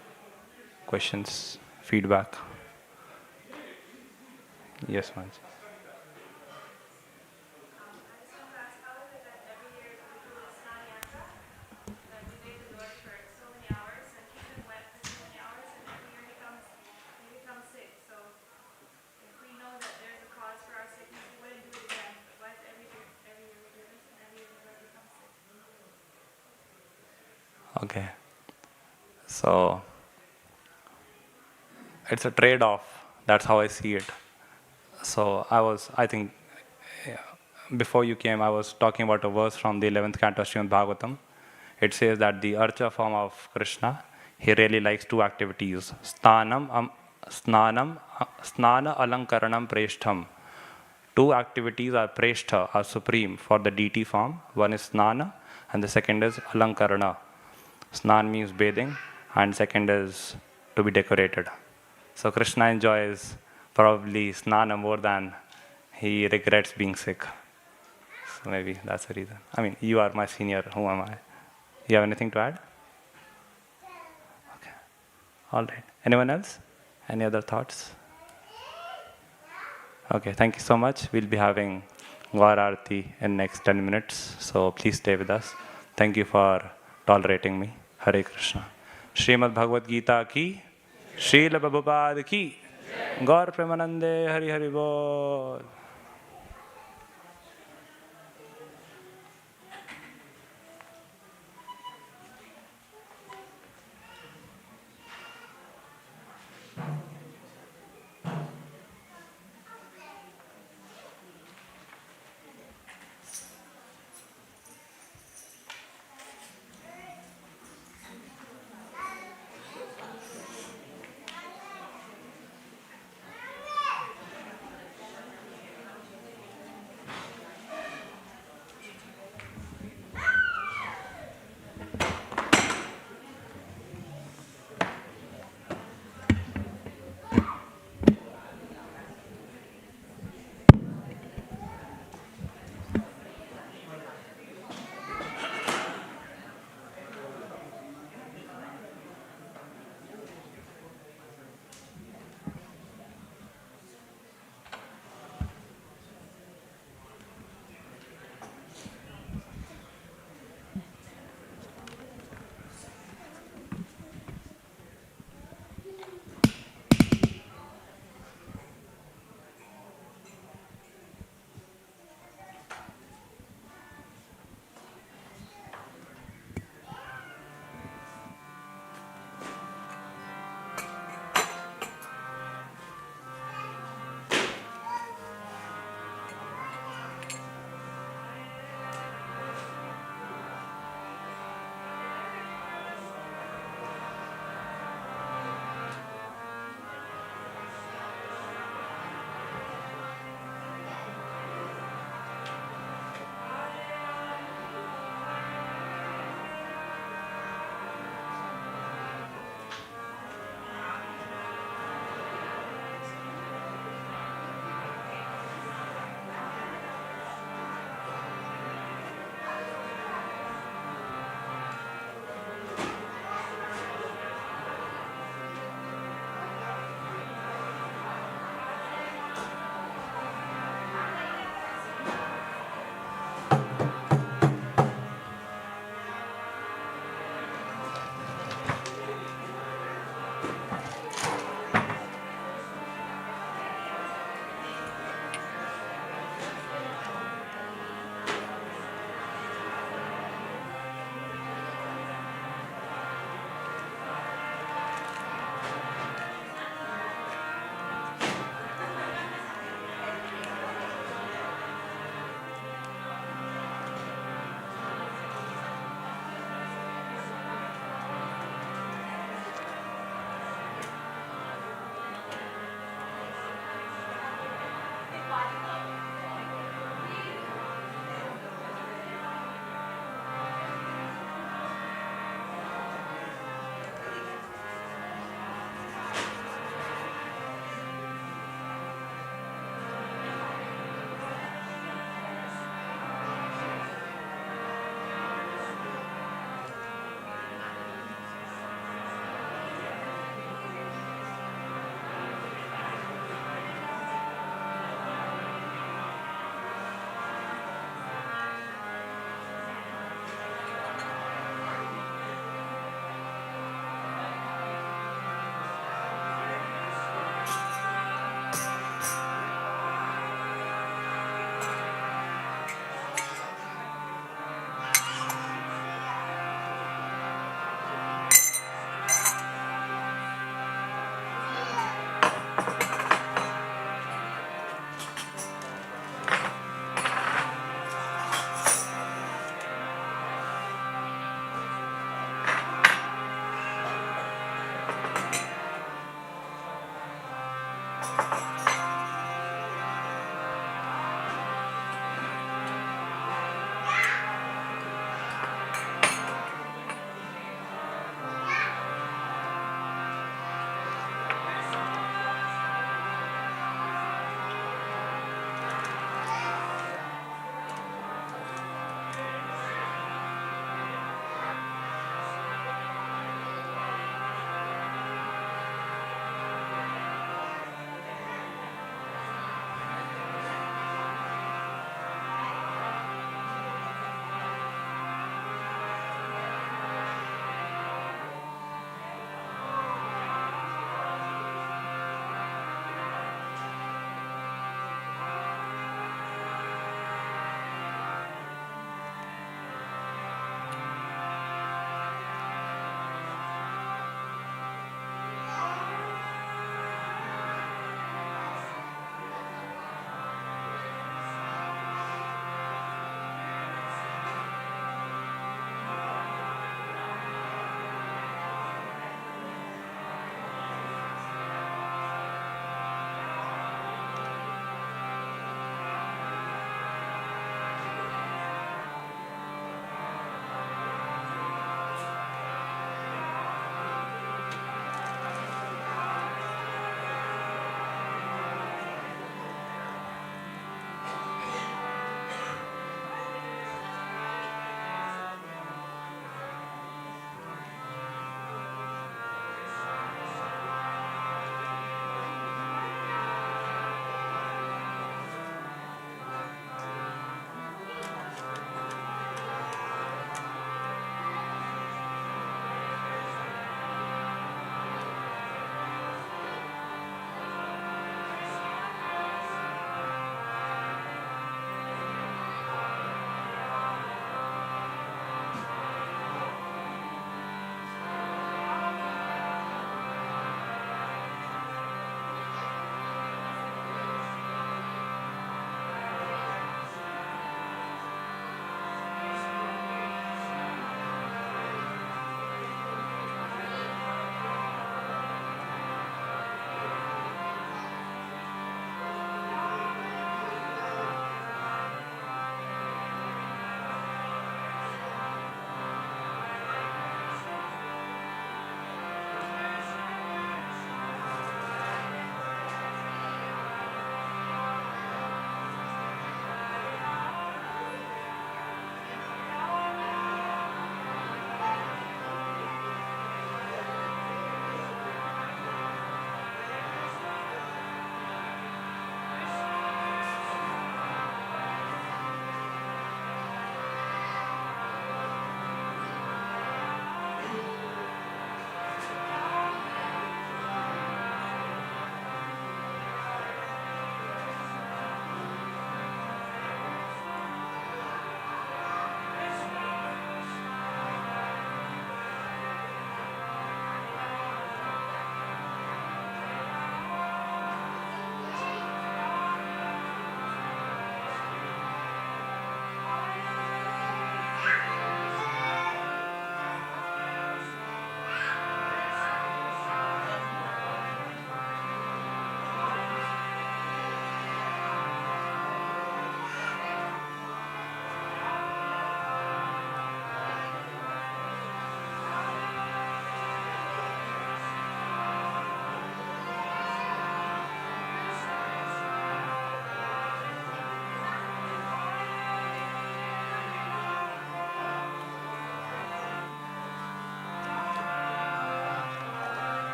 [SPEAKER 3] questions, feedback? Yes, Manji. Okay. So, it's a trade-off. That's how I see it. So, I think, before you came, I was talking about a verse from the 11th canto of Srimad Bhagavatam. It says that the Archa form of Krishna, he really likes two activities. Snana alankaranam preshtham. Two activities are preshtha, are supreme for the deity form. One is snana and the second is alankarana. Snan means bathing, and second is to be decorated. So Krishna enjoys probably snana more than he regrets being sick. So maybe that's the reason. I mean, you are my senior. Who am I? You have anything to add? Okay. All right. Anyone else? Any other thoughts? Okay. Thank you so much. We'll be having Gaur Aarti in next 10 minutes. So please stay with us. Thank you for tolerating me. Hare Krishna. Srimad Bhagavad Gita ki, Srila Prabhupada ki, Gaur Premanande Hari Hari Bol.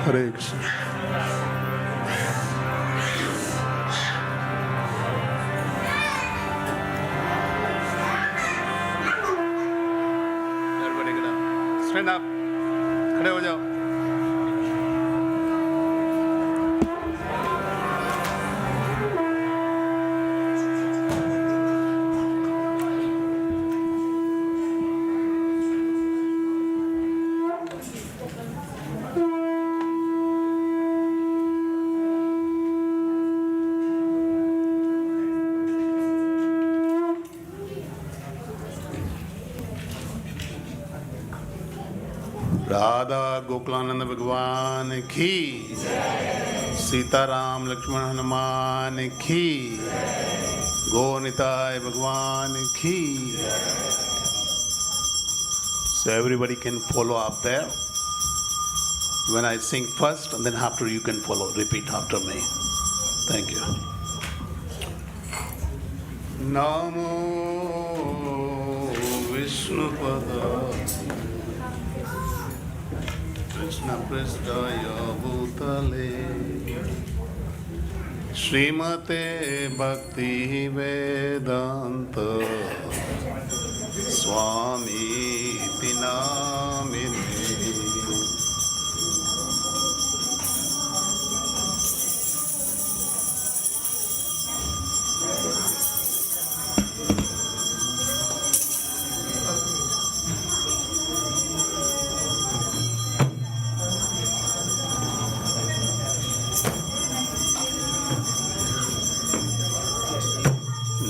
[SPEAKER 4] Hare Krishna. Everybody get up. Stand up. खड़े हो जाओ. राधा गोकुलानंद भगवान की, सीताराम लक्ष्मण हनुमान की, गोनिताय भगवान की. So everybody can follow up there. When I sing first, and then after you can follow. Repeat after me. Thank you. Namo Vishnupada Krishna Prasthaya Bhutale Srimate Bhaktivedanta Swami Tinamine.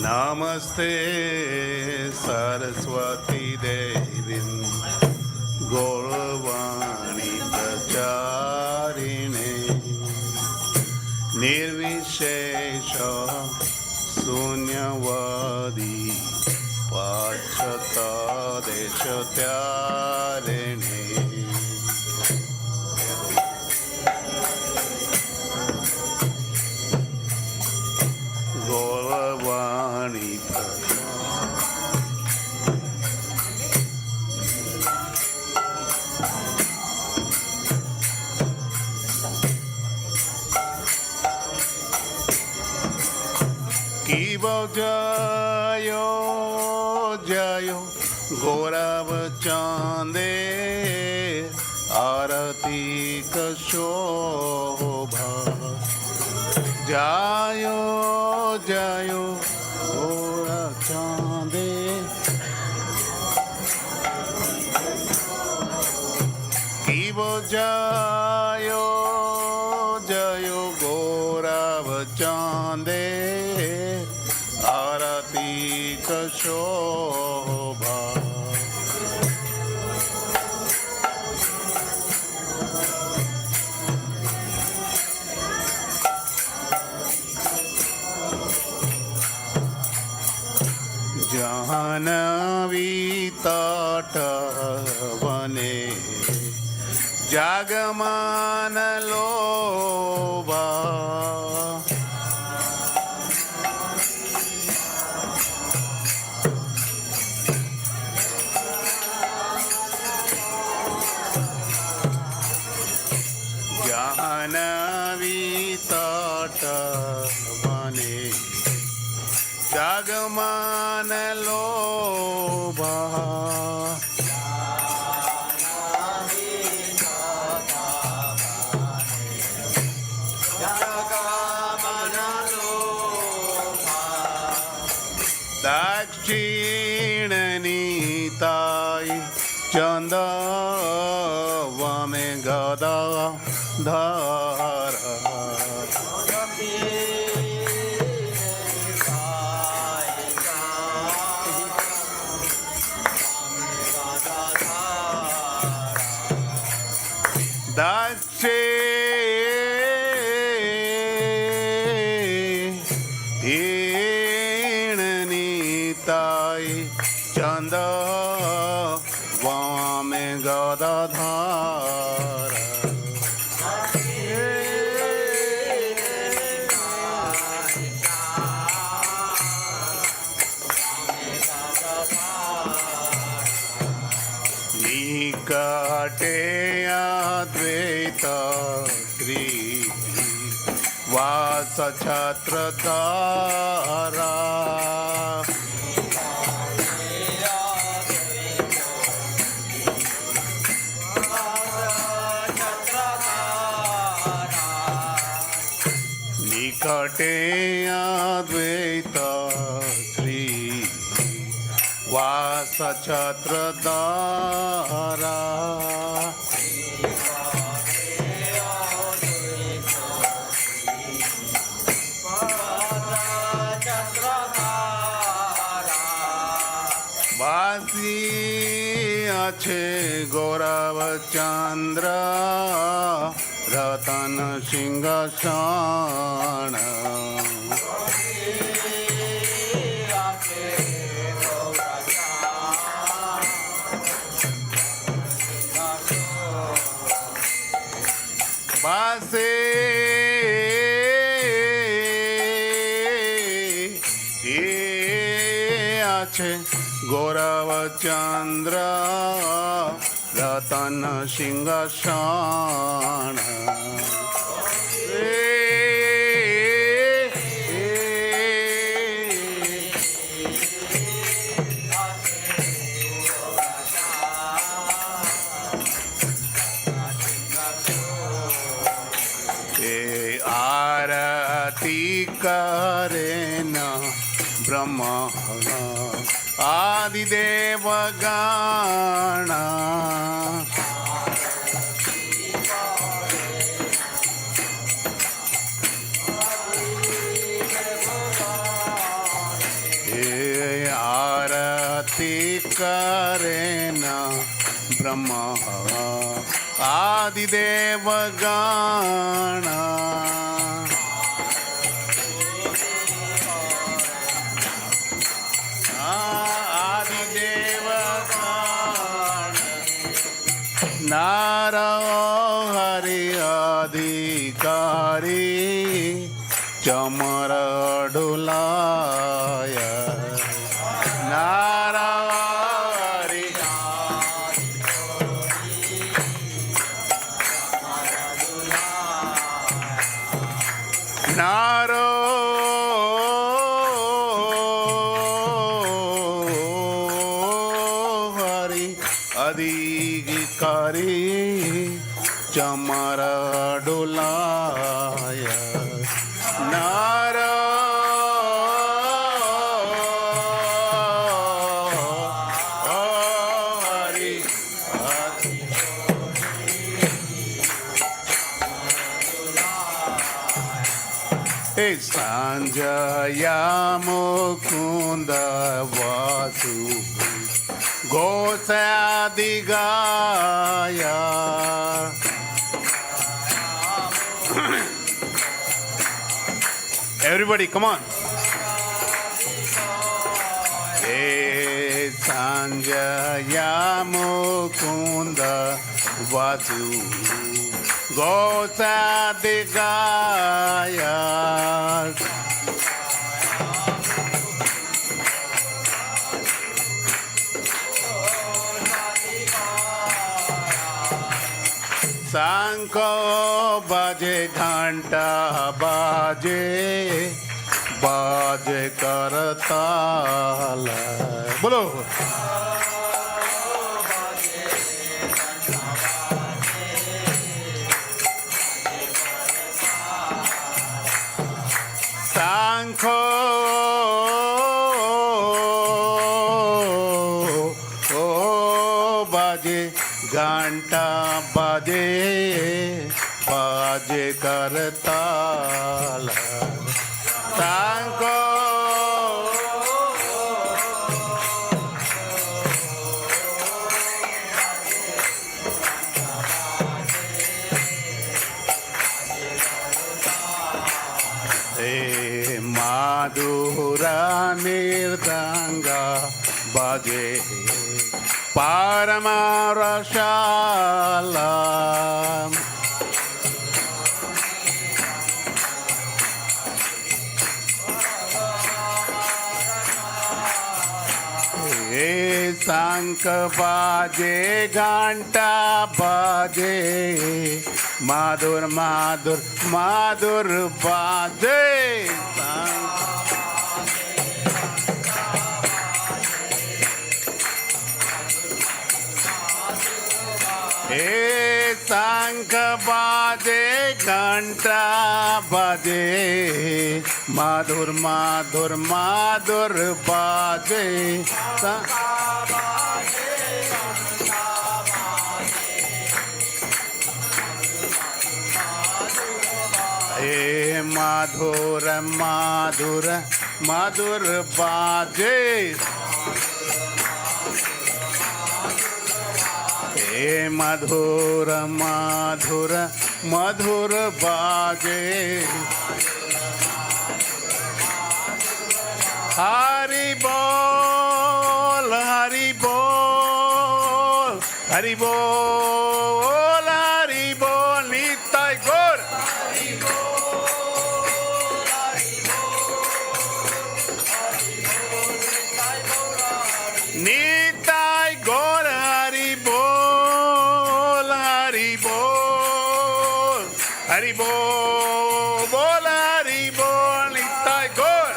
[SPEAKER 4] Namaste Saraswati Devim Gauravani Pracharine Nirvishesha Sunyavadi Pachata Deshatyarine. Gauravani Kiva Jayo Jayo Gaurav Chande Arati Kashobha Jayo Jayo Gaurav Chande Kiva Jayo Jayo Gaurav Chande Arati Kashobha Jahanavi Tata Vane Jagamana Loba Jahanavi Tata Vane Jagamana Loba Dakshinanitai Chanda Vame Gada Dhara Dakshinanitai Chanda Vame Gada Dhara Nikate Advaita Shri वास छत्रधारा निकटे अद्वैत श्री वास छत्रधारा बासी अच्छे गौरव चंद्र रतन सिंह शान बासे अच्छे गौरव चंद्र रतन सिंह शान आरती करे न ब्रह्म आदिदेव गण आरती करे न ब्रह्म आदिदेव गण नार हरि अधिकारी चमर डुलाय नार हरि नारो हरि अधिकारी चमर डुलाय नार हरि संजया Mukund Vasu गोसादिगाया everybody come on संजया मुकुंद वासु गोसादिगाया शंख बाजे घंटा बाजे बाजे करताल बोलो शंख बाजे घंटा बाजे बाजे करताल शंख माधुरा निर्दंगा बाजे पारमारशाला शंख बाजे घंटा बाजे माधुर माधुर माधुर बाजे हे शंख बाजे घंटा बाजे माधुर माधुर माधुर बाजे हे माधुर माधुर माधुर बाजे हे मधुर मधुर मधुर बाजे हरि बोल हरि बोल हरि बोल हरि बोल निताय गौर निताय गौर हरि बोल हरि बोल हरि बोल बोल हरि बोल निताय गौर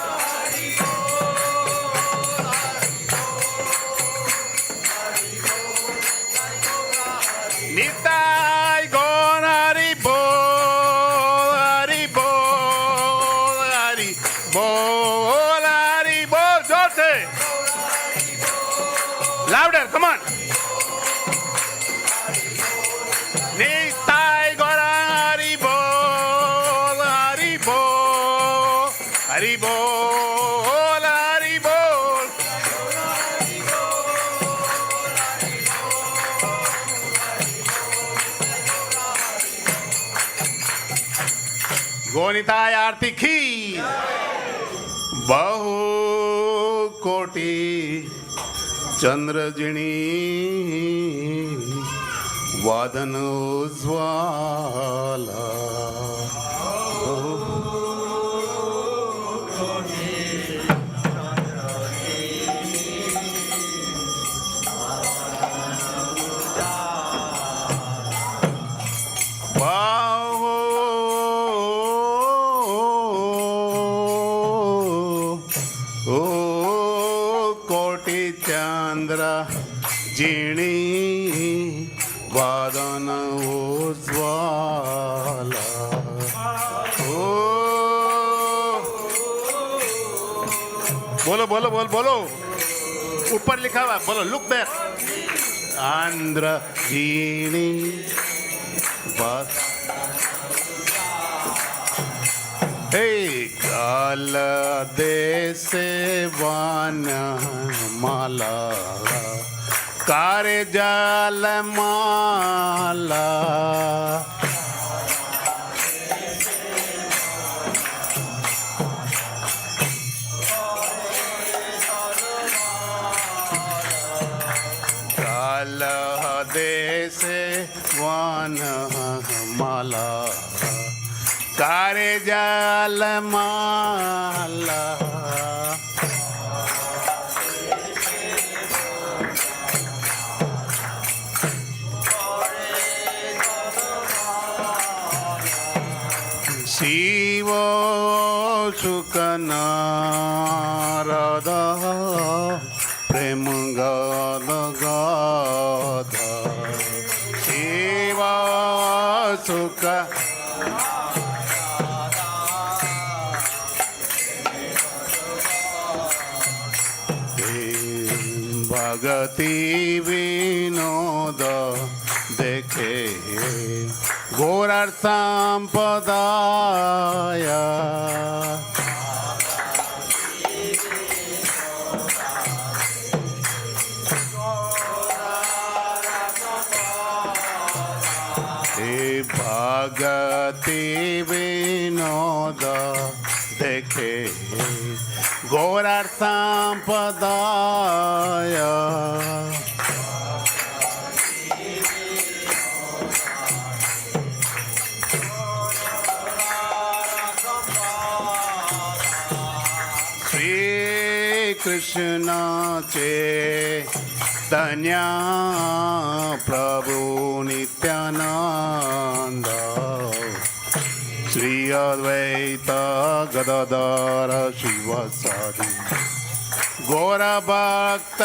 [SPEAKER 4] निताय गौर हरि बोल हरि बोल हरि बोल हरि बोल जोर से louder come on निताय गौर हरि बोल हरि बोल हरि बोल हरि बोल गोनिताय आरती की बहु कोटि चंद्रजिणी वादन उज्ज्वला कोटि चंद्र जिणी वादन उज्ज्वला बोलो बोलो बोलो बोलो ऊपर लिखा हुआ बोलो लुक देयर आंध्र जिणी हे काल देशे वन माला कारे जल माला काल देशे वन माला कारे जल माला शिव सुख नारद प्रेम गद गद शिव सुख भगति विनोद देखे गोरार संपदाय भगति विनोद देखे गोरार संपदाय श्री कृष्ण चे धन्या प्रभु नित्यानंद श्री अद्वैत गदाधर शिवासादि गौर भक्तवेंद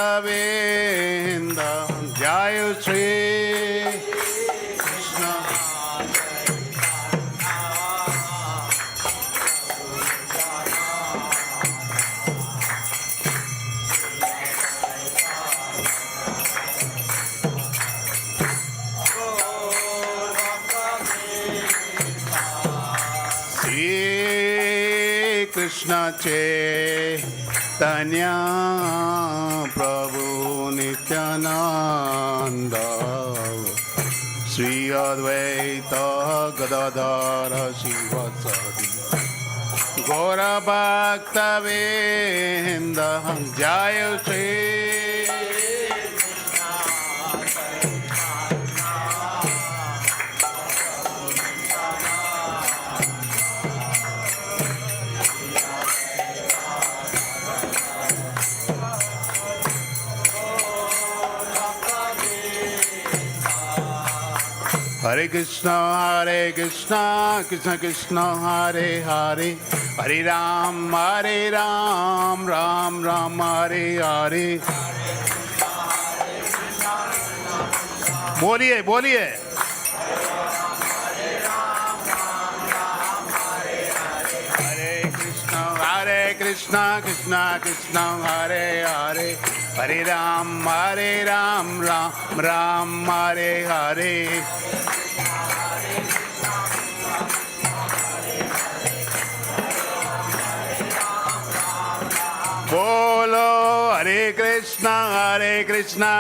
[SPEAKER 4] जय श्री कृष्ण कृष्ण चैतन्य प्रभु नित्यानंद श्री अद्वैत गदाधर शिवासादि गौर भक्तवेंद जय Shri Hare Krishna, Krishna Krishna, Hare Hare, Hare Ram, Ram Ram, Hare Hare. बोलिए बोलिए. Hare Krishna, Krishna Krishna, Hare Hare, Hare Ram, Ram Hare Hare. बोलो हरे कृष्णा कृष्णा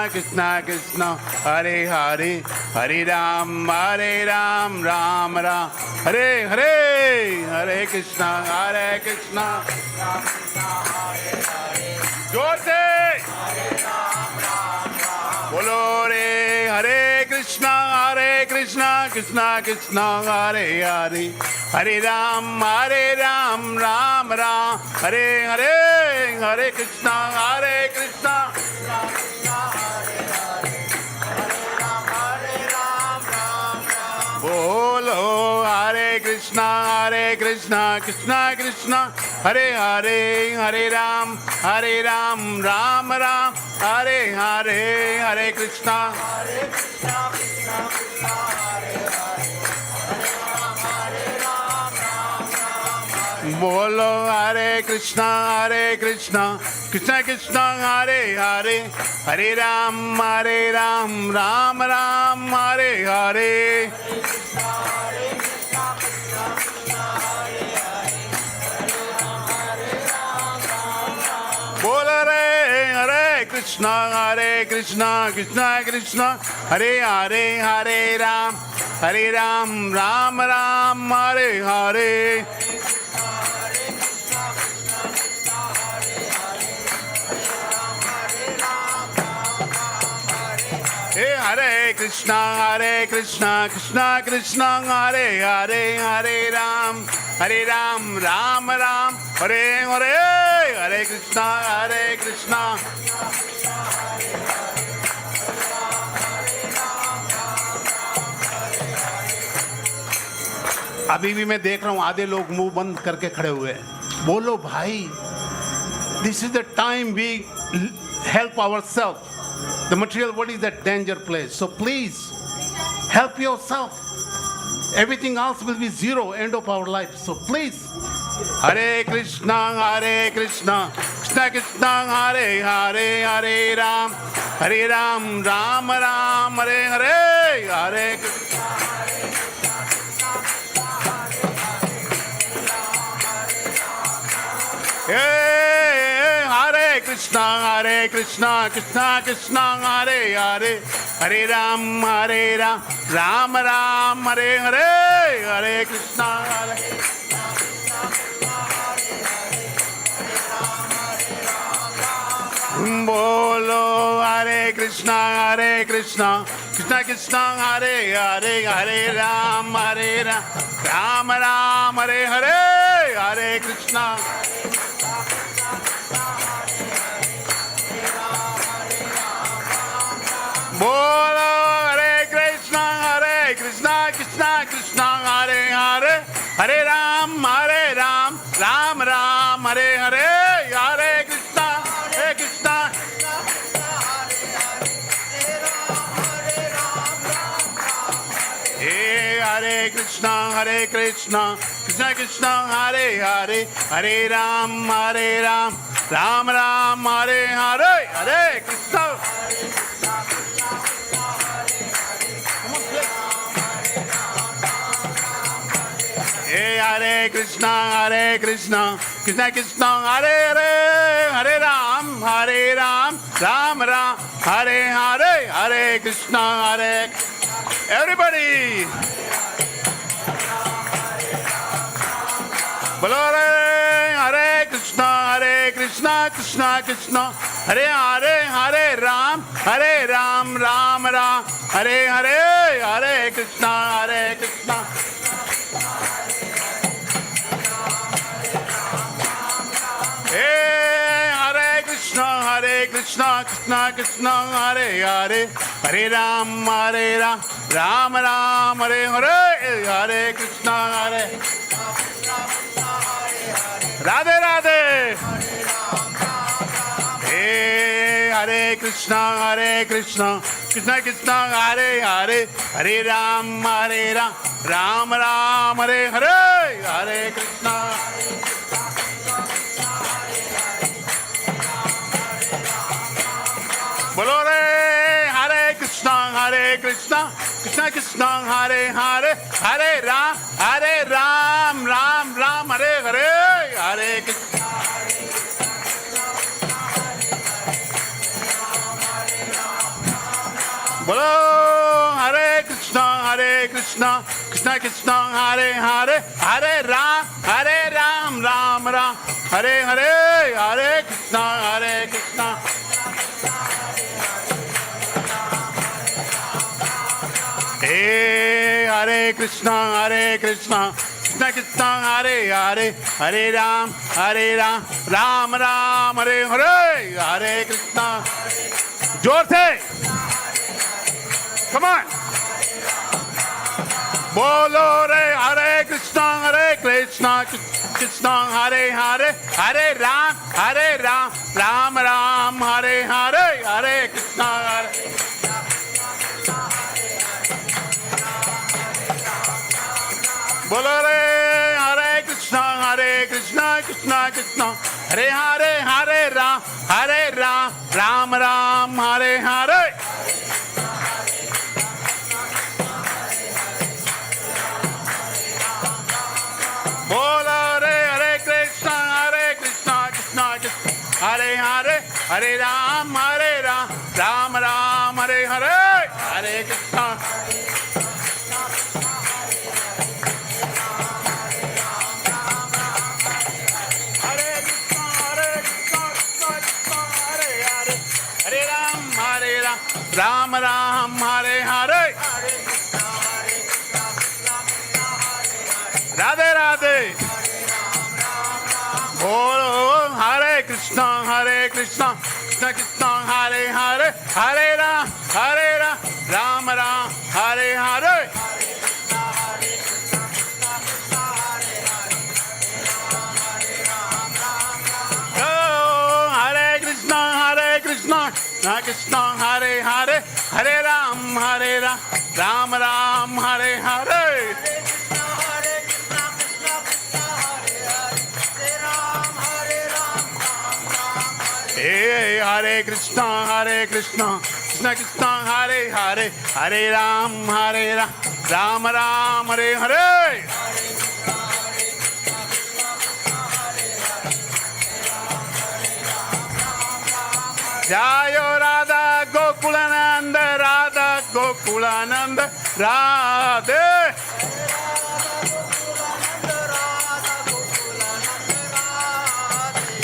[SPEAKER 4] कृष्णा हरे हरे, हरे राम राम राम हरे हरे, हरे कृष्णा जोर से बोलो रे. हरे कृष्णा कृष्णा कृष्णा हरे हरे, हरे राम राम हरे हरे, हरे कृष्णा बोलो हरे कृष्णा कृष्णा कृष्णा हरे हरे, हरे राम राम हरे हरे, हरे कृष्णा बोलो हरे कृष्णा कृष्णा कृष्णा हरे हरे, हरे राम राम हरे हरे. बोल रे हरे कृष्णा कृष्णा कृष्णा हरे हरे, हरे राम राम हरे हरे. हरे कृष्णा कृष्णा कृष्णा हरे हरे, हरे राम राम हरे हरे, हरे कृष्णा अभी भी मैं देख रहा हूँ आधे लोग मुंह बंद करके खड़े हुए हैं. बोलो भाई, this is the time we help ourselves. The material world is a danger place. So please help yourself. Everything else will be zero, end of our life. So please. Hare Krishna Krishna Krishna Hare Hare, Hare Ram Ram Hare Hare, Hare Krishna Hare Krishna Krishna Hare Hare, Hare Ram Ram Hare Hare, Hare Krishna बोलो हरे Krishna Krishna Hare Hare, Hare Ram Ram Hare Hare, Hare Krishna. बोलो हरे कृष्णा कृष्णा कृष्णा हरे हरे, हरे राम राम राम हरे हरे, हरे कृष्णा हरे कृष्णा कृष्णा कृष्णा हरे हरे, हरे राम राम राम हरे हरे, हरे कृष्णा हरे कृष्णा कृष्णा कृष्णा हरे हरे, हरे राम राम राम हरे हरे, हरे कृष्णा हरे everybody बोलो हरे कृष्णा कृष्णा कृष्णा हरे हरे, हरे राम राम राम हरे हरे, हरे कृष्णा हरे कृष्णा कृष्णा हरे हरे, हरे राम राम राम हरे हरे, हरे कृष्णा हरे राधे राधे। हरे कृष्णा कृष्णा कृष्णा हरे हरे, हरे राम राम राम हरे हरे, हरे कृष्णा बोलो रे हरे कृष्णा कृष्णा कृष्णा हरे हरे, हरे राम राम हरे हरे, हरे कृष्णा बोलो हरे कृष्णा कृष्णा हरे हरे, हरे राम राम हरे हरे, हरे कृष्णा हरे कृष्णा कृष्णा हरे हरे, हरे राम राम राम हरे हरे, हरे कृष्णा जोर से come on बोलो रे हरे कृष्णा कृष्णा हरे हरे, हरे राम राम राम हरे हरे, हरे कृष्णा बोलो रे हरे कृष्णा कृष्णा हरे हरे, हरे राम राम हरे हरे, बोलो रे हरे कृष्णा कृष्णा हरे हरे, हरे राम राम हरे हरे, हरे कृष्णा राम हरे हरे, राधे राधे। बोलो हरे कृष्णा कृष्णा हरे हरे, हरे राम राम हरे हरे, कृष्णा हरे हरे, हरे राम राम हरे हरे, हरे कृष्णा कृष्णा हरे हरे, हरे राम राम हरे हरे, जायो राधा गोकुलानंद राधे,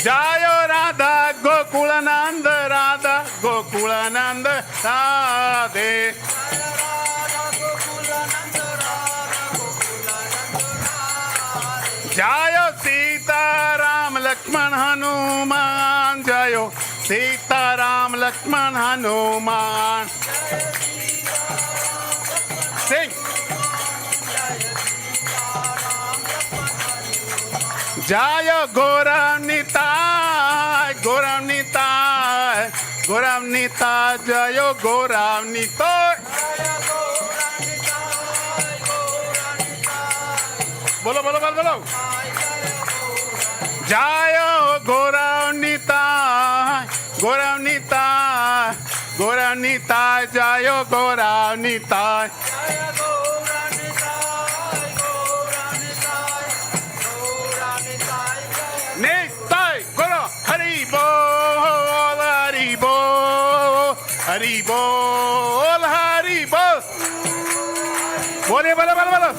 [SPEAKER 4] जायो राधा गोकुलानंद राधे, जायो सीता राम लक्ष्मण हनुमान, जायो सीता राम लक्ष्मण हनुमान सिंह जय गौरवनिताय गौरवनिताय गौरवनिताय जय गौरवनिताय बोलो बोलो बोलो बोलो जय गौरवनिताय गौरवनिताय गौरवनिताय जय गौरवनिताय निताय गौर हरि बोल हरि बोल हरि बोल हरि बोल बोले बोलो बोलो बोलो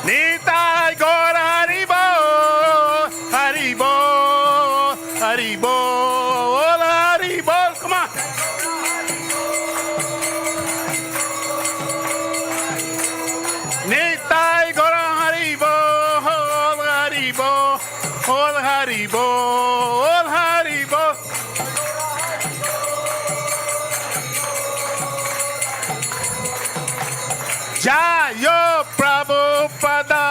[SPEAKER 4] निताय गौर हरि बोल हरि बोल हरि बोल हरि बोल come on निताय गौर हरि बोल हरि बोल हरि बोल हरि बोल जयो प्रभुपदा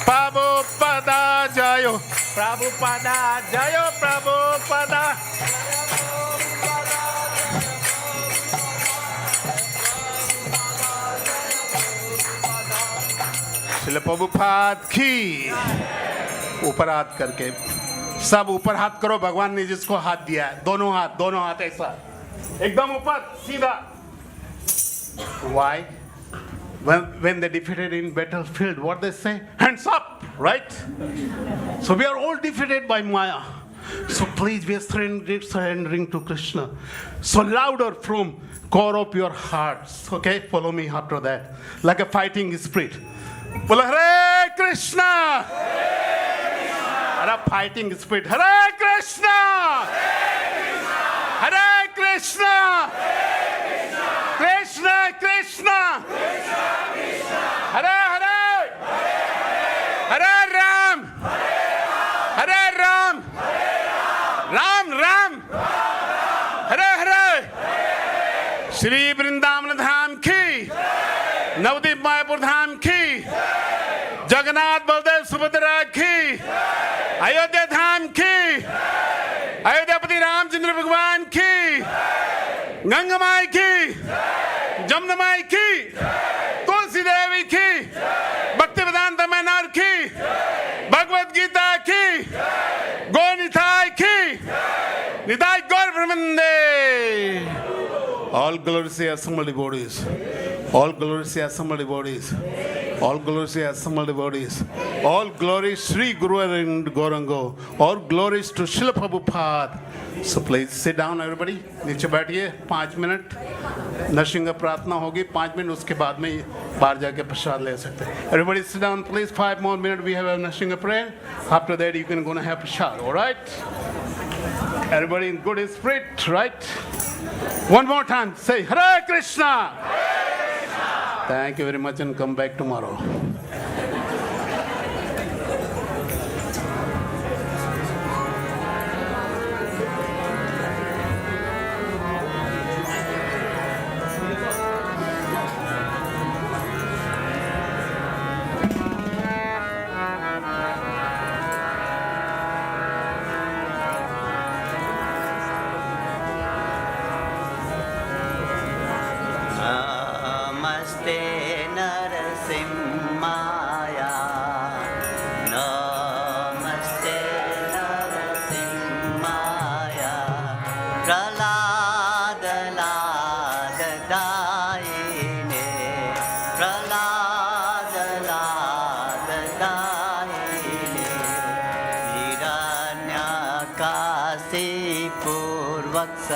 [SPEAKER 4] प्रभुपदा जयो प्रभुपदा जयो प्रभुपदा श्रील प्रभुपाद की ऊपर हाथ करके सब ऊपर हाथ करो भगवान ने जिसको हाथ दिया है दोनों हाथ ऐसा एकदम ऊपर सीधा why when they defeated in battlefield what they say hands up right so we are all defeated by Maya so please we are surrendering to Krishna so louder from core of your hearts okay follow me after that like a fighting spirit बोलो हरे कृष्णा अरे fighting spirit हरे कृष्णा हरे कृष्णा कृष्णा कृष्णा हरे हरे हरे राम राम राम हरे हरे श्री वृंदावन धाम की नवदीप मायापुर धाम की जगन्नाथ बलदेव सुभद्रा की अयोध्या धाम की अयोध्यापति रामचंद्र भगवान की गंगा माई की जमुना माई की तुलसी देवी की भक्तिवेदांत मनोर की भगवत गीता की गौनिताय की निताय गौर ब्रह्मंदे all glories to assembled devotees all glories to assembled devotees all glories to assembled devotees all glories Sri Guru and Gaurango all glories to Srila Prabhupada so please sit down everybody नीचे बैठिए 5 minute Narasimha प्रार्थना होगी 5 minute उसके बाद में बाहर जाके प्रसाद ले सकते हैं everybody sit down please 5 more minutes we have a Nrsimha prayer after that you can go and have prasad all right everybody in good spirit right one more time say Hare Krishna thank you very much and come back tomorrow
[SPEAKER 5] नमस्ते नरसिंहाय नमस्ते नरसिंहाय प्रह्लादलाददायिने प्रह्लादलाददायिने हिरण्यकाशिपूर्वक्ष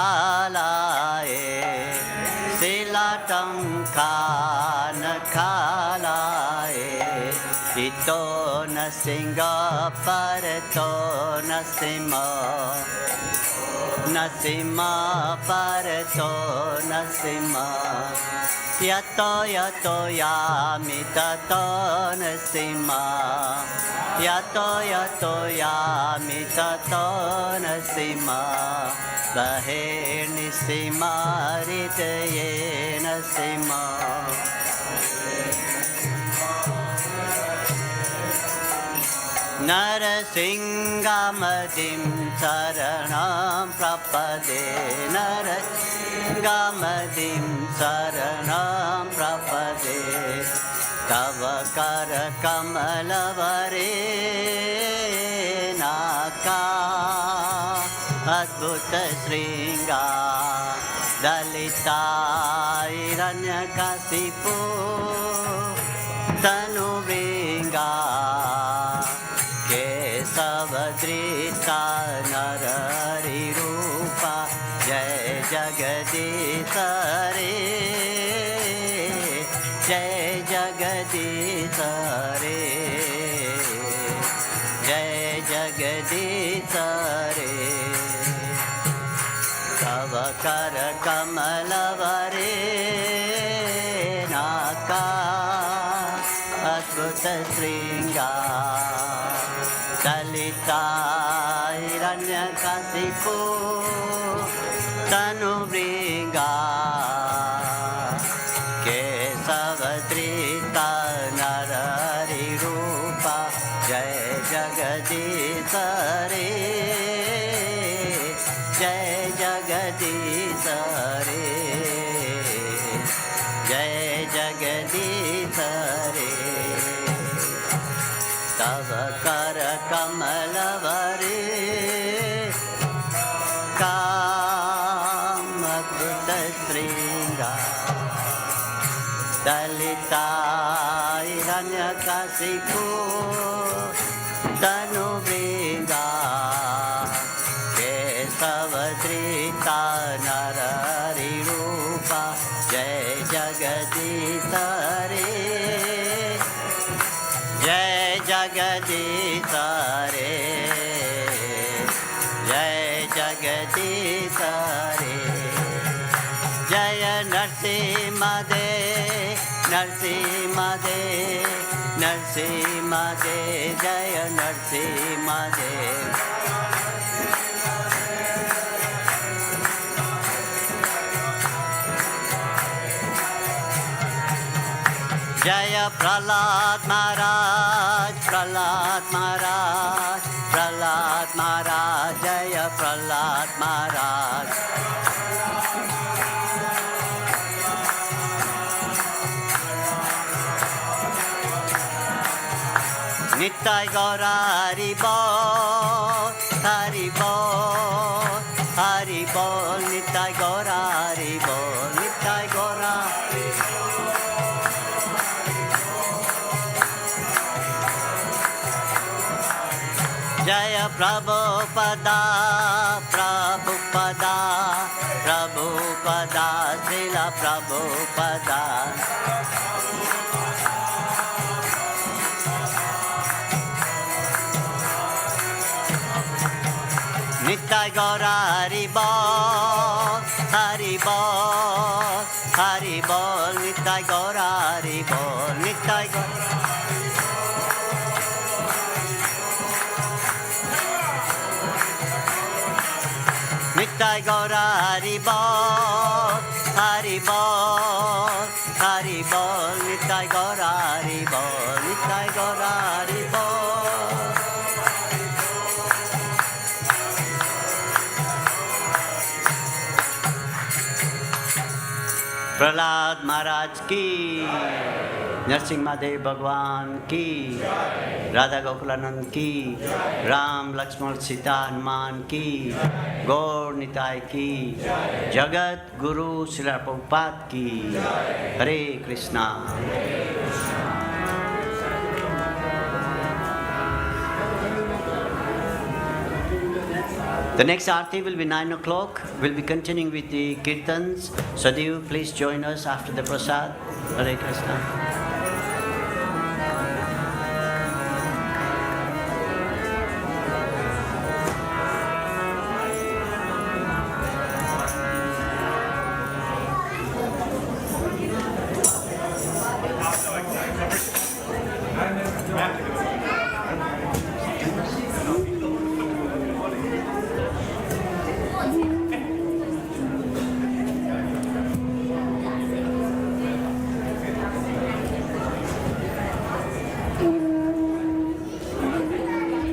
[SPEAKER 5] शिलाटङ्कानखालाये शिलाटङ्कानखालाये ito nasinga parato nasima nasima parato nasima yato yato yamitato nasima yato yato yamitato nasima bahe nisima ritaye nasima Narasingamadim saranam prapade Narasingamadim saranam prapade Tava kara kamalavare naka Adbhuta Sringa Dalita Hiranyakasipu Tanu Vinga Kesavadrita Narari Rupa Jai Jagadisa Re Jai Jagadisa Re Jai Jagadisa Re Tavakara Kamalavare Naka Adbhuta Sringa Dalita Hiranyakasipu Tanu Vringa Kesavadrita Narari Rupa Jai Jagadisa Re Jai Jagadisa Re Jai Jagadisa Re Tava kara kamalavare Kamadbhuta Sringa Dalita Hiranyakasipu Tanu Vringa Kesavadrita Narari Rupa Jai Jagadisa Re Jai Jagadisa Re Jai Jagadisa Re Jaya Narsimade Narsimade Narsimade Jaya Narsimade Jaya Prahlad Maharaj, Prahlad Maharaj, Prahlad Maharaj, Jaya Prahlad Maharaj. Nittai Gaura Hari Bol, Hari Bol, Hari Bol, Nittai Gaura Hari Bol, Nittai Gaura. Jaya Prabhupada, Prabhupada, Prabhupada, Srila Prabhupada. Nittai Gaura Hari Bol, Hari Bol, Hari Bol, Nittai Gaura Hari Bol, Nittai Gaura. Nittai Gaura Hari Bol, Hari Bol, Hari Bol, Nittai Gaura Hari Bol, Nittai Gaura Hari Bol. Prahlad महाराज की, नरसिंह देव भगवान की, राधा गोकुलानंद की, राम लक्ष्मण सीता हनुमान की, गौर निताय की, जगत गुरु श्रील प्रभुपाद की। हरे Krishna. The next arti will be 9 o'clock. We'll be continuing with the kirtans. Sadhu, please join us after the prasad. Hare Krishna.